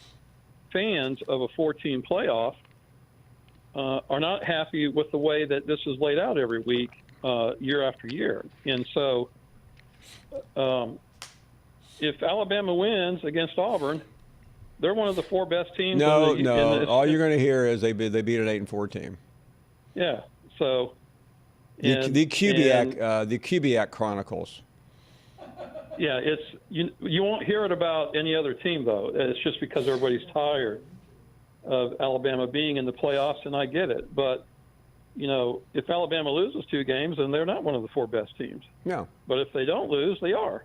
fans of a 4-team playoff are not happy with the way that this is laid out every week, year after year. And so if Alabama wins against Auburn, they're one of the 4 best teams. No. All you're going to hear is they beat an 8-4 team. Yeah. So the Kubiak Chronicles. Yeah, it's you won't hear it about any other team though. It's just because everybody's tired of Alabama being in the playoffs, and I get it. But you know, if Alabama loses 2 games, then they're not one of the 4 best teams. No. But if they don't lose, they are.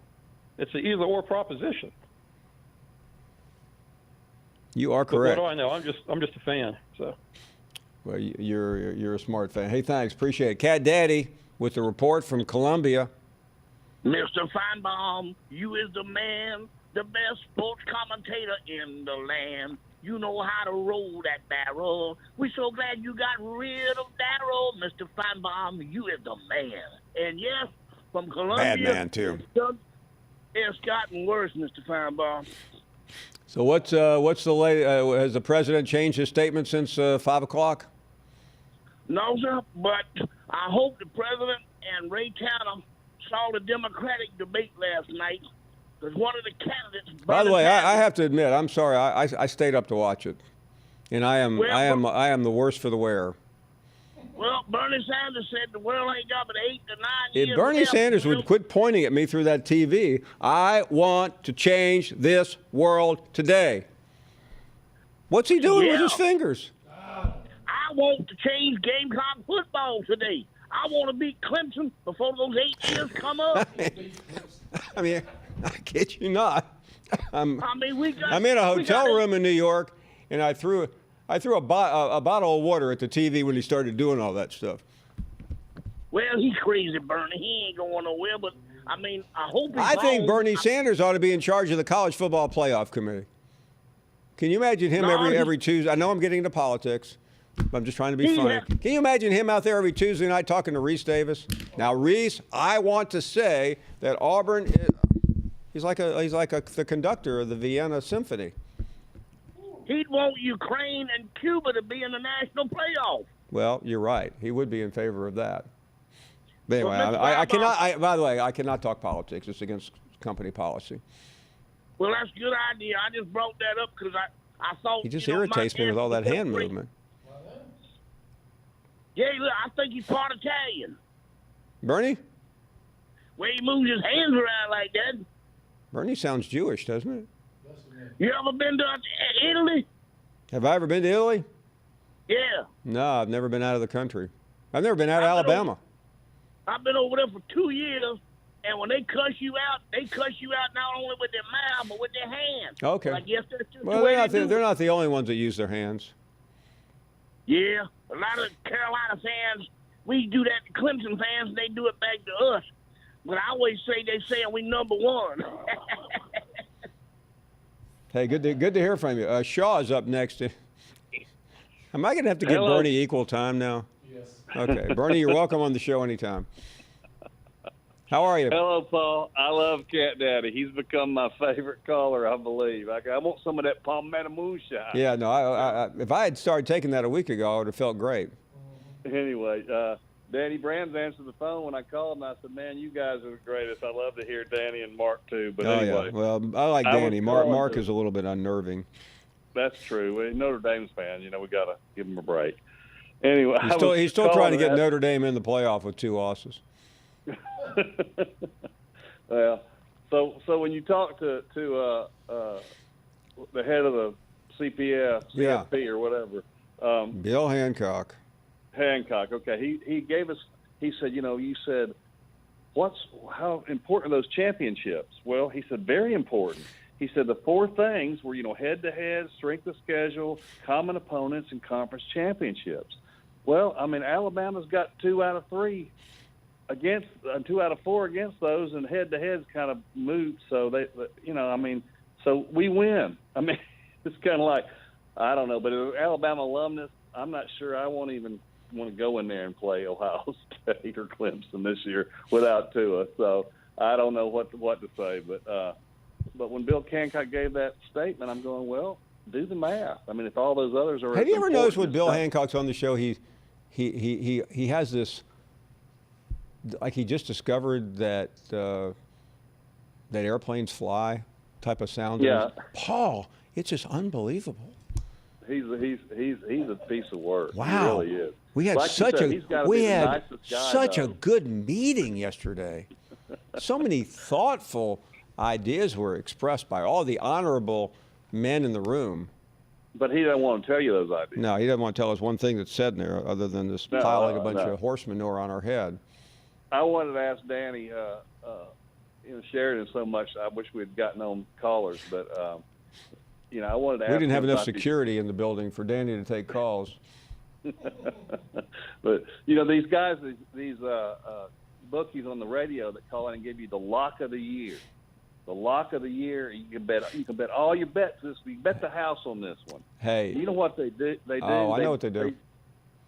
It's an either-or proposition. You are correct. But what do I know? I'm just a fan. So. Well, you're a smart fan. Hey, thanks, appreciate it. Cat Daddy with the report from Columbia. Mr. Finebaum, you is the man, the best sports commentator in the land. You know how to roll that barrel. We're so glad you got rid of Darryl, Mr. Finebaum. You is the man. And yes, from Columbia. Bad man, too. It's gotten worse, Mr. Finebaum. So what's the latest? Has the president changed his statement since 5 o'clock? No, sir, but I hope the president and Ray Tanner saw the Democratic debate last night, because one of the candidates. By the way, I have to admit, I'm sorry, I stayed up to watch it, and I am the worst for the wear. Well, Bernie Sanders said the world ain't got but 8 to 9 years. If Bernie Sanders would quit pointing at me through that TV, I want to change this world today. What's he doing with his fingers? I want to change Gamecock football today. I want to beat Clemson before those 8 years come up. I mean, I kid you not. I'm in a a hotel room in New York, and I threw a bottle of water at the TV when he started doing all that stuff. Well, he's crazy, Bernie. He ain't going nowhere, but, I mean, I hope he's I think wrong. Bernie Sanders ought to be in charge of the College Football Playoff Committee. Can you imagine him every Tuesday? I know I'm getting into politics, but I'm just trying to be funny. Can you imagine him out there every Tuesday night talking to Rhys Davis? Now, Rhys, I want to say that Auburn, he's like the conductor of the Vienna Symphony. He'd want Ukraine and Cuba to be in the national playoff. Well, you're right. He would be in favor of that. But anyway, Well, I cannot. By the way, I cannot talk politics. It's against company policy. Well, that's a good idea. I just brought that up because I thought He just my irritates me with all that hand history- movement. Yeah, look, I think he's part Italian. Bernie? Where he moves his hands around like that. Bernie sounds Jewish, doesn't it? You ever been to Italy? Have I ever been to Italy? Yeah. No, I've never been out of the country. I've never been out of Alabama. I've been over there for 2 years, and when they cuss you out not only with their mouth, but with their hands. Okay. I guess that's just Well, the way they're not the only ones that use their hands. Yeah, a lot of Carolina fans, we do that to Clemson fans, they do it back to us. But I always say they saying we number one. Hey, good to hear from you. Shaw is up next. Am I going to have to give Hello. Bernie equal time now? Yes. Okay. Bernie, you're welcome on the show anytime. How are you? Hello, Paul. I love Cat Daddy. He's become my favorite caller, I believe. I want some of that Palmetto moonshine. Yeah, no, I if I had started taking that a week ago, I would have felt great. Anyway, Danny Brands answered the phone when I called, and I said, man, you guys are the greatest. I love to hear Danny and Mark, too. But anyway. Yeah. Well, I like Danny. Mark is a little bit unnerving. That's true. We're Notre Dame's fan. You know, we got to give him a break. Anyway. He's still trying to get Notre Dame in the playoff with 2 losses. Well, so when you talk to the head of the CFP or whatever, Bill Hancock. Okay, he gave us. He said, you said, how important are those championships? Well, he said very important. He said the 4 things were head-to-head, strength of schedule, common opponents, and conference championships. Well, I mean Alabama's got 2 out of 3 against 2 out of 4 against those, and head-to-head's kind of moot. So so we win. I mean, it's kind of like, I don't know, but as an Alabama alumnus, I'm not sure I won't even want to go in there and play Ohio State or Clemson this year without Tua. So I don't know what to say, but when Bill Hancock gave that statement, I'm going, well, do the math. I mean, if all those others are. Have you ever noticed when Bill Hancock's on the show, he has this, like he just discovered that airplanes fly type of sound. Yeah. Paul, it's just unbelievable. He's a piece of work. Wow. He really is. We had like such a a good meeting yesterday. So many thoughtful ideas were expressed by all the honorable men in the room. But he doesn't want to tell you those ideas. No, he doesn't want to tell us one thing that's said in there other than this piling a bunch of horse manure on our head. I wanted to ask Danny, Sheridan so much, I wish we had gotten on callers, but, I wanted to ask We didn't have him enough about security in the building for Danny to take calls. But, these guys, these bookies on the radio that call in and give you the lock of the year. The lock of the year, you can bet all your bets this week. Bet the house on this one. Hey. You know what they do? I know what they do.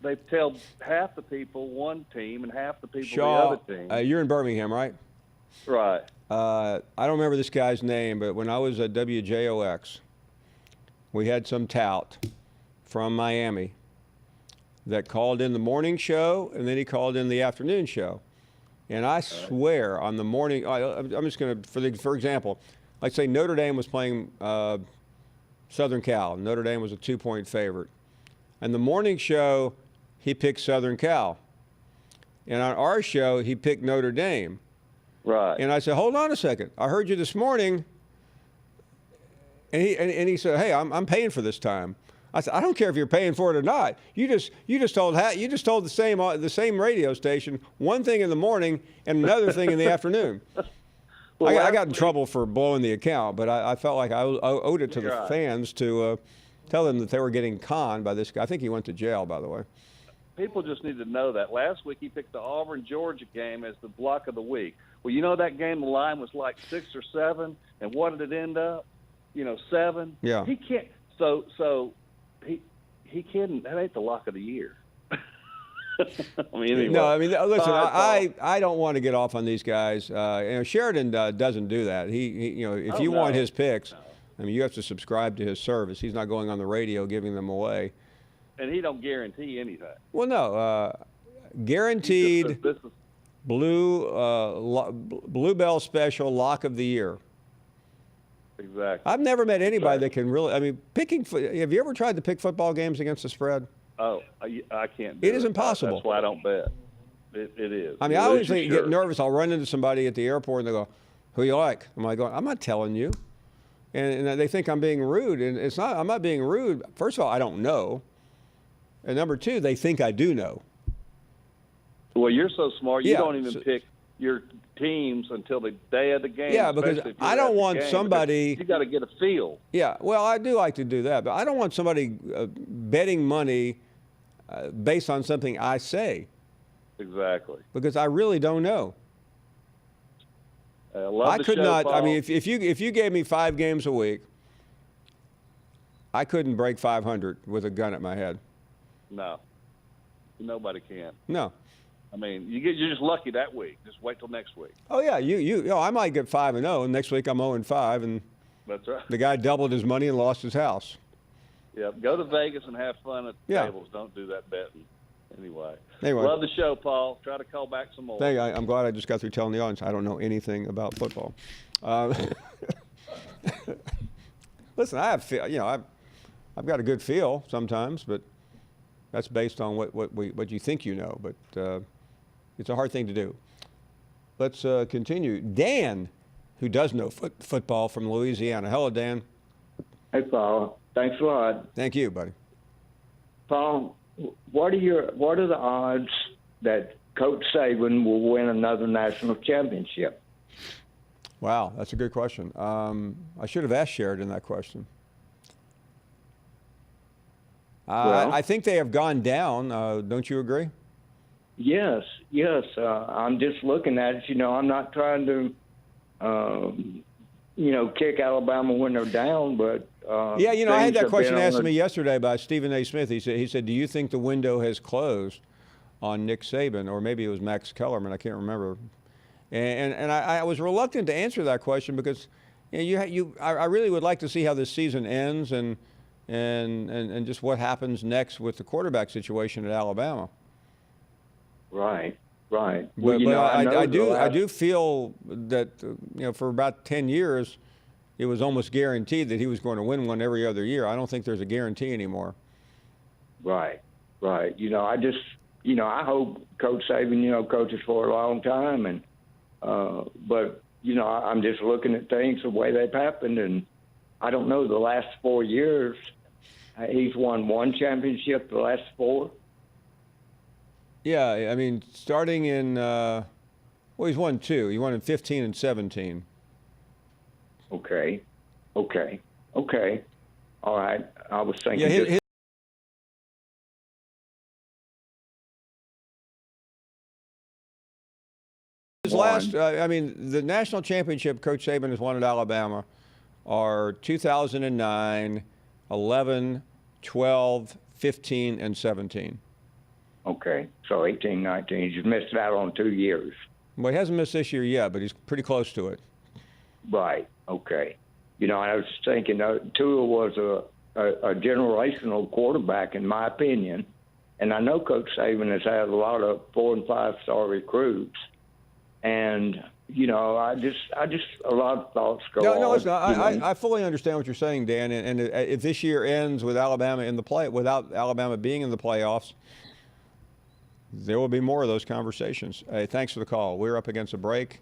They tell half the people one team and half the people Shaw, the other team. You're in Birmingham, right? Right. I don't remember this guy's name, but when I was at WJOX, we had some tout from Miami that called in the morning show, and then he called in the afternoon show. And I swear on the morning, I'm just going to, for example, like say Notre Dame was playing Southern Cal. Notre Dame was a 2-point favorite. And the morning show, he picked Southern Cal. And on our show, he picked Notre Dame. Right. And I said, hold on a second. I heard you this morning. And he said, hey, I'm paying for this time. I said, I don't care if you're paying for it or not. You just told the same radio station one thing in the morning and another thing in the afternoon. Well, I got in trouble for blowing the account, but I felt like I owed it to the fans to tell them that they were getting conned by this guy. I think he went to jail, by the way. People just need to know that. Last week he picked the Auburn-Georgia game as the block of the week. Well, that game, the line was like 6 or 7, and what did it end up? 7. Yeah. He can't. So he couldn't. That ain't the lock of the year. Anyway. No, listen. I don't want to get off on these guys. Sheridan doesn't do that. If you want his picks, you have to subscribe to his service. He's not going on the radio giving them away. And he don't guarantee anything. Well, no, guaranteed Blue Bell Special Lock of the Year. Exactly. I've never met anybody that can really. Picking. Have you ever tried to pick football games against the spread? Oh, I can't. It is impossible. That's why I don't bet. It is. I mean, I always get nervous. I'll run into somebody at the airport and they go, "Who you like?" I'm like, "I'm not telling you," and they think I'm being rude, and it's not. I'm not being rude. First of all, I don't know, and number two, they think I do know. Well, you're so smart. You Yeah, don't even pick your teams until the day of the game. Yeah, because I don't want somebody. You got to get a feel. Yeah, well, I do like to do that, but I don't want somebody betting money based on something I say. Exactly. Because I really don't know. I could not. Paul. I mean, if you gave me 5 games a week, I couldn't break 500 with a gun at my head. No, nobody can. No. I mean, you're just lucky that week. Just wait till next week. Oh yeah, I might get 5-0, and next week I'm 0-5, and that's right. The guy doubled his money and lost his house. Yeah, go to Vegas and have fun at the tables. Don't do that betting. Anyway, love the show, Paul. Try to call back some more. Thank you. I'm glad I just got through telling the audience I don't know anything about football. Listen, I have I've got a good feel sometimes, but that's based on what you think you know. But it's a hard thing to do. Let's continue. Dan, who does know football from Louisiana. Hello, Dan. Hey, Paul. Thanks a lot. Thank you, buddy. Paul, what are the odds that Coach Saban will win another national championship? Wow, that's a good question. I should have asked Sheridan that question. I think they have gone down. Don't you agree? Yes. I'm just looking at it. I'm not trying to, kick Alabama when they're down, but I had that question asked to me yesterday by Stephen A. Smith. He said, "Do you think the window has closed on Nick Saban?" Or maybe it was Max Kellerman. I can't remember. And I was reluctant to answer that question because I really would like to see how this season ends and just what happens next with the quarterback situation at Alabama. Right. But I do feel that for about 10 years it was almost guaranteed that he was going to win one every other year. I don't think there's a guarantee anymore. Right. I hope Coach Saban coaches for a long time, but I'm just looking at things the way they've happened, and I don't know, the last 4 years he's won 1 championship the last 4. Yeah, I mean, starting in, he's won 2. He won in 15 and 17. Okay. All right. I was thinking. Yeah, his last, the national championship Coach Saban has won at Alabama are 2009, 11, 12, 15, and 17. Okay, so 18, 19. He's missed out on 2 years. Well, he hasn't missed this year yet, but he's pretty close to it. Right, okay. I was thinking Tua was a generational quarterback, in my opinion. And I know Coach Saban has had a lot of 4- and 5-star recruits. And, I just a lot of thoughts go on. No, listen, I fully understand what you're saying, Dan. And if this year ends with Alabama without Alabama being in the playoffs, there will be more of those conversations. Hey, thanks for the call. We're up against a break.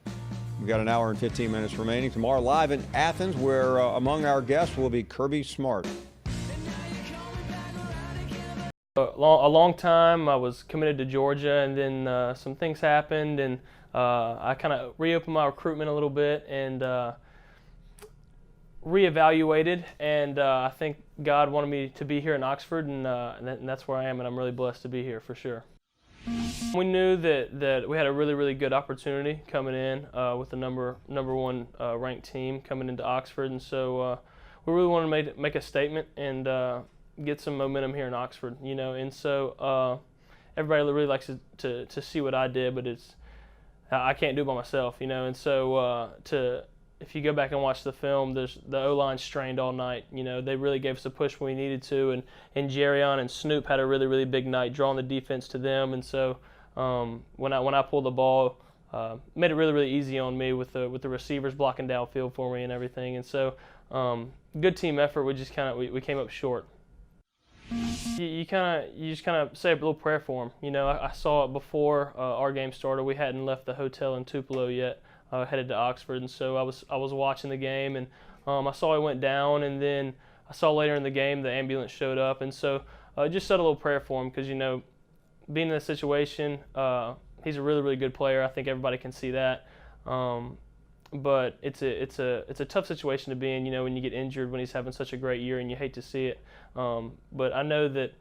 We've got an hour and 15 minutes remaining. Tomorrow, live in Athens, where among our guests will be Kirby Smart. A long time, I was committed to Georgia, and then some things happened, and I kind of reopened my recruitment a little bit and reevaluated, and I think God wanted me to be here in Oxford, and that's where I am, and I'm really blessed to be here for sure. We knew that we had a really, really good opportunity coming in with the number 1 ranked team coming into Oxford, and so we really wanted to make a statement and get some momentum here in Oxford, and so everybody really likes to see what I did, but I can't do it by myself, and so if you go back and watch the film, the O-line strained all night. They really gave us a push when we needed to, and Jerrion and Snoop had a really, really big night, drawing the defense to them. And so when I pulled the ball, made it really, really easy on me with the receivers blocking downfield for me and everything. And so good team effort. We just we came up short. You just kind of say a little prayer for him. You know, I saw it before our game started. We hadn't left the hotel in Tupelo yet, headed to Oxford, and so I was watching the game, and I saw he went down, and then I saw later in the game the ambulance showed up, and so just said a little prayer for him because, you know, being in this situation, he's a really, really good player. I think everybody can see that. But it's a tough situation to be in, you know, when you get injured when he's having such a great year, and you hate to see it. But I know that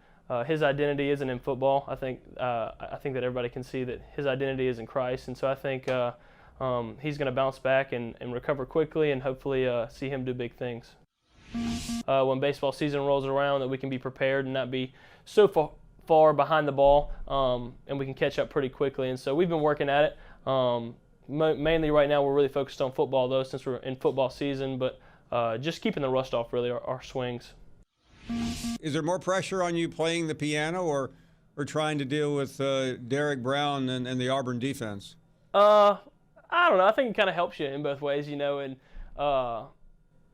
his identity isn't in football. I think that everybody can see that his identity is in Christ, and so I think he's going to bounce back and recover quickly, and hopefully see him do big things. When baseball season rolls around, that we can be prepared and not be so far behind the ball, and we can catch up pretty quickly. And so we've been working at it. Mainly right now we're really focused on football, though, since we're in football season, but just keeping the rust off, really, our swings. Is there more pressure on you playing the piano or trying to deal with Derek Brown and the Auburn defense? I don't know. I think it kind of helps you in both ways, you know, and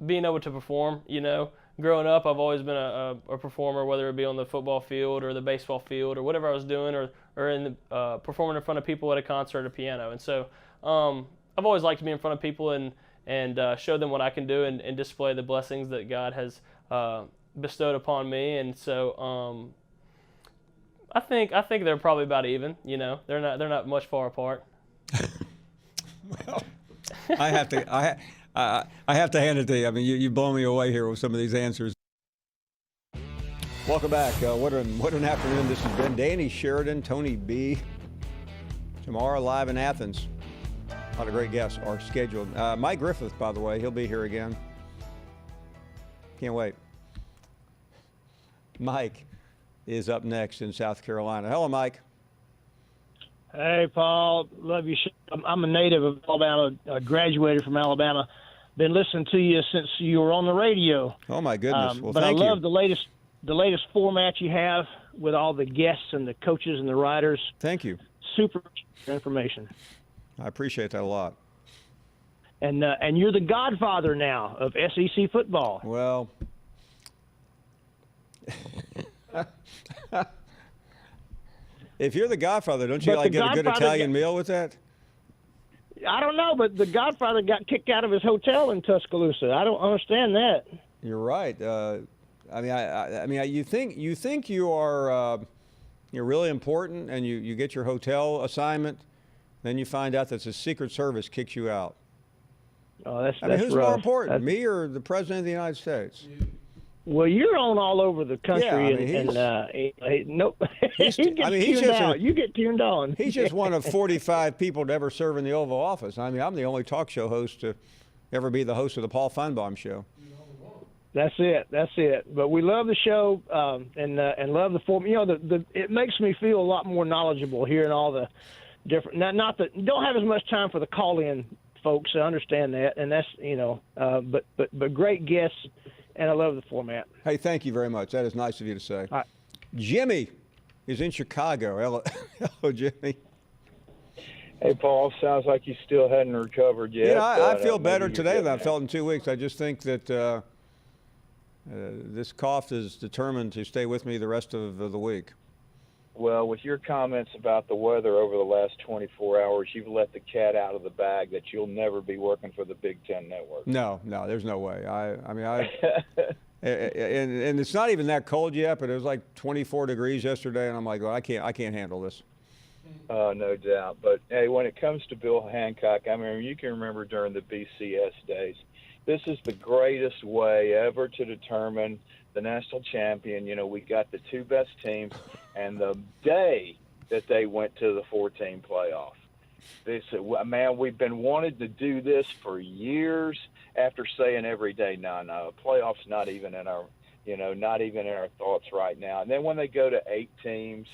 being able to perform, you know. Growing up, I've always been a performer, whether it be on the football field or the baseball field or whatever I was doing, or in the, performing in front of people at a concert or piano. And so I've always liked to be in front of people and show them what I can do and display the blessings that God has bestowed upon me. And so I think they're probably about even. You know, they're not much far apart. Well, I have to hand it to you. I mean, you blow me away here with some of these answers. Welcome back. What an afternoon this has been. Danny Sheridan, Tony B. Tomorrow live in Athens. A lot of great guests are scheduled. Mike Griffith, by the way, he'll be here again. Can't wait. Mike is up next in South Carolina. Hello, Mike. Hey, Paul. Love you. I'm a native of Alabama. I graduated from Alabama. Been listening to you since you were on the radio. Oh, my goodness. Well, but thank you. I love the latest format you have with all the guests and the coaches and the writers. Thank you. Super information. I appreciate that a lot. And you're the godfather now of SEC football. Well, if you're the godfather, don't you get a good Italian meal with that? I don't know, but the godfather got kicked out of his hotel in Tuscaloosa. I don't understand that. You're right. I mean, you think you are you're really important, and you get your hotel assignment, then you find out that the Secret Service kicks you out. Oh, that's who's rough. more important, me or the President of the United States? Well, you're on all over the country, you get tuned on. He's just one of 45 people to ever serve in the Oval Office. I mean, I'm the only talk show host to ever be the host of the Paul Finebaum Show. That's it. But we love the show and love the form. You know, it makes me feel a lot more knowledgeable hearing all the different. Not that don't have as much time for the call-in folks. I understand that, and that's but great guests. And I love the format. Hey, thank you very much. That is nice of you to say. Jimmy is in Chicago. Hello, Jimmy. Hey, Paul. Sounds like you still hadn't recovered yet. Yeah, I feel better today than I felt in 2 weeks. I just think that this cough is determined to stay with me the rest of the week. Well, with your comments about the weather over the last 24 hours, you've let the cat out of the bag that you'll never be working for the Big Ten Network. No, there's no way. And it's not even that cold yet, but it was like 24 degrees yesterday, and I'm like, well, I can't handle this. No doubt. But hey, when it comes to Bill Hancock, I mean, you can remember during the BCS days, this is the greatest way ever to determine the national champion. You know, we got the two best teams, and the day that they went to the 14 playoff, they said, well, man, we've been wanting to do this for years, after saying every day, no, playoffs not even in our thoughts right now. And then when they go to 8 teams,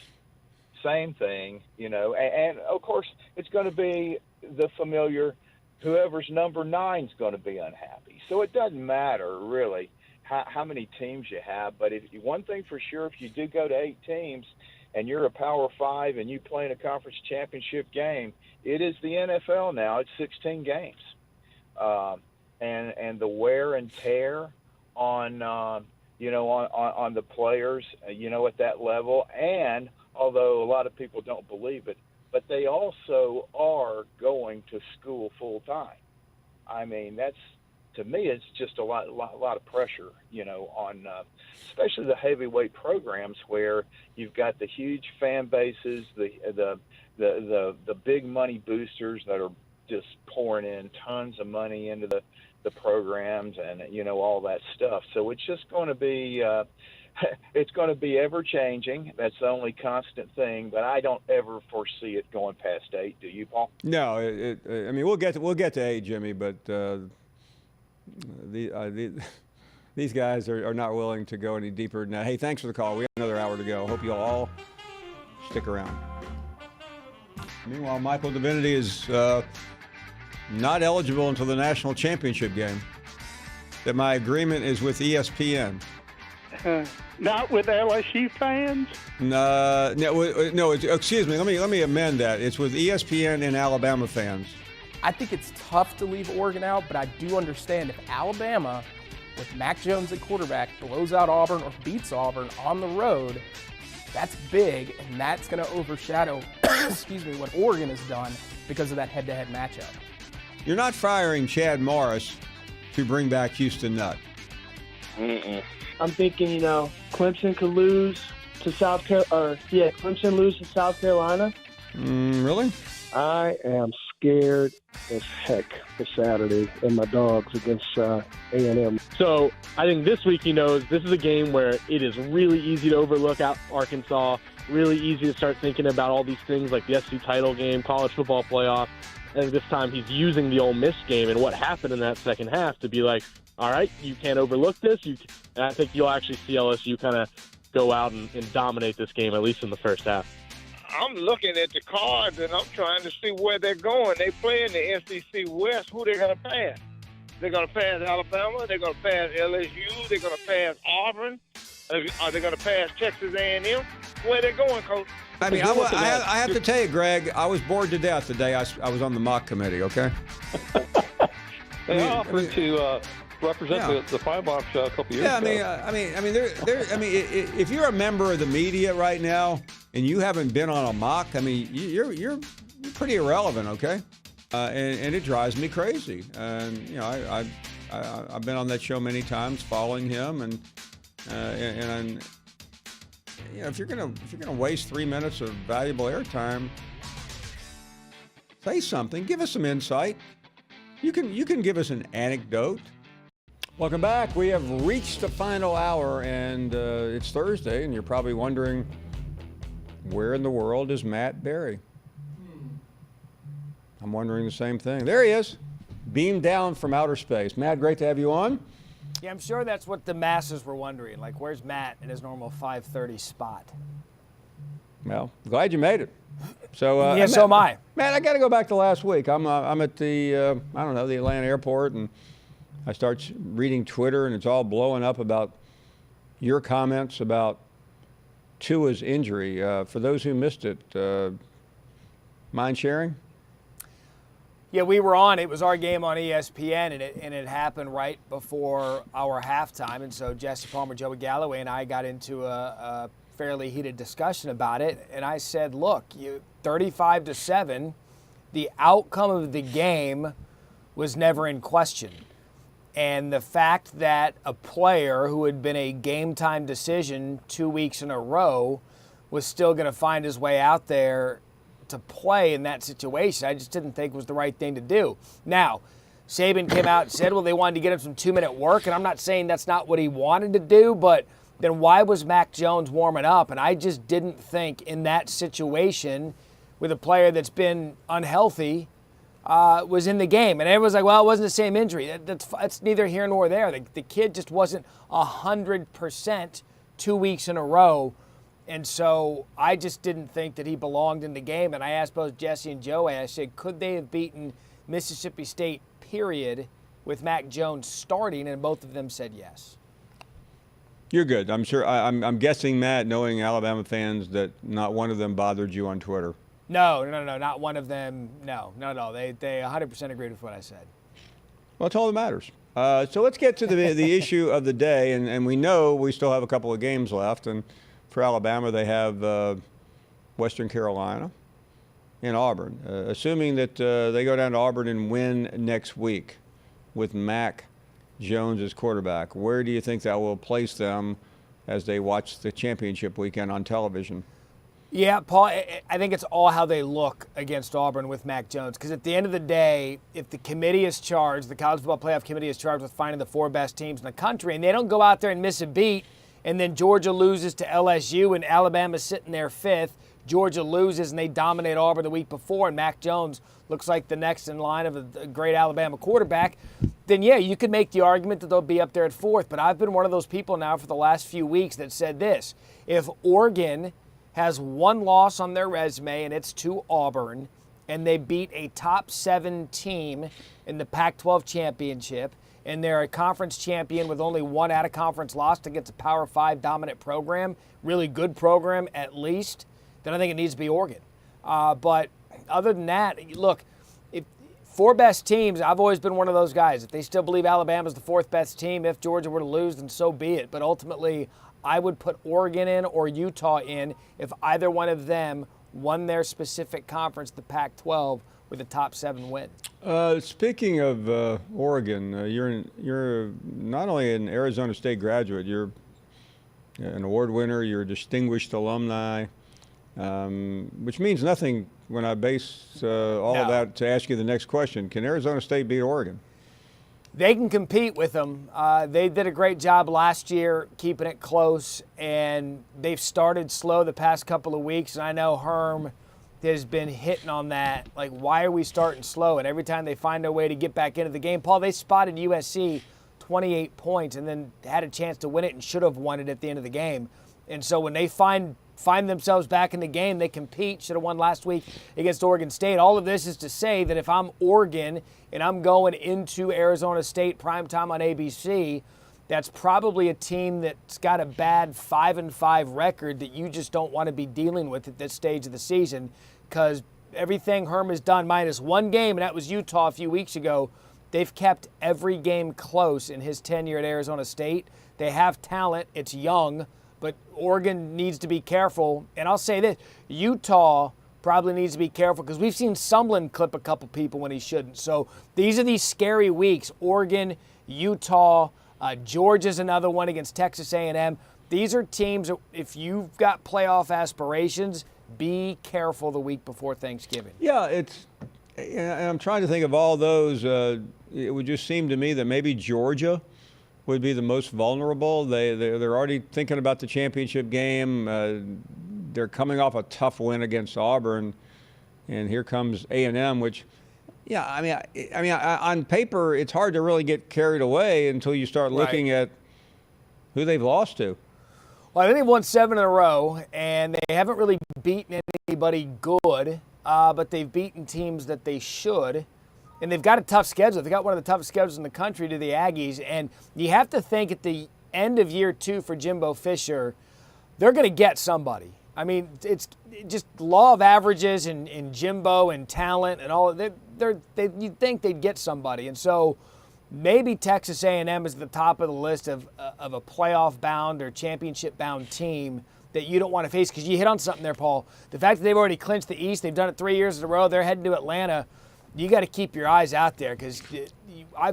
same thing, you know, and of course it's going to be the familiar, whoever's number 9 is going to be unhappy. So it doesn't matter really how many teams you have, but one thing for sure, if you do go to 8 teams and you're a Power 5 and you play in a conference championship game, it is the NFL now. It's 16 games. And the wear and tear on on the players, at that level. And although a lot of people don't believe it, but they also are going to school full time. I mean, to me, it's just a lot of pressure, on especially the heavyweight programs where you've got the huge fan bases, the big money boosters that are just pouring in tons of money into the programs and all that stuff. So it's just going to be it's going to be ever changing. That's the only constant thing. But I don't ever foresee it going past 8. Do you, Paul? No, I mean we'll get to 8, Jimmy, but these guys are not willing to go any deeper than that. Hey, thanks for the call. We have another hour to go. Hope you'll all stick around. Meanwhile, Michael Divinity is not eligible until the national championship game. That my agreement is with ESPN. Not with LSU fans? No. Excuse me. Let me amend that. It's with ESPN and Alabama fans. I think it's tough to leave Oregon out, but I do understand if Alabama, with Mac Jones at quarterback, blows out Auburn or beats Auburn on the road, that's big, and that's going to overshadow, what Oregon has done because of that head-to-head matchup. You're not firing Chad Morris to bring back Houston Nutt. I'm thinking, Clemson could lose to Clemson lose to South Carolina. Really? I am scared as heck for Saturday and my Dogs against A&M. So I think this week he knows this is a game where it is really easy to overlook out Arkansas, really easy to start thinking about all these things like the SEC title game, college football playoff. I think this time he's using the Ole Miss game and what happened in that second half to be like, all right, you can't overlook this. And I think you'll actually see LSU kind of go out and dominate this game, at least in the first half. I'm looking at the cards, and I'm trying to see where they're going. They play in the SEC West. Who they're going to pass? They're going to pass Alabama. They're going to pass LSU. They're going to pass Auburn. Are they going to pass Texas A&M? Where they going, Coach? I mean, I have to tell you, Greg, I was bored to death the day I was on the mock committee, okay? They offered to represent the Finebaum show a couple years ago. If you're a member of the media right now and you haven't been on a mock, I mean, you're pretty irrelevant, okay? And it drives me crazy. And I've been on that show many times, following him, and if you're gonna waste 3 minutes of valuable airtime, say something. Give us some insight. You can give us an anecdote. Welcome back. We have reached the final hour, and it's Thursday, and you're probably wondering, where in the world is Matt Berry? I'm wondering the same thing. There he is, beamed down from outer space. Matt, great to have you on. Yeah, I'm sure that's what the masses were wondering. Like, where's Matt in his normal 5:30 spot? Well, glad you made it. So yeah, so am I. Man, I got to go back to last week. I'm at the the Atlanta airport, and I start reading Twitter, and it's all blowing up about your comments about Tua's injury. For those who missed it, mind sharing? Yeah, we were on. It was our game on ESPN, and it happened right before our halftime. And so Jesse Palmer, Joey Galloway, and I got into a fairly heated discussion about it. And I said, look, 35-7, the outcome of the game was never in question. And the fact that a player who had been a game-time decision 2 weeks in a row was still going to find his way out there to play in that situation, I just didn't think was the right thing to do. Now, Saban came out and said, well, they wanted to get him some 2-minute work, and I'm not saying that's not what he wanted to do, but then why was Mac Jones warming up? And I just didn't think in that situation with a player that's been unhealthy was in the game. And everyone's like, well, it wasn't the same injury. That's neither here nor there. The kid just wasn't 100% 2 weeks in a row. And so I just didn't think that he belonged in the game. And I asked both Jesse and Joey, I said, could they have beaten Mississippi State, period, with Mac Jones starting? And both of them said yes. You're good. I'm sure. I'm guessing, Matt, knowing Alabama fans, that not one of them bothered you on Twitter. No, not one of them. No, not at all. They 100% agreed with what I said. Well, that's all that matters. So let's get to the issue of the day, and we know we still have a couple of games left. And for Alabama, they have Western Carolina and Auburn. Assuming that they go down to Auburn and win next week with Mac Jones as quarterback, where do you think that will place them as they watch the championship weekend on television? Yeah, Paul, I think it's all how they look against Auburn with Mac Jones. Because at the end of the day, if the committee is charged, the College Football Playoff Committee is charged with finding the 4 best teams in the country, and they don't go out there and miss a beat, and then Georgia loses to LSU and Alabama's sitting there 5th, Georgia loses and they dominate Auburn the week before, and Mac Jones looks like the next in line of a great Alabama quarterback, then yeah, you could make the argument that they'll be up there at 4th. But I've been one of those people now for the last few weeks that said this: if Oregon has 1 loss on their resume and it's to Auburn, and they beat a top 7 team in the Pac-12 championship, and they're a conference champion with only 1 out-of-conference loss against a Power 5 dominant program, really good program at least, then I think it needs to be Oregon. But other than that, look, if 4 best teams, I've always been one of those guys. If they still believe Alabama's the 4th best team, if Georgia were to lose, then so be it. But ultimately, I would put Oregon in or Utah in if either one of them won their specific conference, the Pac-12, with a top 7 win. Speaking of Oregon, you're not only an Arizona State graduate, you're an award winner, you're a distinguished alumni, which means nothing when I base all of that to ask you the next question. Can Arizona State beat Oregon? They can compete with them. They did a great job last year keeping it close, and they've started slow the past couple of weeks, and I know Herm has been hitting on that. Like, why are we starting slow? And every time they find a way to get back into the game, Paul, they spotted USC 28 points and then had a chance to win it and should have won it at the end of the game. And so when they find themselves back in the game, they compete. Should have won last week against Oregon State. All of this is to say that if I'm Oregon and I'm going into Arizona State primetime on ABC, that's probably a team that's got a bad 5-5 record that you just don't want to be dealing with at this stage of the season, because everything Herm has done, minus 1 game, and that was Utah a few weeks ago, they've kept every game close in his tenure at Arizona State. They have talent. It's young. But Oregon needs to be careful. And I'll say this, Utah probably needs to be careful because we've seen Sumlin clip a couple people when he shouldn't. So these are these scary weeks. Oregon, Utah, Georgia's another one against Texas A&M. These are teams that if you've got playoff aspirations, be careful the week before Thanksgiving. Yeah, and I'm trying to think of all those. It would just seem to me that maybe Georgia would be the most vulnerable. They're already thinking about the championship game. They're coming off a tough win against Auburn, and here comes A&M, which, yeah, I mean, on paper it's hard to really get carried away until you start looking at who they've lost to. Well, I think they've won 7 in a row, and they haven't really beaten anybody good, but they've beaten teams that they should. And they've got a tough schedule. They've got one of the toughest schedules in the country to the Aggies. And you have to think at the end of year 2 for Jimbo Fisher, they're going to get somebody. I mean, it's just law of averages and Jimbo and talent and all. You'd think they'd get somebody. And so maybe Texas A&M is at the top of the list of a playoff-bound or championship-bound team that you don't want to face, because you hit on something there, Paul. The fact that they've already clinched the East, they've done it 3 years in a row, they're heading to Atlanta. You got to keep your eyes out there, because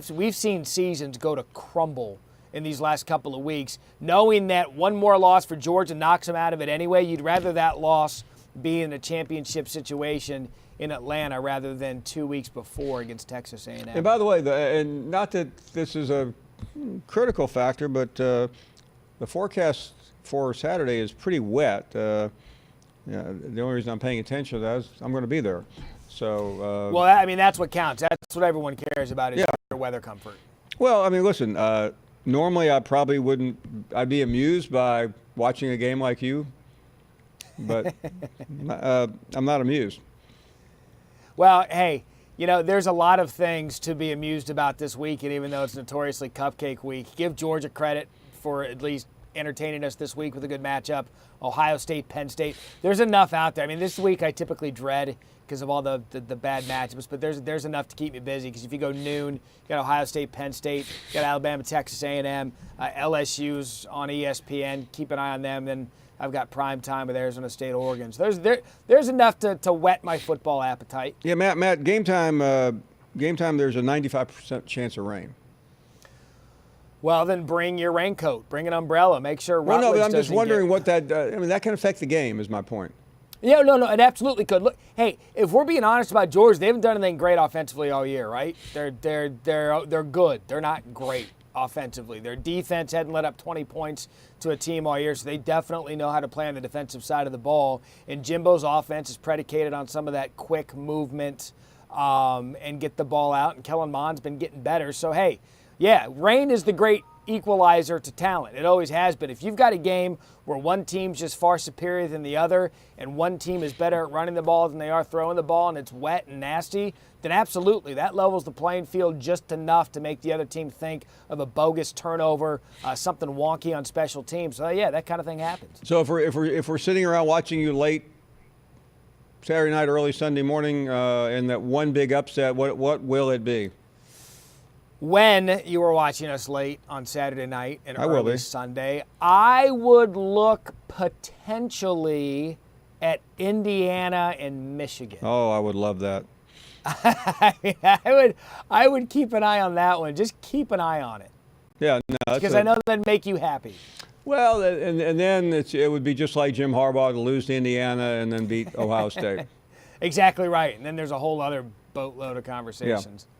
we've seen seasons go to crumble in these last couple of weeks. Knowing that one more loss for Georgia knocks them out of it anyway, you'd rather that loss be in a championship situation in Atlanta rather than 2 weeks before against Texas A&M. And by the way, and not that this is a critical factor, but the forecast for Saturday is pretty wet. The only reason I'm paying attention to that is I'm going to be there. So, well, I mean, that's what counts. That's what everyone cares about is your weather comfort. Well, I mean, listen, normally I probably wouldn't – I'd be amused by watching a game like you, but I'm not amused. Well, hey, there's a lot of things to be amused about this week, and even though it's notoriously cupcake week, give Georgia credit for at least entertaining us this week with a good matchup. Ohio State, Penn State. There's enough out there. I mean, this week I typically dread because of all the bad matchups, but there's enough to keep me busy because if you go noon, you got Ohio State, Penn State, you got Alabama, Texas A&M, LSU's on ESPN. Keep an eye on them. Then I've got prime time with Arizona State, Oregon. So there's enough to whet my football appetite. Yeah, Matt, game time. There's a 95% chance of rain. Well, then bring your raincoat, bring an umbrella, make sure. Well, no, but I'm just wondering what that. That can affect the game. Is my point. Yeah, no, it absolutely could. Look, hey, if we're being honest about Georgia, they haven't done anything great offensively all year, right? They're good. They're not great offensively. Their defense hadn't let up 20 points to a team all year, so they definitely know how to play on the defensive side of the ball. And Jimbo's offense is predicated on some of that quick movement and get the ball out. And Kellen Mond's been getting better. So, hey, yeah, rain is the great equalizer to talent. It always has been. If you've got a game where one team's just far superior than the other and one team is better at running the ball than they are throwing the ball and it's wet and nasty, then absolutely, that levels the playing field just enough to make the other team think of a bogus turnover, something wonky on special teams. So, yeah, that kind of thing happens. So if we're sitting around watching you late Saturday night, early Sunday morning, in that one big upset, what will it be? When you were watching us late on Saturday night and I will early be. Sunday, I would look potentially at Indiana and Michigan. Oh, I would love that. I would keep an eye on that one. Just keep an eye on it. Yeah, no, because I know that'd make you happy. Well, and then it would be just like Jim Harbaugh to lose to Indiana and then beat Ohio State. Exactly right. And then there's a whole other boatload of conversations. Yeah.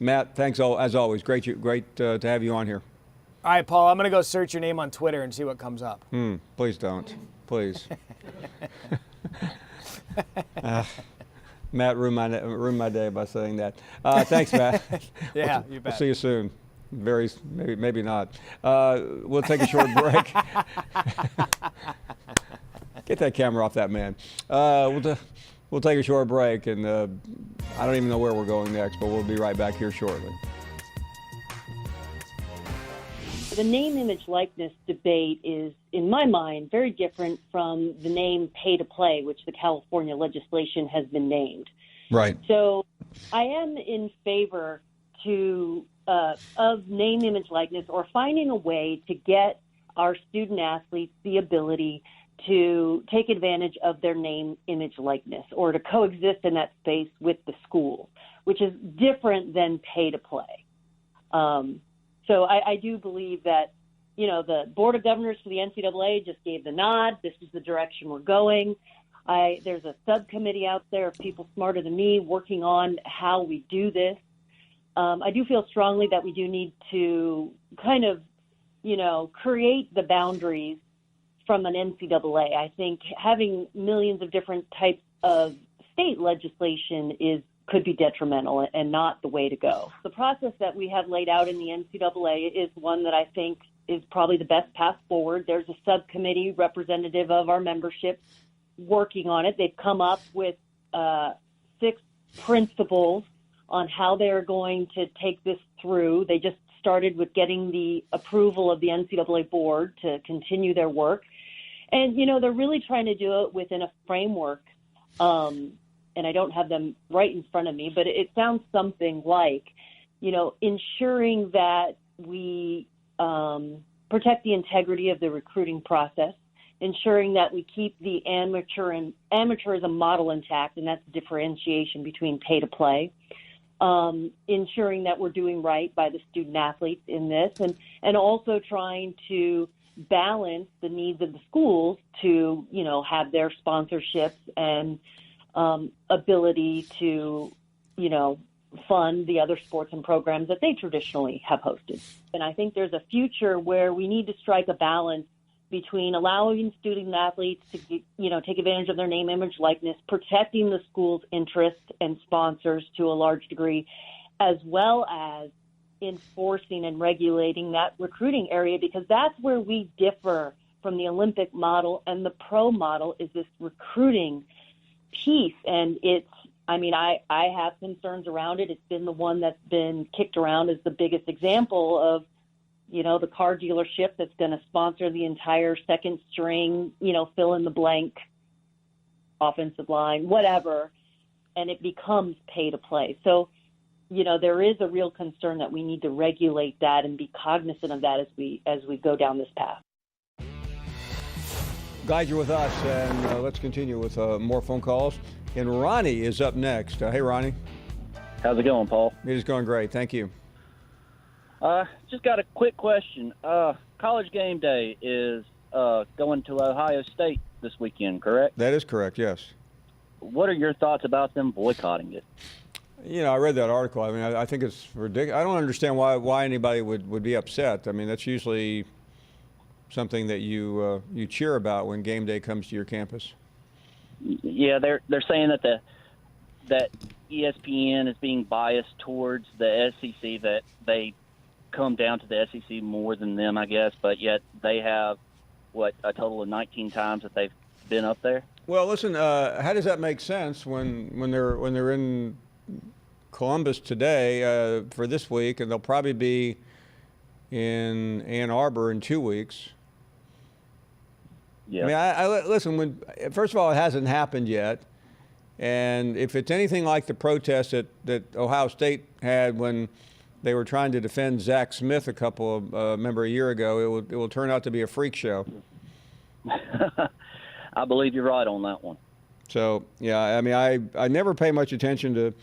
Matt, thanks as always. Great to have you on here. All right, Paul, I'm going to go search your name on Twitter and see what comes up. Please don't. Please. Matt ruined my day by saying that. Thanks, Matt. Yeah, you bet. We'll see you soon. Maybe not. We'll take a short break. Get that camera off that man. We'll take a short break, and I don't even know where we're going next, but we'll be right back here shortly. The name, image, likeness debate is, in my mind, very different from the name pay to play, which the California legislation has been named. Right. So I am in favor of name, image, likeness, or finding a way to get our student athletes the ability to take advantage of their name, image, likeness, or to coexist in that space with the school, which is different than pay to play. So I do believe that, the Board of Governors for the NCAA just gave the nod. This is the direction we're going. There's a subcommittee out there of people smarter than me working on how we do this. I do feel strongly that we do need to kind of, create the boundaries from an NCAA. I think having millions of different types of state legislation could be detrimental and not the way to go. The process that we have laid out in the NCAA is one that I think is probably the best path forward. There's a subcommittee representative of our membership working on it. They've come up with 6 principles on how they're going to take this through. They just started with getting the approval of the NCAA board to continue their work. And, they're really trying to do it within a framework. And I don't have them right in front of me, but it sounds something like, ensuring that we protect the integrity of the recruiting process, ensuring that we keep the amateurism model intact, and that's the differentiation between pay to play, ensuring that we're doing right by the student athletes in this, and also trying to balance the needs of the schools to, have their sponsorships and ability to, fund the other sports and programs that they traditionally have hosted. And I think there's a future where we need to strike a balance between allowing student athletes to, take advantage of their name, image, likeness, protecting the school's interests and sponsors to a large degree, as well as enforcing and regulating that recruiting area, because that's where we differ from the Olympic model and the pro model, is this recruiting piece. And I have concerns around it. It's been the one that's been kicked around as the biggest example of the car dealership that's going to sponsor the entire second string, fill in the blank, offensive line, whatever, and it becomes pay to play. So, there is a real concern that we need to regulate that and be cognizant of that as we go down this path. Glad you're with us, and let's continue with more phone calls. And Ronnie is up next. Hey, Ronnie. How's it going, Paul? It is going great. Thank you. Just got a quick question. College game day is going to Ohio State this weekend, correct? That is correct, yes. What are your thoughts about them boycotting it? I read that article. I mean, I think it's ridiculous. I don't understand why anybody would be upset. I mean, that's usually something that you cheer about when game day comes to your campus. Yeah, they're saying that ESPN is being biased towards the SEC, that they come down to the SEC more than them, I guess, but yet they have a total of 19 times that they've been up there. Well, listen, how does that make sense when they're in Columbus today for this week, and they'll probably be in Ann Arbor in 2 weeks? Yeah. I mean, I listen. First of all, it hasn't happened yet, and if it's anything like the protest that Ohio State had when they were trying to defend Zach Smith a year ago, it will turn out to be a freak show. I believe you're right on that one. So yeah, I mean, I never pay much attention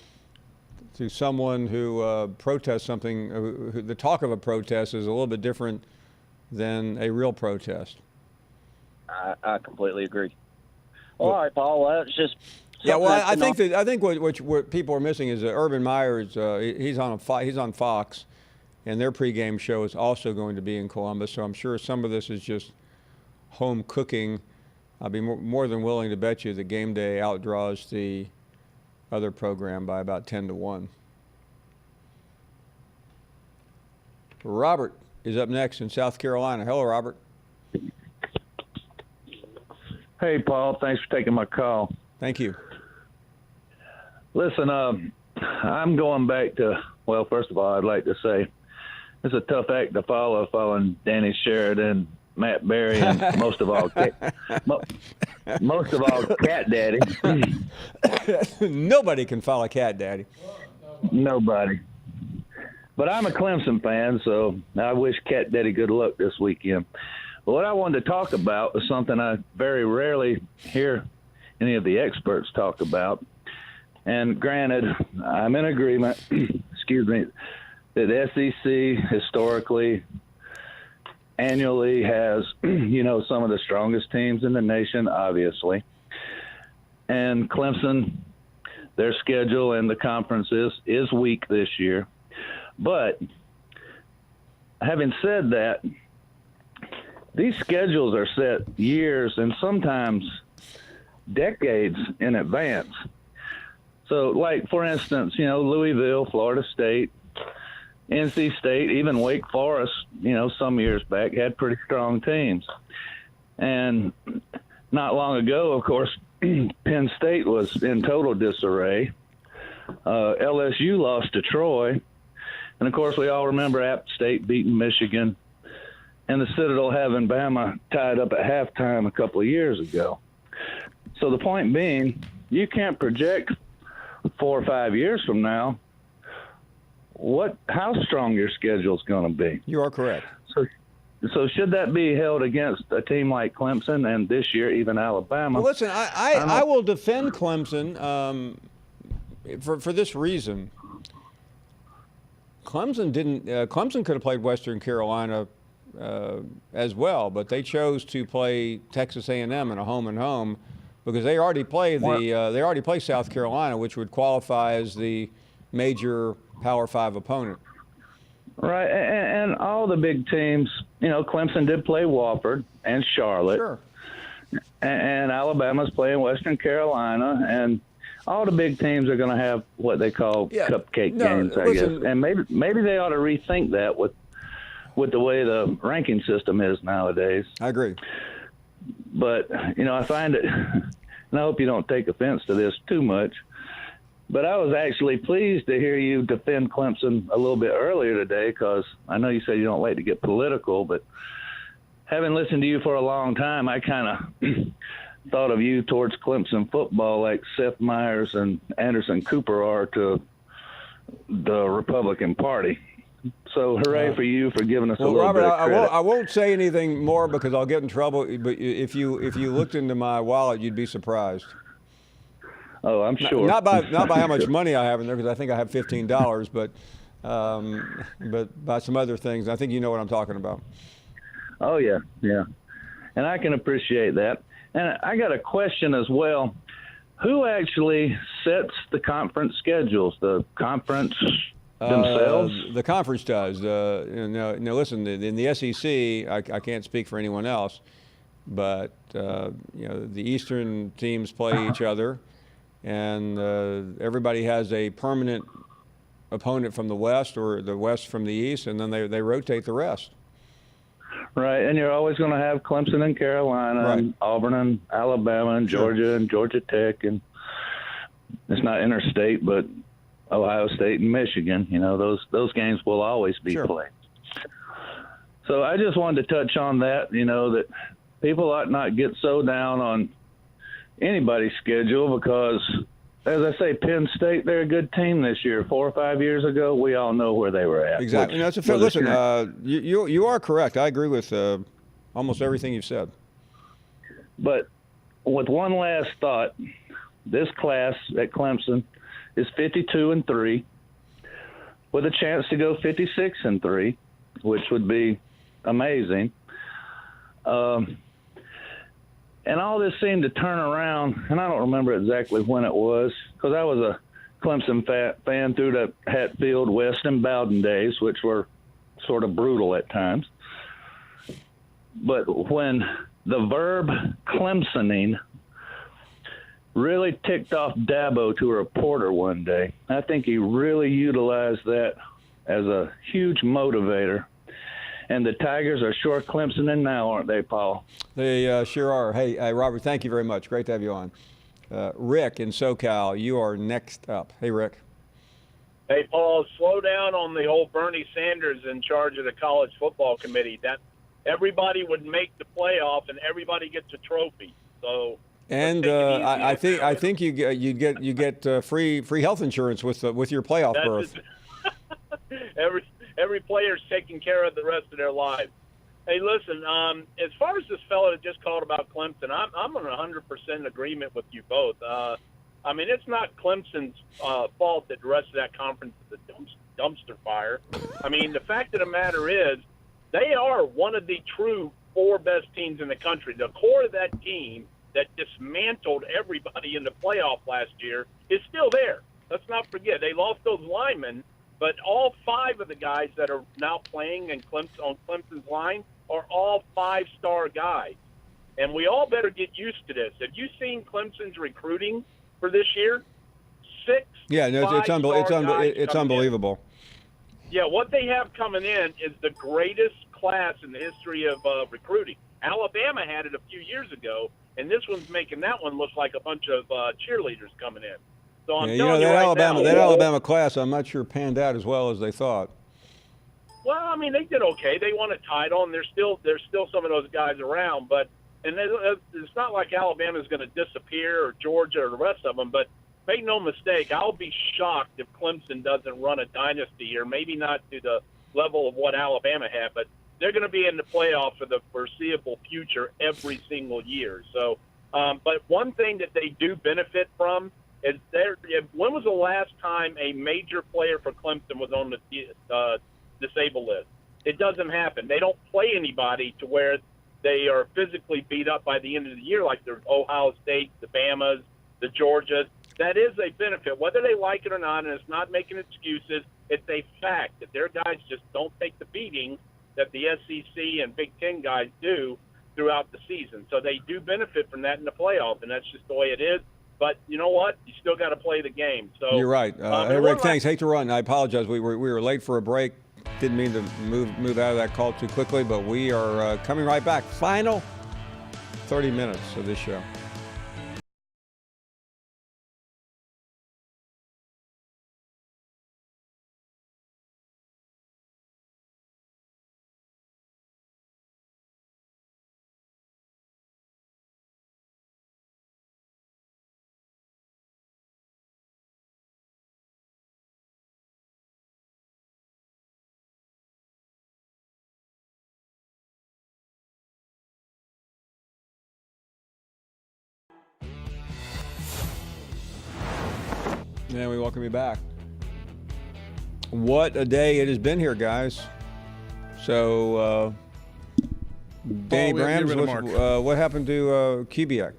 to someone who protests something. The talk of a protest is a little bit different than a real protest. I completely agree. All right, Paul. That's just I think what people are missing is Urban Meyer he's on Fox, and their pregame show is also going to be in Columbus. So I'm sure some of this is just home cooking. I'll be more than willing to bet you that game day outdraws the other program by about 10-1. Robert is up next in South Carolina. Hello, Robert. Hey, Paul. Thanks for taking my call. Thank you. Listen, I'm going back to, well, first of all, I'd like to say it's a tough act to follow, following Danny Sheridan, Matt Berry, and most of all, Cat Daddy. Nobody can follow Cat Daddy. Nobody. But I'm a Clemson fan, so I wish Cat Daddy good luck this weekend. But what I wanted to talk about was something I very rarely hear any of the experts talk about. And granted, I'm in agreement, excuse me, that the SEC historically, annually has, some of the strongest teams in the nation, obviously. And Clemson, their schedule and the conferences is weak this year. But having said that, these schedules are set years and sometimes decades in advance. So, like, for instance, Louisville, Florida State, NC State, even Wake Forest, some years back had pretty strong teams. And not long ago, of course, Penn State was in total disarray. LSU lost to Troy. And, of course, we all remember App State beating Michigan and the Citadel having Bama tied up at halftime a couple of years ago. So the point being, you can't project 4 or 5 years from now how strong your schedule is going to be. You are correct. So should that be held against a team like Clemson and this year even Alabama? Well, listen, I will defend Clemson for this reason. Clemson could have played Western Carolina as well, but they chose to play Texas A&M in a home and home because they already play South Carolina, which would qualify as the major Power 5 opponent. Right, and all the big teams, Clemson did play Wofford and Charlotte. Sure. And Alabama's playing Western Carolina, and all the big teams are going to have what they call cupcake games, I guess. And maybe they ought to rethink that with the way the ranking system is nowadays. I agree. But, I find it, and I hope you don't take offense to this too much, But I was actually pleased to hear you defend Clemson a little bit earlier today, because I know you said you don't like to get political, but having listened to you for a long time, I kind of thought of you towards Clemson football like Seth Meyers and Anderson Cooper are to the Republican Party. So hooray for you for giving us a little Robert, bit of credit. I won't say anything more because I'll get in trouble. But if you looked into my wallet, you'd be surprised. Oh, I'm sure. Not by how much money I have in there, because I think I have $15, but by some other things. I think you know what I'm talking about. Oh yeah, yeah, and I can appreciate that. And I got a question as well. Who actually sets the conference schedules? The conference themselves? The conference does. Now, listen, in the SEC, I can't speak for anyone else, but the Eastern teams play each other, and everybody has a permanent opponent from the West, or the West from the East, and then they rotate the rest. Right, and you're always going to have Clemson and Carolina, right, and Auburn and Alabama and Georgia and Georgia Tech, and it's not interstate, but Ohio State and Michigan. Those games will always be played. So I just wanted to touch on that. That people ought not get so down on anybody's schedule, because, as I say, Penn State, they're a good team this year. 4 or 5 years ago, we all know where they were at. Exactly. That's a fair. Listen, you are correct. I agree with almost everything you've said. But with one last thought, this class at Clemson is 52-3, with a chance to go 56-3, which would be amazing. And all this seemed to turn around, and I don't remember exactly when it was, because I was a Clemson fan through the Hatfield, West, and Bowden days, which were sort of brutal at times. But when the verb Clemsoning really ticked off Dabo to a reporter one day, I think he really utilized that as a huge motivator. And the Tigers are sure Clemsoning now, aren't they, Paul? They sure are. Hey, Robert, thank you very much. Great to have you on. Rick in SoCal, you are next up. Hey, Rick. Hey, Paul, slow down on the old Bernie Sanders in charge of the college football committee. That everybody would make the playoff and everybody gets a trophy. So. And I think you get free health insurance with your playoff berth. Every player's taking care of the rest of their lives. Hey, listen, as far as this fellow that just called about Clemson, I'm in 100% agreement with you both. It's not Clemson's fault that the rest of that conference is a dumpster fire. The fact of the matter is they are one of the true 4 best teams in the country. The core of that team that dismantled everybody in the playoff last year is still there. Let's not forget, they lost those linemen, but all 5 of the guys that are now playing on Clemson's line are all 5-star guys. And we all better get used to this. Have you seen Clemson's recruiting for this year? 6 Yeah, no, it's unbelievable. Yeah, what they have coming in is the greatest class in the history of recruiting. Alabama had it a few years ago, and this one's making that one look like a bunch of cheerleaders coming in. So I'm telling you right now, that Alabama class, I'm not sure panned out as well as they thought. Well, they did okay. They won a title, and there's still some of those guys around. But it's not like Alabama's going to disappear, or Georgia, or the rest of them. But make no mistake, I'll be shocked if Clemson doesn't run a dynasty here. Maybe not to the level of what Alabama had, but they're going to be in the playoff for the foreseeable future every single year. So, but one thing that they do benefit from is when was the last time a major player for Clemson was on the disabled list? It doesn't happen. They don't play anybody to where they are physically beat up by the end of the year like the Ohio State, the Bamas, the Georgias. That is a benefit, whether they like it or not, and it's not making excuses. It's a fact that their guys just don't take the beating that the SEC and Big Ten guys do throughout the season. So they do benefit from that in the playoff, and that's just the way it is. But you know what? You still got to play the game. So you're right. Hey, Rick, thanks. Hate to run. I apologize. We were late for a break. Didn't mean to move out of that call too quickly, but we are coming right back. Final 30 minutes of this show. And we welcome you back. What a day it has been here, guys. So, Danny Brams, what happened to Kubiak?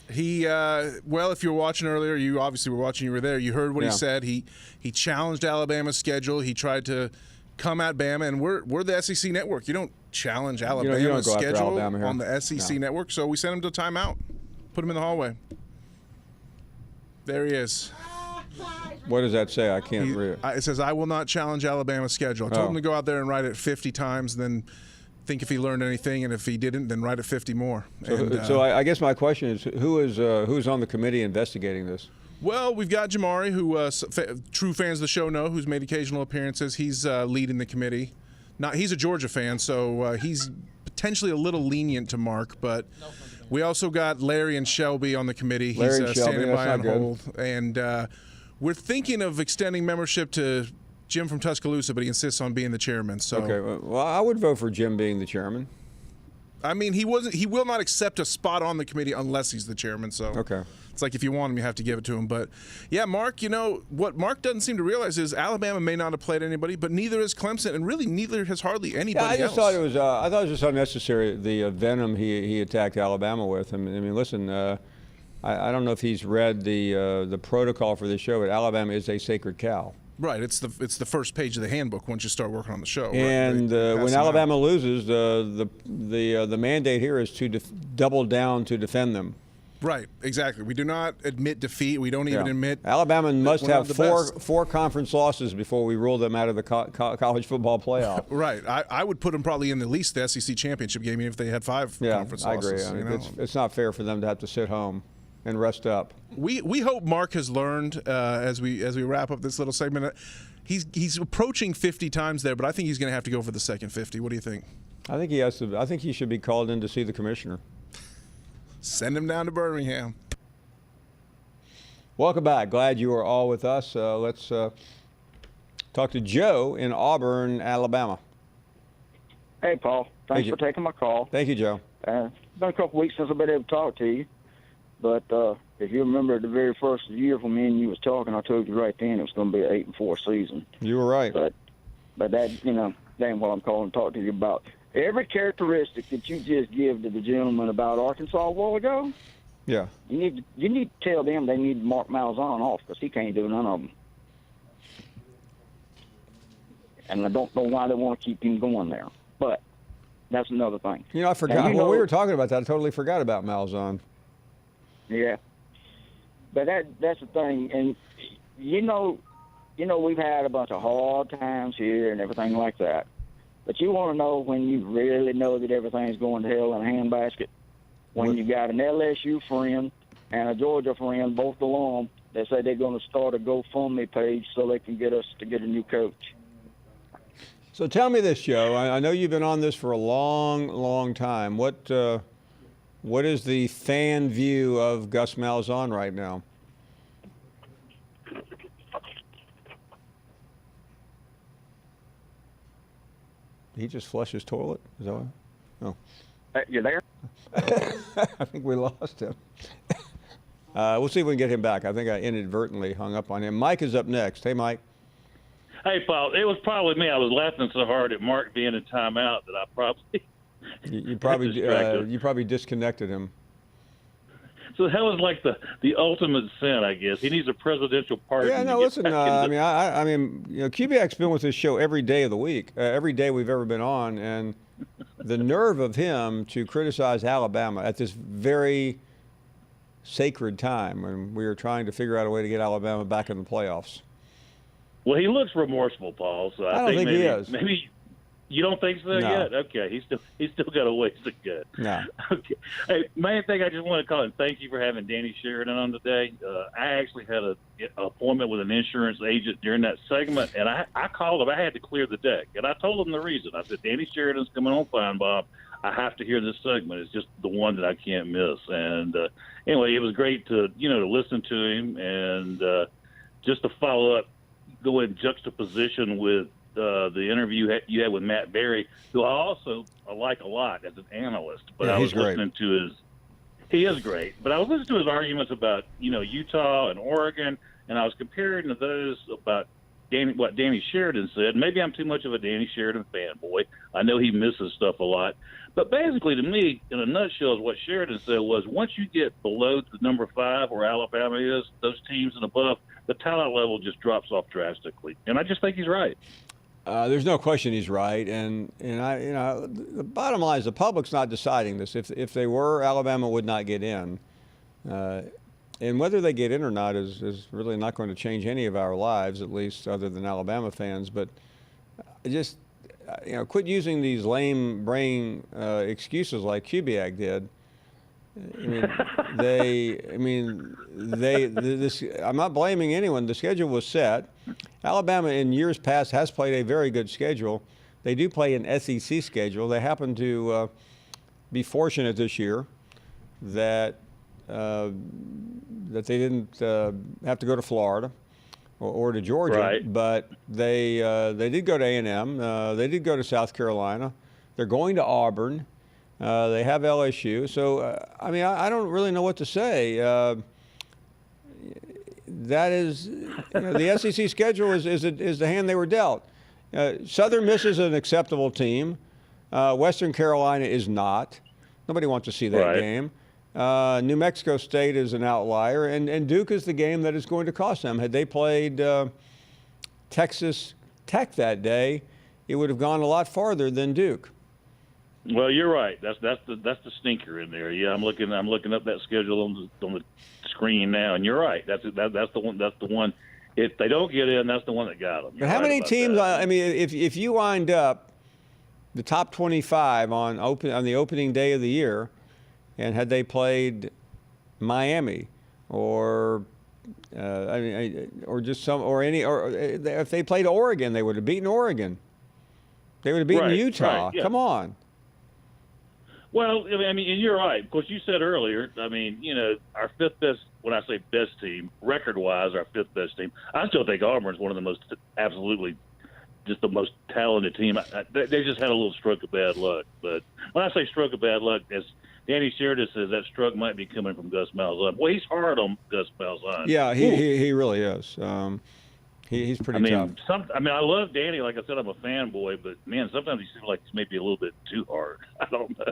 He, well, if you were watching earlier, you obviously were watching, you were there, you heard what he said. He challenged Alabama's schedule. He tried to come at Bama, and we're the SEC network. You don't challenge Alabama's schedule on the SEC network, so we sent him to timeout. Put him in the hallway. There he is. What does that say? I can't read it. It says, I will not challenge Alabama's schedule. I told him to go out there and write it 50 times, then think if he learned anything, and if he didn't, then write it 50 more. So I guess my question is, who's on the committee investigating this? Well, we've got Jamari, who true fans of the show know, who's made occasional appearances. He's leading the committee. He's a Georgia fan, so he's potentially a little lenient to Mark, but we also got Larry and Shelby on the committee. He's standing by on hold. And we're thinking of extending membership to Jim from Tuscaloosa, but he insists on being the chairman. So okay, well, I would vote for Jim being the chairman. I mean, he will not accept a spot on the committee unless he's the chairman. So okay. It's like if you want him, you have to give it to him. But, yeah, Mark, what Mark doesn't seem to realize is Alabama may not have played anybody, but neither has Clemson, and really neither has hardly anybody else. I thought it was just unnecessary, the venom he attacked Alabama with. I mean, listen, I don't know if he's read the protocol for the show, but Alabama is a sacred cow. Right, it's the first page of the handbook once you start working on the show. And when Alabama loses, the mandate here is to double down to defend them. Right, exactly. We do not admit defeat. We don't even admit. Alabama must have four conference losses before we rule them out of the college football playoff. Right. I would put them probably in at least the SEC championship game, even if they had 5 conference losses. I agree. It's not fair for them to have to sit home and rest up. We hope Mark has learned as we wrap up this little segment. He's approaching 50 times there, but I think he's going to have to go for the second 50. What do you think? I think he has to. I think he should be called in to see the commissioner. Send him down to Birmingham. Welcome back. Glad you are all with us. Let's talk to Joe in Auburn, Alabama. Hey, Paul. Thanks for taking my call. Thank you, Joe. It's been a couple weeks since I've been able to talk to you. But if you remember the very first year when me and you was talking, I told you right then it was going to be an 8-4 season. You were right. But that, that ain't what I'm calling to talk to you about. Every characteristic that you just give to the gentleman about Arkansas a while ago, yeah, you need to tell them they need to mark Malzahn off because he can't do none of them. And I don't know why they want to keep him going there. But that's another thing. I forgot. When we were talking about that, I totally forgot about Malzahn. Yeah. But that's the thing. And, we've had a bunch of hard times here and everything like that. But you want to know when you really know that everything's going to hell in a handbasket? When you got an LSU friend and a Georgia friend, both along, they say they're going to start a GoFundMe page so they can get us to get a new coach. So tell me this, Joe. I know you've been on this for a long, long time. What is the fan view of Gus Malzahn right now? He just flushed his toilet? Is that what? Oh. You there? I think we lost him. We'll see if we can get him back. I think I inadvertently hung up on him. Mike is up next. Hey, Mike. Hey, Paul. It was probably me. I was laughing so hard at Mark being in timeout that I probably you probably disconnected him. So that was like the ultimate sin, I guess. He needs a presidential pardon. Yeah, no, listen. I mean, Kubiak's been with this show every day of the week, every day we've ever been on, and the nerve of him to criticize Alabama at this very sacred time when we are trying to figure out a way to get Alabama back in the playoffs. Well, he looks remorseful, Paul. So I don't think maybe, he is. Maybe you don't think so yet? Okay, he's still got a ways to go. No. Okay. Hey, main thing I just want to call and thank you for having Danny Sheridan on today. I actually had an appointment with an insurance agent during that segment, and I called him. I had to clear the deck, and I told him the reason. I said, Danny Sheridan's coming on Finebaum. I have to hear this segment. It's just the one that I can't miss. And anyway, it was great to listen to him and just to follow up, go in juxtaposition with the interview you had with Matt Berry, who I also like a lot as an analyst. But yeah, I was listening to He is great. But I was listening to his arguments about, Utah and Oregon, and I was comparing to those about what Danny Sheridan said. Maybe I'm too much of a Danny Sheridan fanboy. I know he misses stuff a lot. But basically, to me, in a nutshell, is what Sheridan said was once you get below the number 5 where Alabama is, those teams and above, the talent level just drops off drastically. And I just think he's right. There's no question he's right, and the bottom line is the public's not deciding this. If they were, Alabama would not get in, and whether they get in or not is really not going to change any of our lives, at least other than Alabama fans. But just quit using these lame brain excuses like Kubiak did. I'm not blaming anyone. The schedule was set. Alabama in years past has played a very good schedule. They do play an SEC schedule. They happen to be fortunate this year that they didn't have to go to Florida or to Georgia, right. But they did go to A&M. They did go to South Carolina. They're going to Auburn. They have LSU. So, I don't really know what to say. That is, the SEC schedule is the hand they were dealt. Southern Miss is an acceptable team. Western Carolina is not. Nobody wants to see that game. New Mexico State is an outlier, and Duke is the game that is going to cost them. Had they played Texas Tech that day, it would have gone a lot farther than Duke. Well, you're right. That's the stinker in there. Yeah, I'm looking up that schedule on the screen now, and you're right. That's the one. That's the one. If they don't get in, that's the one that got them. But how many teams? If you wind up the top 25 on the opening day of the year, and had they played Miami or if they played Oregon, they would have beaten Oregon. They would have beaten Utah. Right, yeah. Come on. Well, and you're right. Of course, you said earlier, our fifth best, when I say best team, record-wise, our fifth best team, I still think Auburn's one of the most, absolutely, just the most talented team. They just had a little stroke of bad luck. But when I say stroke of bad luck, as Danny Sheridan says, that stroke might be coming from Gus Malzahn. Well, he's hard on Gus Malzahn. Yeah, he really is. He's pretty tough. I love Danny. Like I said, I'm a fanboy, but man, sometimes he seems like he's maybe a little bit too hard. I don't know.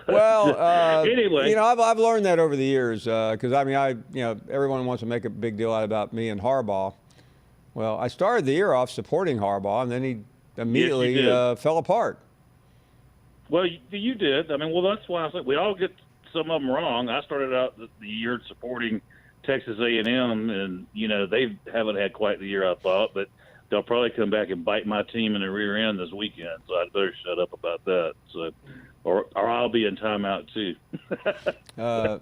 Well, anyway, I've learned that over the years because everyone wants to make a big deal out about me and Harbaugh. Well, I started the year off supporting Harbaugh, and then he immediately fell apart. Well, you did. That's why I said we all get some of them wrong. I started out the year supporting Texas A&M, and they haven't had quite the year I thought, but they'll probably come back and bite my team in the rear end this weekend. So I'd better shut up about that. So, or I'll be in timeout too.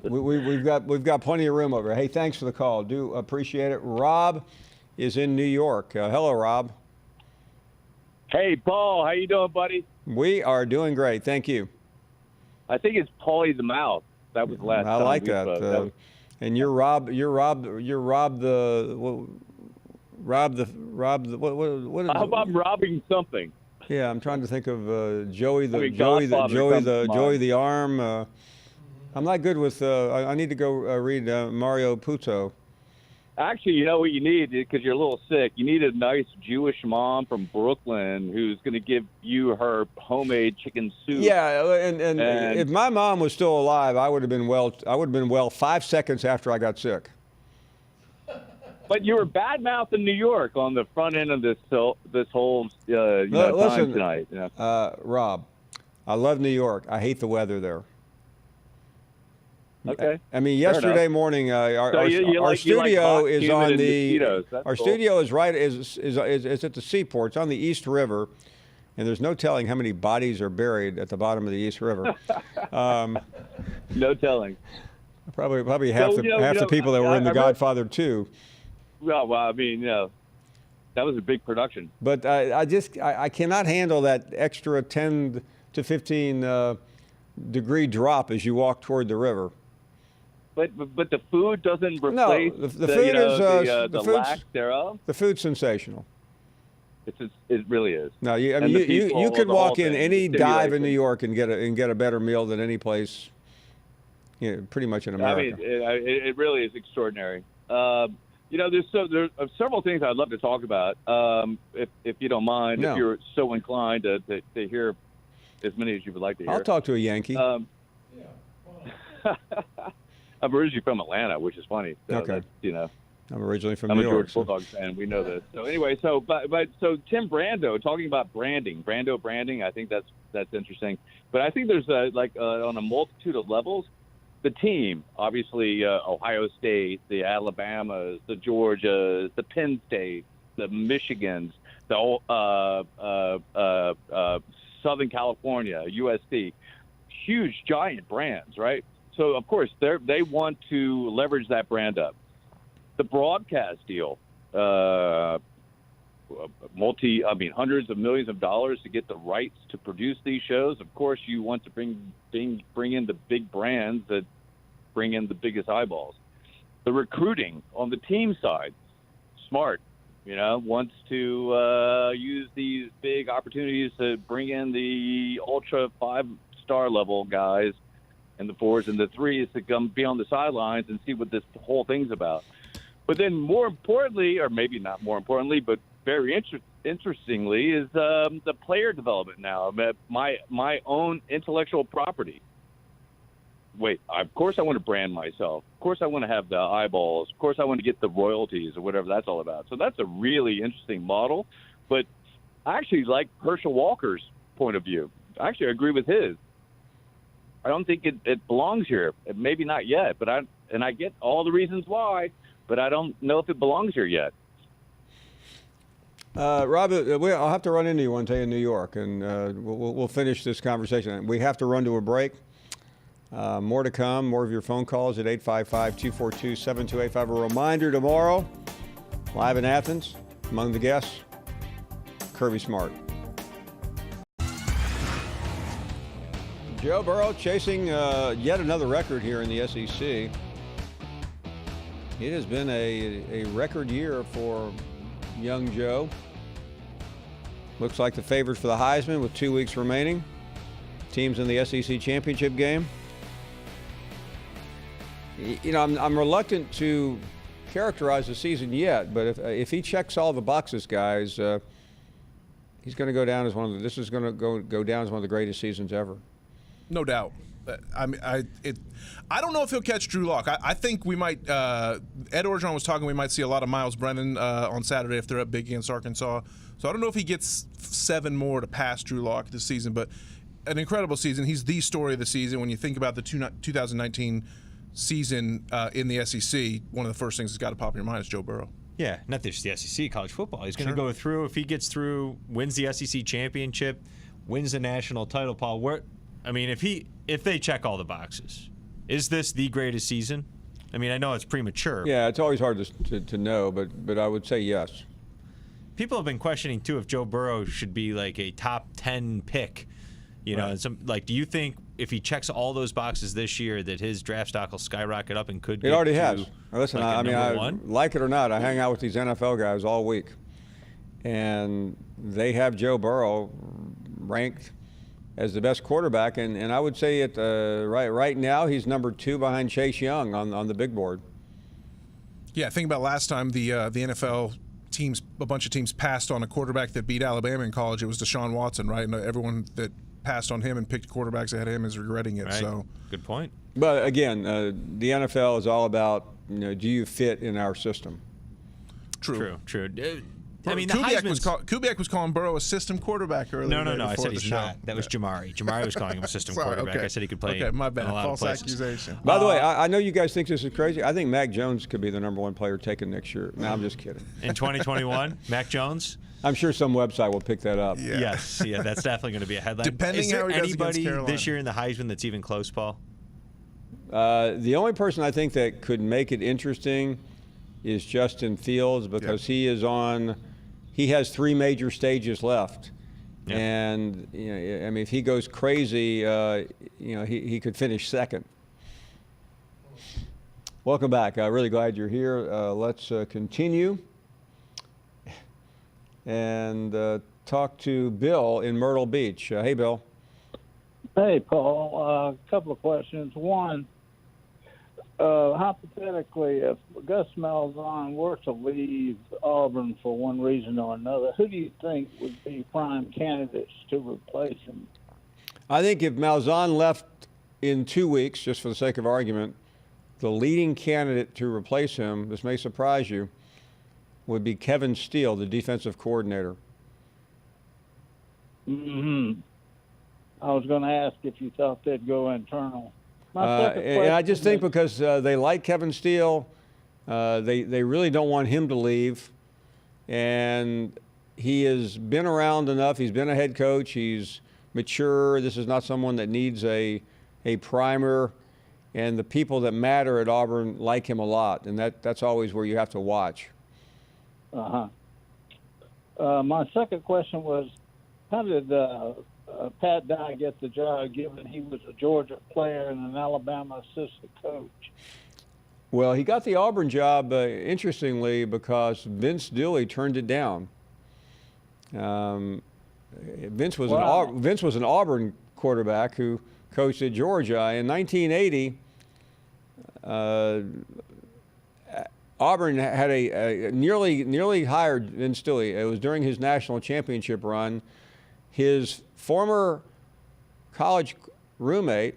We've got plenty of room over. Hey, thanks for the call. Do appreciate it. Rob is in New York. Hello, Rob. Hey, Paul. How you doing, buddy? We are doing great. Thank you. I think it's Paulie the Mouth. That was the last time. I like that. And you're Rob the what? How about robbing something? Yeah, I'm trying to think of Joey the Arm. I'm not good with. I need to go read Mario Puzo. Actually, you know what you need, because you're a little sick? You need a nice Jewish mom from Brooklyn who's going to give you her homemade chicken soup. Yeah, and if my mom was still alive, I would have been well 5 seconds after I got sick. But you were bad-mouthing New York on the front end of this whole time tonight. Rob, I love New York. I hate the weather there. Okay. Yesterday morning, our studio is on the. Our studio is is at the seaport. It's on the East River, and there's no telling how many bodies are buried at the bottom of the East River. No telling. Probably half the people that were in The Godfather 2. Well, that was a big production. But I cannot handle that extra 10 to 15 degree drop as you walk toward the river. But the food doesn't replace the lack thereof. The food's sensational. It really is. No, you could walk in any dive in New York and get a better meal than any place pretty much in I America. mean, it really is extraordinary. There's several things I'd love to talk about, if you don't mind, No. if you're so inclined to hear as many as you would like to hear. I'll talk to a Yankee. I'm originally from Atlanta, which is funny. So Okay. I'm originally from I'm New a York. Georgia Bulldogs fan. We know this. So anyway, so Tim Brando talking about branding, Brando branding. I think that's interesting. But I think there's on a multitude of levels. The team, obviously, Ohio State, the Alabamas, the Georgias, the Penn State, the Michigans, the Southern California, USC, huge giant brands, right? So of course they want to leverage that brand up. The broadcast deal, hundreds of millions of dollars to get the rights to produce these shows. Of course, you want to bring in the big brands that bring in the biggest eyeballs. The recruiting on the team side, smart, wants to use these big opportunities to bring in the ultra 5-star level guys and the 4s and the 3s to come be on the sidelines and see what this whole thing's about. But then more importantly, or maybe not more importantly, but very interestingly, is the player development now. My own intellectual property. Wait, of course I want to brand myself. Of course I want to have the eyeballs. Of course I want to get the royalties or whatever that's all about. So that's a really interesting model. But I actually like Herschel Walker's point of view. I actually agree with his. I don't think it belongs here. Maybe not yet, but I get all the reasons why, but I don't know if it belongs here yet. Rob, I'll have to run into you one day in New York, and we'll finish this conversation. We have to run to a break. More to come. More of your phone calls at 855-242-7285. A reminder tomorrow, live in Athens, among the guests, Kirby Smart. Joe Burrow chasing yet another record here in the SEC. It has been a record year for young Joe. Looks like the favorite for the Heisman with 2 weeks remaining. Teams in the SEC championship game. I'm reluctant to characterize the season yet, but if he checks all the boxes, guys, he's going to go down as this is going to go down as one of the greatest seasons ever. No doubt. I don't know if he'll catch Drew Lock. I think we might. Ed Orgeron was talking. We might see a lot of Miles Brennan on Saturday if they're up big against Arkansas. So I don't know if he gets 7 more to pass Drew Lock this season, but an incredible season. He's the story of the season. When you think about the 2019 season in the SEC, one of the first things that's got to pop in your mind is Joe Burrow. Yeah, not just the SEC, college football. He's going to go through. If he gets through, wins the SEC championship, wins the national title, Paul. If they check all the boxes, is this the greatest season? I mean, I know it's premature. Yeah, it's always hard to know, but I would say yes. People have been questioning too if Joe Burrow should be like a top 10 pick. Do you think if he checks all those boxes this year that his draft stock will skyrocket up and could get It already has. Listen, like I like it or not, I hang out with these NFL guys all week, and they have Joe Burrow ranked as the best quarterback, and I would say right now he's number 2 behind Chase Young on the big board. Yeah, think about last time the NFL teams, a bunch of teams passed on a quarterback that beat Alabama in college. It was Deshaun Watson, right? And everyone that passed on him and picked quarterbacks ahead of him is regretting it. Right. So good point. But again, the NFL is all about do you fit in our system? True. I mean, Kubiak was calling Burrow a system quarterback earlier. No. I said he's not. That was Jamari. Jamari was calling him a system quarterback. Okay. I said he could play. Okay, my bad. In a lot False of places. accusation. By the way, I know you guys think this is crazy. I think Mac Jones could be the number 1 player taken next year. No, I'm just kidding. In 2021, Mac Jones? I'm sure some website will pick that up. Yeah. Yes. Yeah, that's definitely going to be a headline. Depending is there how he does anybody against Carolina this year in the Heisman that's even close, Paul? The only person I think that could make it interesting is Justin Fields because he has 3 major stages left. Yeah. And if he goes crazy, he could finish second. Welcome back. Really glad you're here. Let's continue and talk to Bill in Myrtle Beach. Hey, Bill. Hey, Paul. A couple of questions. One, hypothetically, if Gus Malzahn were to leave Auburn for one reason or another, who do you think would be prime candidates to replace him? I think if Malzahn left in 2 weeks, just for the sake of argument, the leading candidate to replace him, this may surprise you, would be Kevin Steele, the defensive coordinator. Mm-hmm. I was going to ask if you thought they'd go internal. And I just think because they like Kevin Steele, they really don't want him to leave. And he has been around enough. He's been a head coach. He's mature. This is not someone that needs a primer. And the people that matter at Auburn like him a lot. And that's always where you have to watch. My second question was, how did Pat Dye get the job, given he was a Georgia player and an Alabama assistant coach? Well, he got the Auburn job, interestingly, because Vince Dooley turned it down. Vince was an Auburn quarterback who coached at Georgia. In 1980, Auburn had a nearly hired Vince Dooley. It was during his national championship run. His former college roommate,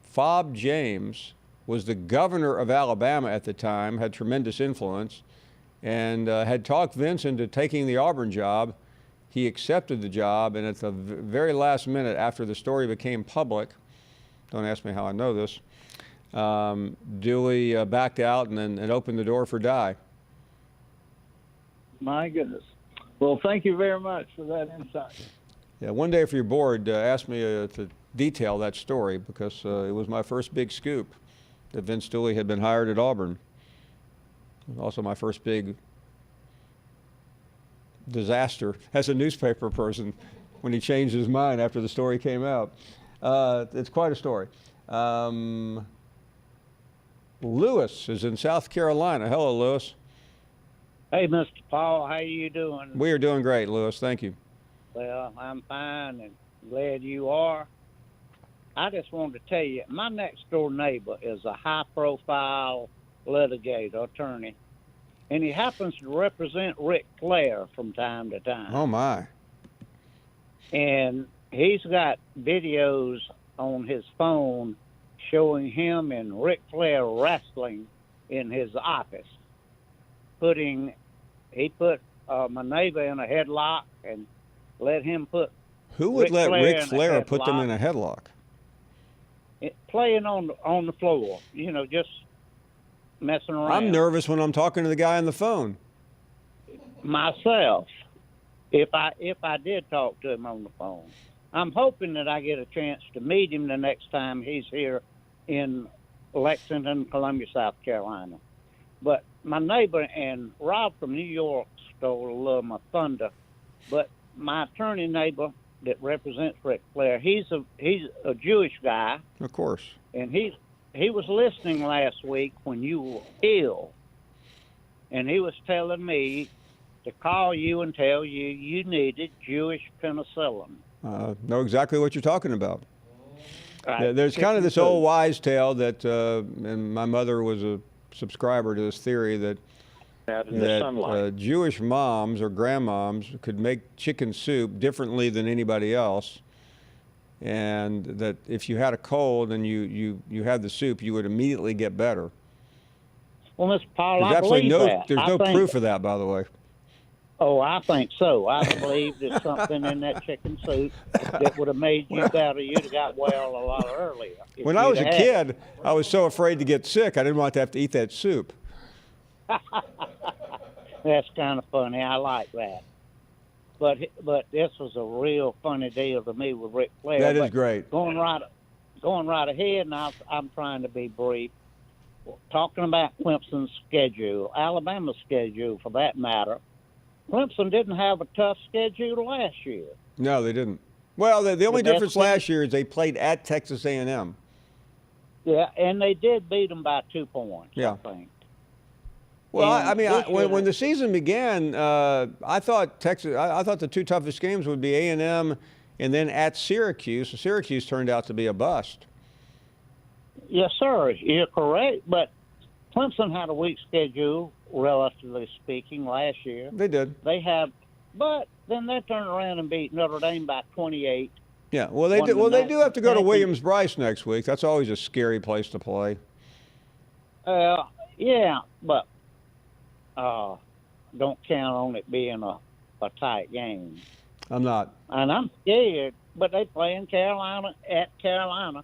Fob James, was the governor of Alabama at the time, had tremendous influence, and had talked Vince into taking the Auburn job. He accepted the job, and at the very last minute, after the story became public, don't ask me how I know this, Dooley backed out and opened the door for Dye. My goodness. Well, thank you very much for that insight. Yeah, one day if you're bored, ask me to detail that story, because it was my first big scoop that Vince Dooley had been hired at Auburn. It was also my first big disaster as a newspaper person when he changed his mind after the story came out. It's quite a story. Lewis is in South Carolina. Hello, Lewis. Hey, Mr. Paul, how you doing? We are doing great, Lewis. Thank you. Well, I'm fine and glad you are. I just wanted to tell you, my next door neighbor is a high-profile litigator attorney, and he happens to represent Ric Flair from time to time. Oh, my. And he's got videos on his phone showing him and Ric Flair wrestling in his office. He put my neighbor in a headlock and let him put. Who would let Ric Flair put headlock. them in a headlock? Playing on the floor, just messing around. I'm nervous when I'm talking to the guy on the phone. Myself, if I did talk to him on the phone, I'm hoping that I get a chance to meet him the next time he's here in Lexington, Columbia, South Carolina. But my neighbor and Rob from New York stole a little of my thunder. But my attorney neighbor that represents Ric Flair, he's a Jewish guy. Of course. And he was listening last week when you were ill. And he was telling me to call you and tell you you needed Jewish penicillin. Know exactly what you're talking about. Right. There's kind of this old wives' tale that, and my mother was a subscriber to this theory that Jewish moms or grandmoms could make chicken soup differently than anybody else, and that if you had a cold and you had the soup, you would immediately get better. Well, Mr. Paul, There's I absolutely believe that. There's no proof of that, by the way. Oh, I think so. I believe there's something in that chicken soup that would have made you better. You'd have got well a lot earlier. When I was a kid, I was so afraid to get sick, I didn't want to have to eat that soup. That's kind of funny. I like that. But this was a real funny deal to me with Ric Flair. That is great. Going right ahead, and I'm trying to be brief. Talking about Clemson's schedule, Alabama's schedule for that matter, Clemson didn't have a tough schedule last year. No, they didn't. Well, the only difference last year is they played at Texas A&M. Yeah, and they did beat them by 2 points, yeah. I think. Well, when the season began, I thought the two toughest games would be A&M and then at Syracuse. Syracuse turned out to be a bust. Yes, sir. You're correct. But Clemson had a weak schedule, relatively speaking, last year. They did. But then they turned around and beat Notre Dame by 28. Yeah, well, they do. Well, they do have to go to Williams-Brice next week. That's always a scary place to play. Yeah, but don't count on it being a tight game. I'm not. And I'm scared, but they play in Carolina at Carolina.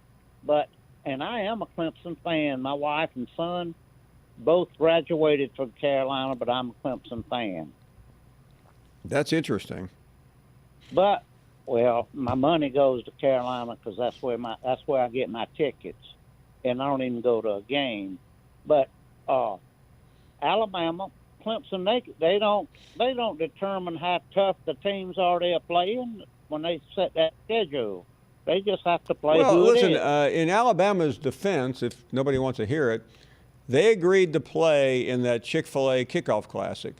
And I am a Clemson fan. My wife and son both graduated from Carolina, but I'm a Clemson fan. That's interesting. But my money goes to Carolina because that's where I get my tickets, and I don't even go to a game. But Alabama, Clemson, they don't determine how tough the teams are they're playing when they set that schedule. They just have to play. Well, listen, it is. In Alabama's defense, if nobody wants to hear it, they agreed to play in that Chick-fil-A kickoff classic.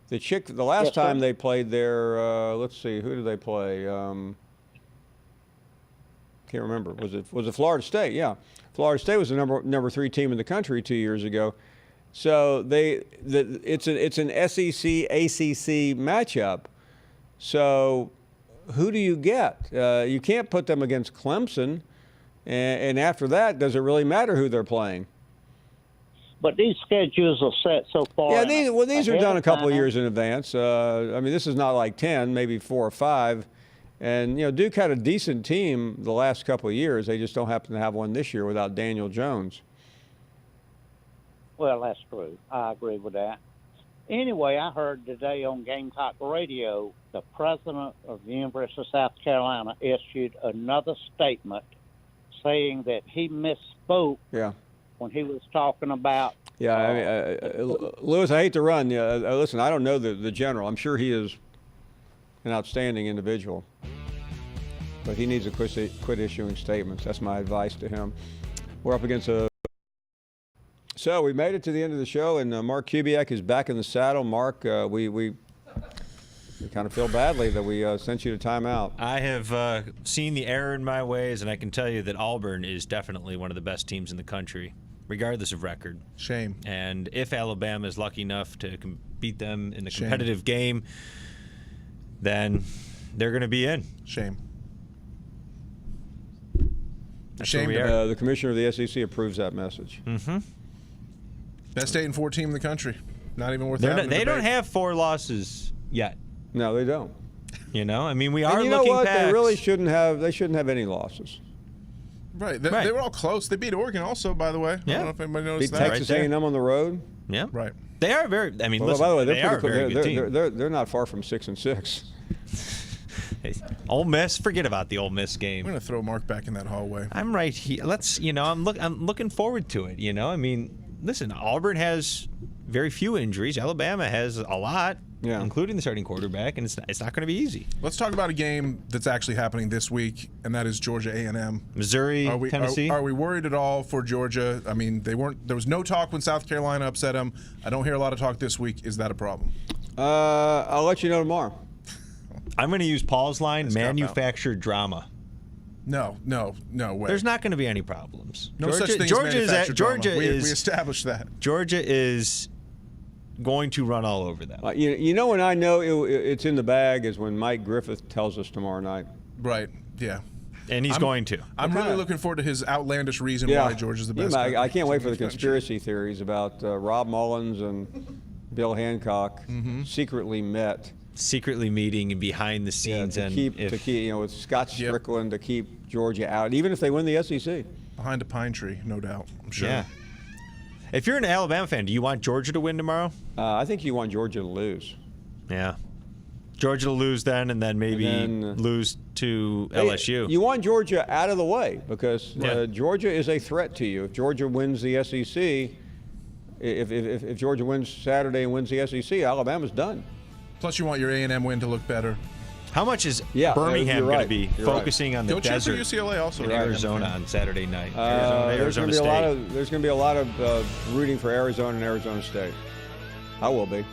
The last time they played there, let's see, who did they play? Can't remember. Was it Florida State? Yeah, Florida State was the number 3 team in the country 2 years ago. So it's an SEC ACC matchup. So who do you get? You can't put them against Clemson, and after that, does it really matter who they're playing? But these schedules are set so far. Yeah, these are done a couple of years in advance. I mean, this is not like 10, maybe 4 or 5. And, Duke had a decent team the last couple of years. They just don't happen to have one this year without Daniel Jones. Well, that's true. I agree with that. Anyway, I heard today on Gamecock Radio, the president of the University of South Carolina issued another statement saying that he misspoke when he was talking about. Yeah, I mean, Lewis, I hate to run. Listen, I don't know the general. I'm sure he is an outstanding individual, but he needs to quit issuing statements. That's my advice to him. We're up against a. So we made it to the end of the show, and Mark Kubiak is back in the saddle. Mark, we kind of feel badly that we sent you to timeout. I have seen the error in my ways, and I can tell you that Auburn is definitely one of the best teams in the country, regardless of record. Shame. And if Alabama is lucky enough to beat them in the competitive game, then they're going to be in. Shame. Shame. The commissioner of the SEC approves that message. Mm-hmm. Best 8-4 team in the country. Not even worth having. They don't have 4 losses yet. No, they don't. I mean, we are and looking what? back. They really shouldn't have. They shouldn't have any losses. Right. They were all close. They beat Oregon also, by the way. Yeah. I don't know if anybody noticed beat that. Texas A&M on the road. Yeah. Right. They are very. I mean, listen, by the way, they are a very good team. They're not far from 6-6. Ole Miss, forget about the Ole Miss game. We're gonna throw Mark back in that hallway. I'm right here. I'm looking forward to it. I mean, listen, Auburn has very few injuries. Alabama has a lot, including the starting quarterback, and it's not going to be easy. Let's talk about a game that's actually happening this week, and that is Georgia A&M. Missouri, Tennessee. Are we worried at all for Georgia? I mean, there was no talk when South Carolina upset them. I don't hear a lot of talk this week. Is that a problem? I'll let you know tomorrow. I'm going to use Paul's line, manufactured drama. No way. There's not going to be any problems. No such thing as manufactured drama. We established that. Georgia is going to run all over them. When I know it's in the bag is when Mike Griffith tells us tomorrow night. Right, yeah. And he's going to. I'm really looking forward to his outlandish reason why Georgia's the best. I can't wait for the conspiracy theories about Rob Mullins and Bill Hancock secretly meeting and behind the scenes to keep with Scott Strickland to keep Georgia out, even if they win the SEC. Behind a pine tree, no doubt. I'm sure. Yeah. If you're an Alabama fan, do you want Georgia to win tomorrow? I think you want Georgia to lose. Yeah. Georgia to lose then, and then maybe lose to LSU. You want Georgia out of the way because Georgia is a threat to you. If Georgia wins the SEC, if Georgia wins Saturday and wins the SEC, Alabama's done. Plus, you want your A&M win to look better. How much is Birmingham going to be focusing on the desert for UCLA also in Arizona on Saturday night? Arizona State. There's going to be a lot of rooting for Arizona and Arizona State. I will be.